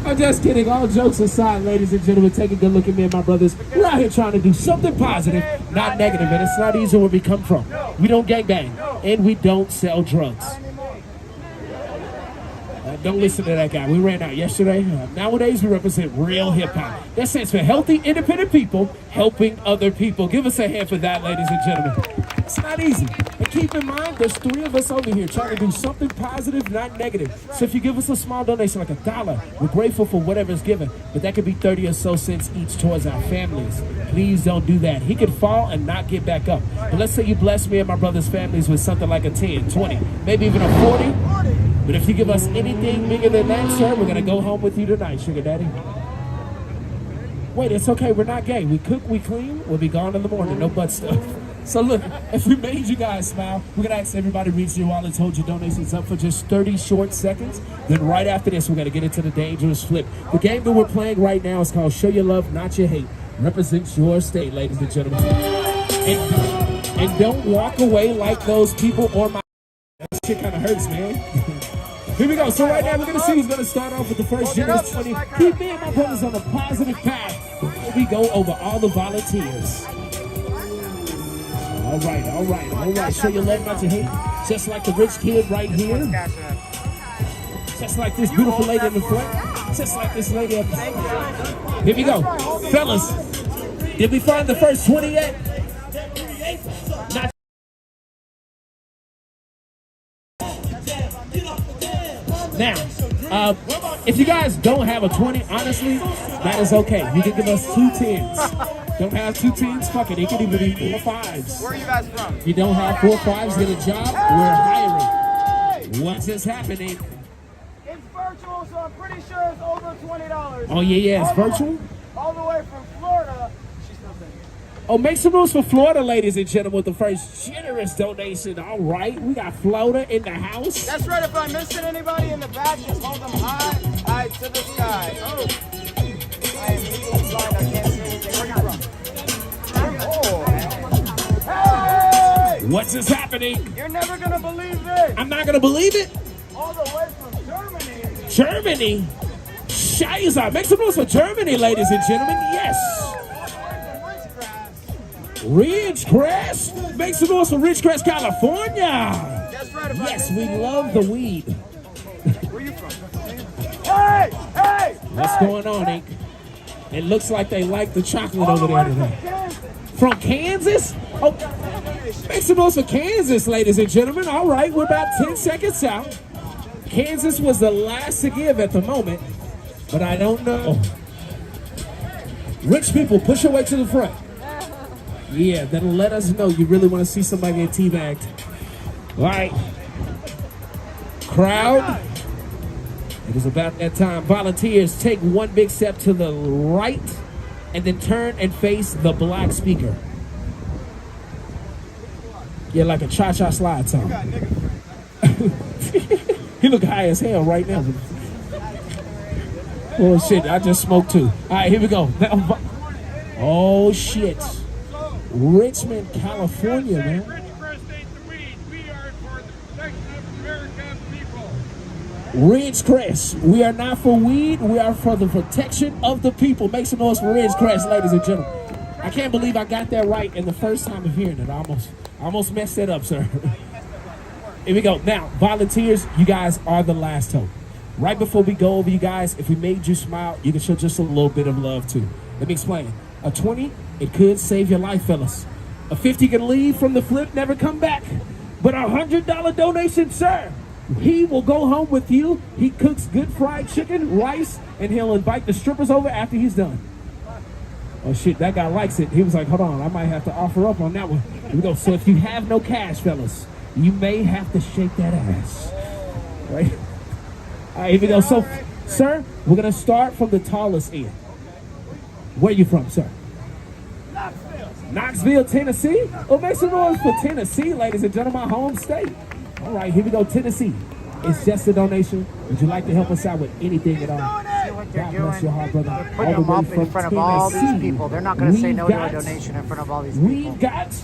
S5: I'm just kidding. All jokes aside, ladies and gentlemen, take a good look at me and my brothers. We're out here trying to do something positive, not negative, and it's not easy where we come from. We don't gangbang, and we don't sell drugs. Don't listen to that guy. We ran out yesterday. Nowadays, we represent real hip-hop. That stands for healthy, independent people helping other people. Give us a hand for that, ladies and gentlemen. It's not easy. And keep in mind, there's 3 of us over here trying to do something positive, not negative. So if you give us a small donation, like $1, we're grateful for whatever's given. But that could be 30 or so cents each towards our families. Please don't do that. He could fall and not get back up. But let's say you bless me and my brother's families with something like a 10, 20, maybe even a 40. But if you give us anything bigger than that, sir, we're going to go home with you tonight, Sugar Daddy. Wait, it's okay. We're not gay. We cook, we clean. We'll be gone in the morning. No butt stuff. So look, if we made you guys smile, we're going to ask everybody to reach your wallets, hold your donations up for just 30 short seconds. Then right after this, we're going to get into the dangerous flip. The game that we're playing right now is called Show Your Love, Not Your Hate. Represents your state, ladies and gentlemen. And don't walk away like those people or my... That shit kind of hurts, man. Here we go. So right now, we're going to see who's going to start off with the first generous 20. Keep me and my brothers on a positive path. Here we go over all the volunteers. All right, all right, all right. Show your love, not your hate. Just like the rich kid right here. Just like this beautiful lady in the front. Just like this lady up there. Here we go. Fellas, did we find the first 20 yet? Not now, if you guys don't have a 20, honestly, that is okay. You can give us 2 10s. Don't have 2 10s? Fuck it. It could even be 4 5s.
S4: Where are you guys from?
S5: You don't have 4 5s, get a job, we're hiring. What's this happening?
S9: It's virtual, so I'm pretty sure it's over $20.
S5: Oh, yeah, it's virtual?
S9: All the way from Florida. She's still saying it.
S5: Oh, make some moves for Florida, ladies and gentlemen, with the first generous donation. All right, we got Florida in the house.
S9: That's right. If I'm missing anybody in the back, just hold them high to the sky. Oh. I am legally blind. I can't see anything. Where you from? Oh. Hey!
S5: What's this happening?
S9: You're never going to believe this.
S5: I'm not going to believe it.
S9: All the way from Germany.
S5: Germany? Scheiße. Make some moves for Germany, ladies and gentlemen. Yes. Ridgecrest. Make some noise for Ridgecrest, California.
S9: That's right.
S5: Yes, we love the weed.
S9: you from?
S3: Hey! Hey!
S5: What's going on, Ink? It looks like they like the chocolate over there today. From Kansas? Oh, make some noise for Kansas, ladies and gentlemen. All right, we're about 10 seconds out. Kansas was the last to give at the moment, but I don't know. Rich people, push your way to the front. Yeah, that'll let us know you really want to see somebody get teabagged. All right. Crowd. It is about that time. Volunteers, take one big step to the right and then turn and face the black speaker. Yeah, like a cha-cha slide song. He look high as hell right now. Oh shit, I just smoked too. All right, here we go. Oh shit. Richmond, California, man. Ridgecrest, we are not for weed, we are for the protection of the people. Make some noise for Ridgecrest, ladies and gentlemen. I can't believe I got that right in the first time of hearing it. I almost messed that up, sir. Here we go. Now, volunteers, you guys are the last hope. Right before we go over, you guys, if we made you smile, you can show just a little bit of love too. Let me explain. A 20, it could save your life, fellas. A 50 can leave from the flip, never come back. But a $100 donation, sir, he will go home with you. He cooks good fried chicken, rice, and he'll invite the strippers over after he's done. Oh shit, that guy likes it. He was like, hold on, I might have to offer up on that one. Here we go. So if you have no cash, fellas, you may have to shake that ass. Right? All right, here we go. So, sir, we're going to start from the tallest end. Where you from, sir? Knoxville, Tennessee? Oh, make some noise for Tennessee, ladies and gentlemen, my home state. All right, here we go, Tennessee. It's just a donation. Would you like to help us out with anything at all?
S2: See what they're
S5: God
S2: doing?
S5: bless your heart, brother.
S2: They're putting them up in front of all these people. They're not going to say no to a donation in front of all these people.
S5: We got...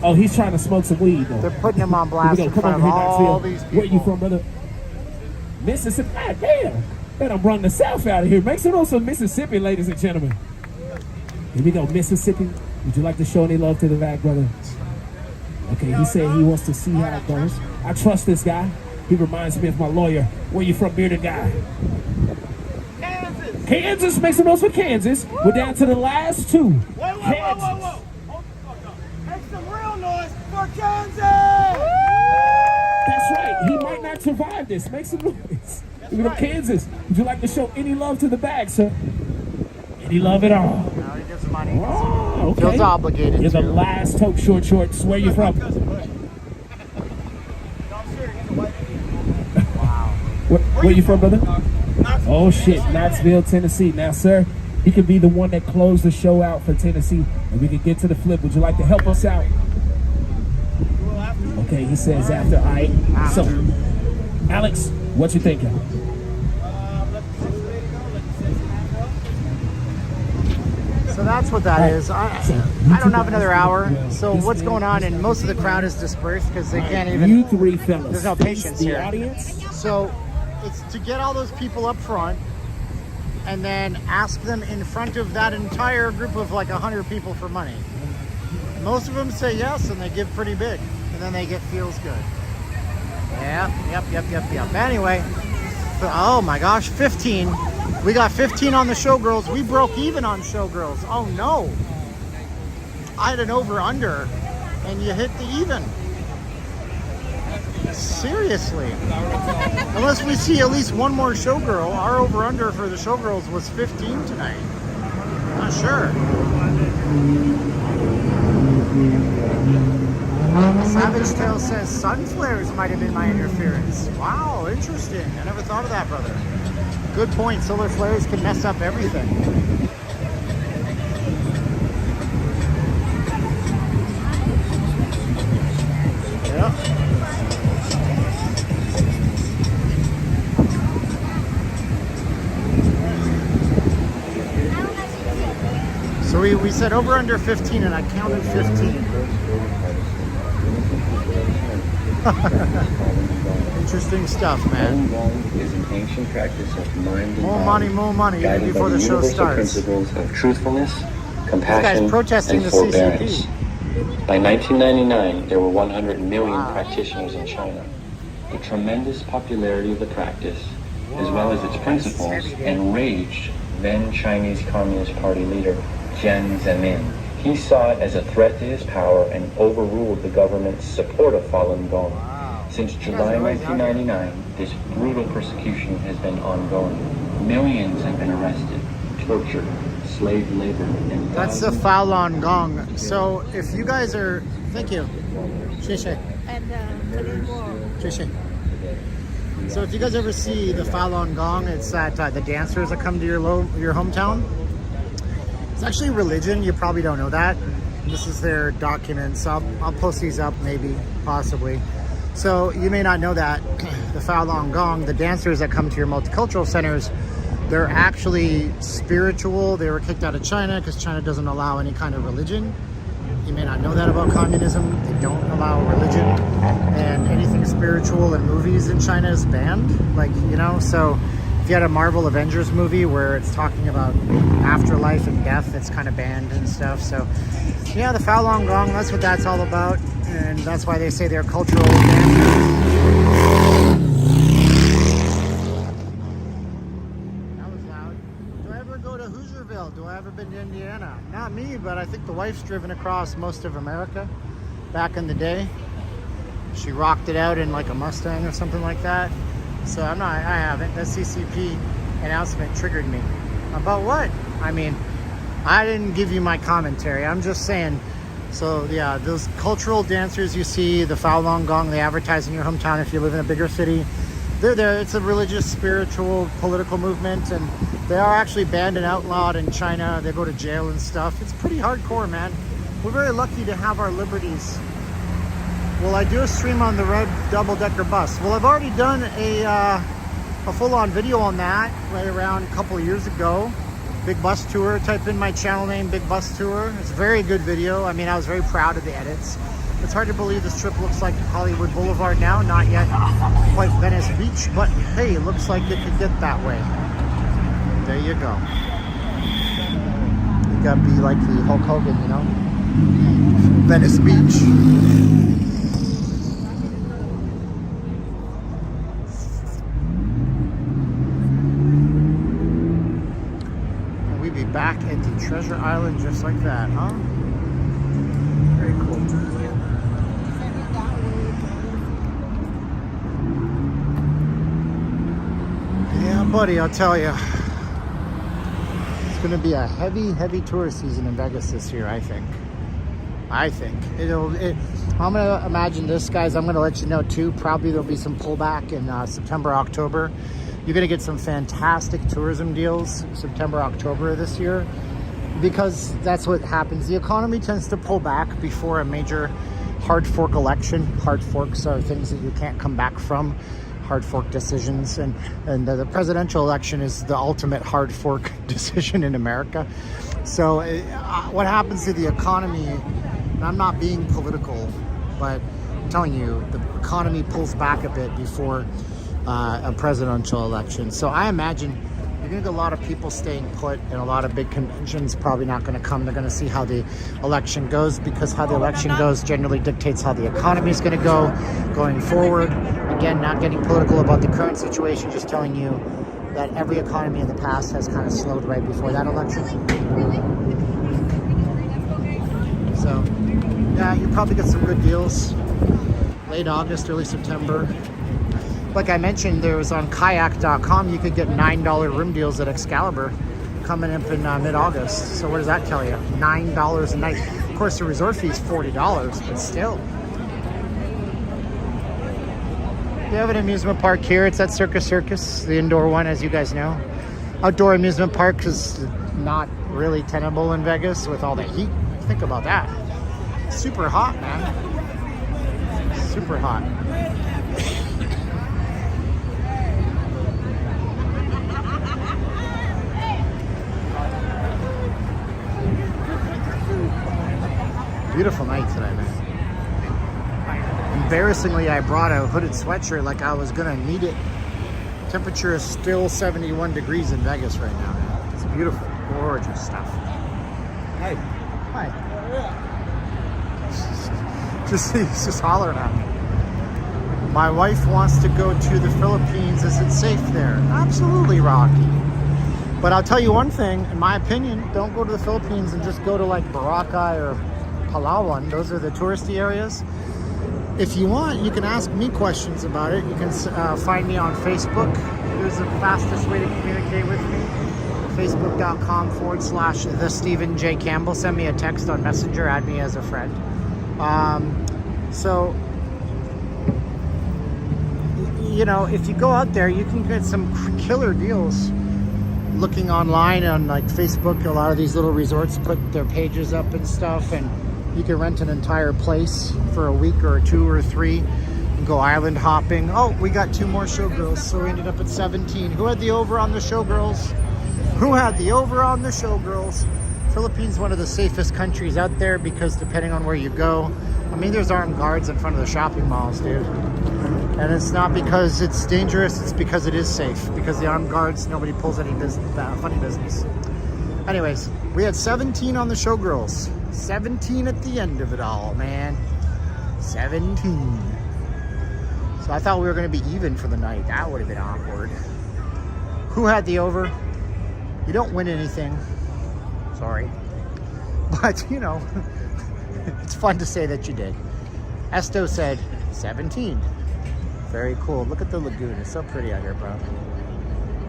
S5: oh, he's trying to smoke some weed, though.
S2: They're putting them on blast in
S5: Come
S2: front
S5: on,
S2: of all
S5: Knoxville.
S2: these people.
S5: Where you from, brother? Mississippi. God damn. Man, I'm running the South out of here. Make some noise for Mississippi, ladies and gentlemen. Here we go, Mississippi. Would you like to show any love to the back, brother? Okay, he said he wants to see how it goes. I trust this guy. He reminds me of my lawyer. Where you from, bearded guy?
S9: Kansas!
S5: Kansas, make some noise for Kansas. We're down to the last two.
S9: Whoa! Hold the fuck up. Make some real noise for Kansas!
S5: That's right. He might not survive this. Make some noise. Here we go, Kansas. Would you like to show any love to the bag, sir? Any love at all?
S2: No, he gives money.
S5: Oh, okay.
S2: Feels obligated.
S5: You're the last toke shorts. Where you from?
S2: Wow.
S5: Where you from, brother? Oh shit, Knoxville, Tennessee. Now, sir, he could be the one that closed the show out for Tennessee, and we can get to the flip. Would you like to help us out? Okay, he says after. All right. So, Alex, what you thinking?
S2: So that's what that is. I don't have another hour. So what's going on? And most of the crowd is dispersed because they can't even.
S5: You three fellas.
S2: There's no patience
S5: the
S2: here.
S5: Audience.
S2: So it's to get all those people up front and then ask them in front of that entire group of like 100 people for money. Most of them say yes and they give pretty big. And then they get feels good. Yeah, yep. Anyway, oh my gosh, 15. We got 15 on the Showgirls. We broke even on Showgirls. Oh no. I had an over-under and you hit the even. Seriously. Unless we see at least one more Showgirl, our over-under for the Showgirls was 15 tonight. Not sure. Savage Tail says sun flares might have been my interference. Wow, interesting. I never thought of that, brother. Good point. Solar flares can mess up everything. Yeah. So we said over under 15 and I counted 15. Interesting stuff, man.
S10: Is an ancient practice of mind and
S2: More money, even before the show starts.
S10: Principles of truthfulness,
S2: This
S10: compassion,
S2: guy's protesting
S10: and
S2: the
S10: forbearance.
S2: CCP.
S10: By 1999, there were 100 million practitioners in China. The tremendous popularity of the practice, as well as its principles, enraged then Chinese Communist Party leader Jiang Zemin. He saw it as a threat to his power and overruled the government's support of Falun Gong. Since July 1999, this brutal persecution has been ongoing. Millions have been arrested, tortured, slave labor, and
S1: that's the Falun Gong. So if you guys are, thank you. So if you guys ever see the Falun Gong, it's that the dancers that come to your hometown. It's actually religion. You probably don't know that. This is their documents. I'll post these up, maybe, possibly. So you may not know that the Falun Gong, the dancers that come to your multicultural centers, they're actually spiritual. They were kicked out of China because China doesn't allow any kind of religion. You may not know that about communism. They don't allow religion, and anything spiritual in movies in China is banned. Like, you know, so if you had a Marvel Avengers movie where it's talking about afterlife and death, it's kind of banned and stuff. So yeah, the Falun Gong, that's what that's all about, and that's why they say they're cultural dancers. Do I ever been to Indiana? Not me, but I think the wife's driven across most of America back in the day. She rocked it out in like a Mustang or something like that. So I haven't. The CCP announcement triggered me. About what? I mean, I didn't give you my commentary. I'm just saying. So yeah, those cultural dancers you see, the Falun Gong, they advertise in your hometown if you live in a bigger city. They're there. It's a religious, spiritual, political movement, and they are actually banned and outlawed in China. They go to jail and stuff. It's pretty hardcore, man. We're very lucky to have our liberties. Will I do a stream on the red double-decker bus? Well, I've already done a full-on video on that right around a couple of years ago. Big Bus Tour. Type in my channel name, Big Bus Tour. It's a very good video. I mean, I was very proud of the edits. It's hard to believe this trip looks like Hollywood Boulevard now. Not yet quite Venice Beach, but hey, it looks like it could get that way. There you go. You gotta be like the Hulk Hogan, you know? Venice Beach. And we'd be back at the Treasure Island just like that, huh? Very cool. Yeah, buddy, I'll tell you. It's going to be a heavy tourist season in Vegas this year, I think. I'm going to imagine this, guys. I'm going to let you know, too. Probably there'll be some pullback in September, October. You're going to get some fantastic tourism deals September, October this year, because that's what happens. The economy tends to pull back before a major hard fork election. Hard forks are things that you can't come back from. Hard fork decisions, and the presidential election is the ultimate hard fork decision in America. So what happens to the economy, and I'm not being political, but I'm telling you, the economy pulls back a bit before a presidential election. So I imagine you're gonna get a lot of people staying put, and a lot of big conventions probably not gonna come. They're gonna see how the election goes, because how the election goes generally dictates how the economy is gonna go going forward. Again, not getting political about the current situation, just telling you that every economy in the past has kind of slowed right before that election. So, yeah, you probably get some good deals. Late August, early September. Like I mentioned, there was on kayak.com, you could get $9 room deals at Excalibur coming up in mid-August. So what does that tell you? $9 a night. Of course, the resort fee is $40, but still. We have an amusement park here. It's at Circus, the indoor one, as you guys know. Outdoor amusement park is not really tenable in Vegas with all the heat. Think about that. Super hot, man. Super hot. Beautiful night today, man. Embarrassingly, I brought a hooded sweatshirt like I was gonna need it. Temperature is still 71 degrees in Vegas right now. It's beautiful, gorgeous stuff. Hey. Hi. He's just hollering at me. My wife wants to go to the Philippines. Is it safe there? Absolutely, Rocky. But I'll tell you one thing, in my opinion, don't go to the Philippines and just go to like Boracay or Palawan. Those are the touristy areas. If you want, you can ask me questions about it. You can find me on Facebook. Here's the fastest way to communicate with me. Facebook.com/the Stephen J. Campbell. Send me a text on Messenger, add me as a friend. So, you know, if you go out there, you can get some killer deals. Looking online on like Facebook, a lot of these little resorts put their pages up and stuff, and you can rent an entire place for a week or 2 or 3 and go island hopping. Oh, we got 2 more showgirls, so we ended up at 17. Who had the over on the showgirls? Who had the over on the showgirls? Philippines, one of the safest countries out there, because depending on where you go, I mean, there's armed guards in front of the shopping malls, dude. And it's not because it's dangerous, it's because it is safe. Because the armed guards, nobody pulls any funny business. Anyways, we had 17 on the showgirls. 17 at the end of it all, man. 17. So I thought we were going to be even for the night. That would have been awkward. Who had the over? You don't win anything. Sorry. But, you know, it's fun to say that you did. Esto said 17. Very cool. Look at the lagoon. It's so pretty out here, bro.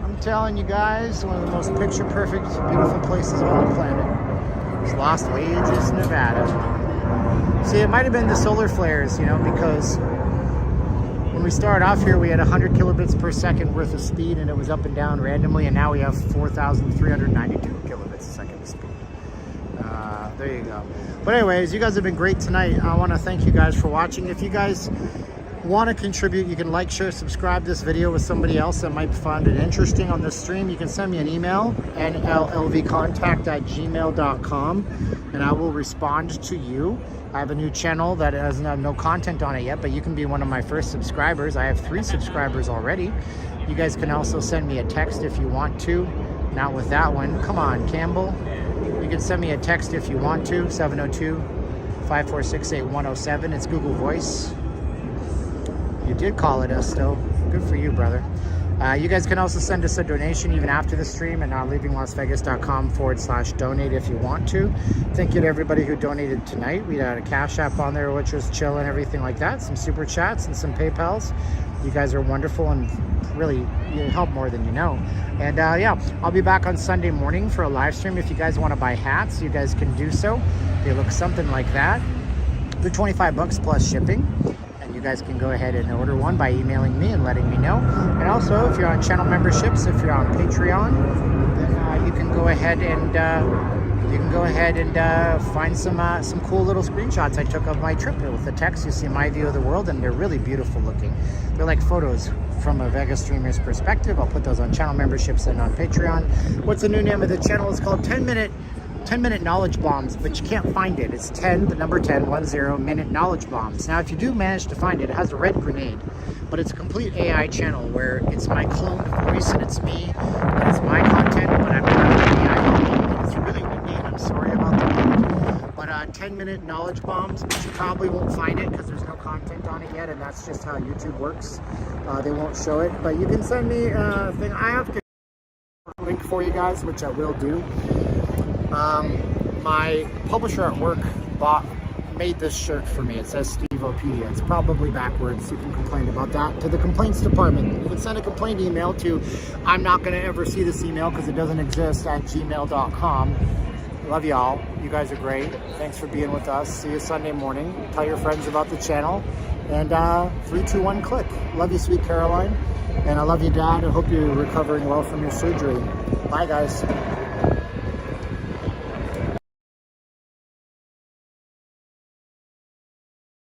S1: I'm telling you guys, one of the most picture-perfect, beautiful places on the planet. It's Las Vegas, Nevada. See, it might have been the solar flares, you know, because when we started off here, we had 100 kilobits per second worth of speed, and it was up and down randomly, and now we have 4,392 kilobits a second of speed. There you go. But anyways, you guys have been great tonight. I want to thank you guys for watching. If you guys want to contribute, you can like, share, subscribe this video with somebody else that might find it interesting on this stream. You can send me an email, nllvcontact@gmail.com, and I will respond to you. I have a new channel that has no content on it yet, but you can be one of my first subscribers. I have 3 subscribers already. You guys can also send me a text if you want to. Not with that one. Come on, Campbell. You can send me a text if you want to, 702-546-8107. It's Google Voice. You did call it us, though. Good for you, brother. You guys can also send us a donation even after the stream at notleavinglasvegas.com/donate if you want to. Thank you to everybody who donated tonight. We had a Cash App on there, which was chill and everything like that. Some Super Chats and some PayPals. You guys are wonderful and really, you help more than you know. And yeah, I'll be back on Sunday morning for a live stream. If you guys want to buy hats, you guys can do so. They look something like that. They're $25 plus shipping. You guys can go ahead and order one by emailing me and letting me know. And also, if you're on channel memberships, if you're on Patreon, then you can go ahead and find some cool little screenshots I took of my trip with the text. You see my view of the world, and they're really beautiful looking. They're like photos from a Vegas streamer's perspective. I'll put those on channel memberships and on Patreon. What's the new name of the channel? It's called 10-Minute Knowledge Bombs, but you can't find it. It's 10, the number 10, 10-minute knowledge bombs. Now, if you do manage to find it, it has a red grenade, but it's a complete AI channel where it's my cloned voice and it's me, and it's my content, but I'm not an AI. It's really windy, and I'm sorry about the wind. But 10-minute knowledge bombs, but you probably won't find it because there's no content on it yet, and that's just how YouTube works. They won't show it, but you can send me a thing. I have to link for you guys, which I will do. My publisher at work made this shirt for me. It says Steveopedia. It's probably backwards. You can complain about that to the complaints department. You can send a complaint email to I'm not going to ever see this email because it doesn't exist @gmail.com. Love y'all. You guys are great. Thanks for being with us. See you Sunday morning. Tell your friends about the channel. And 3, 2, 1, click. Love you, sweet Caroline. And I love you, Dad. I hope you're recovering well from your surgery. Bye, guys.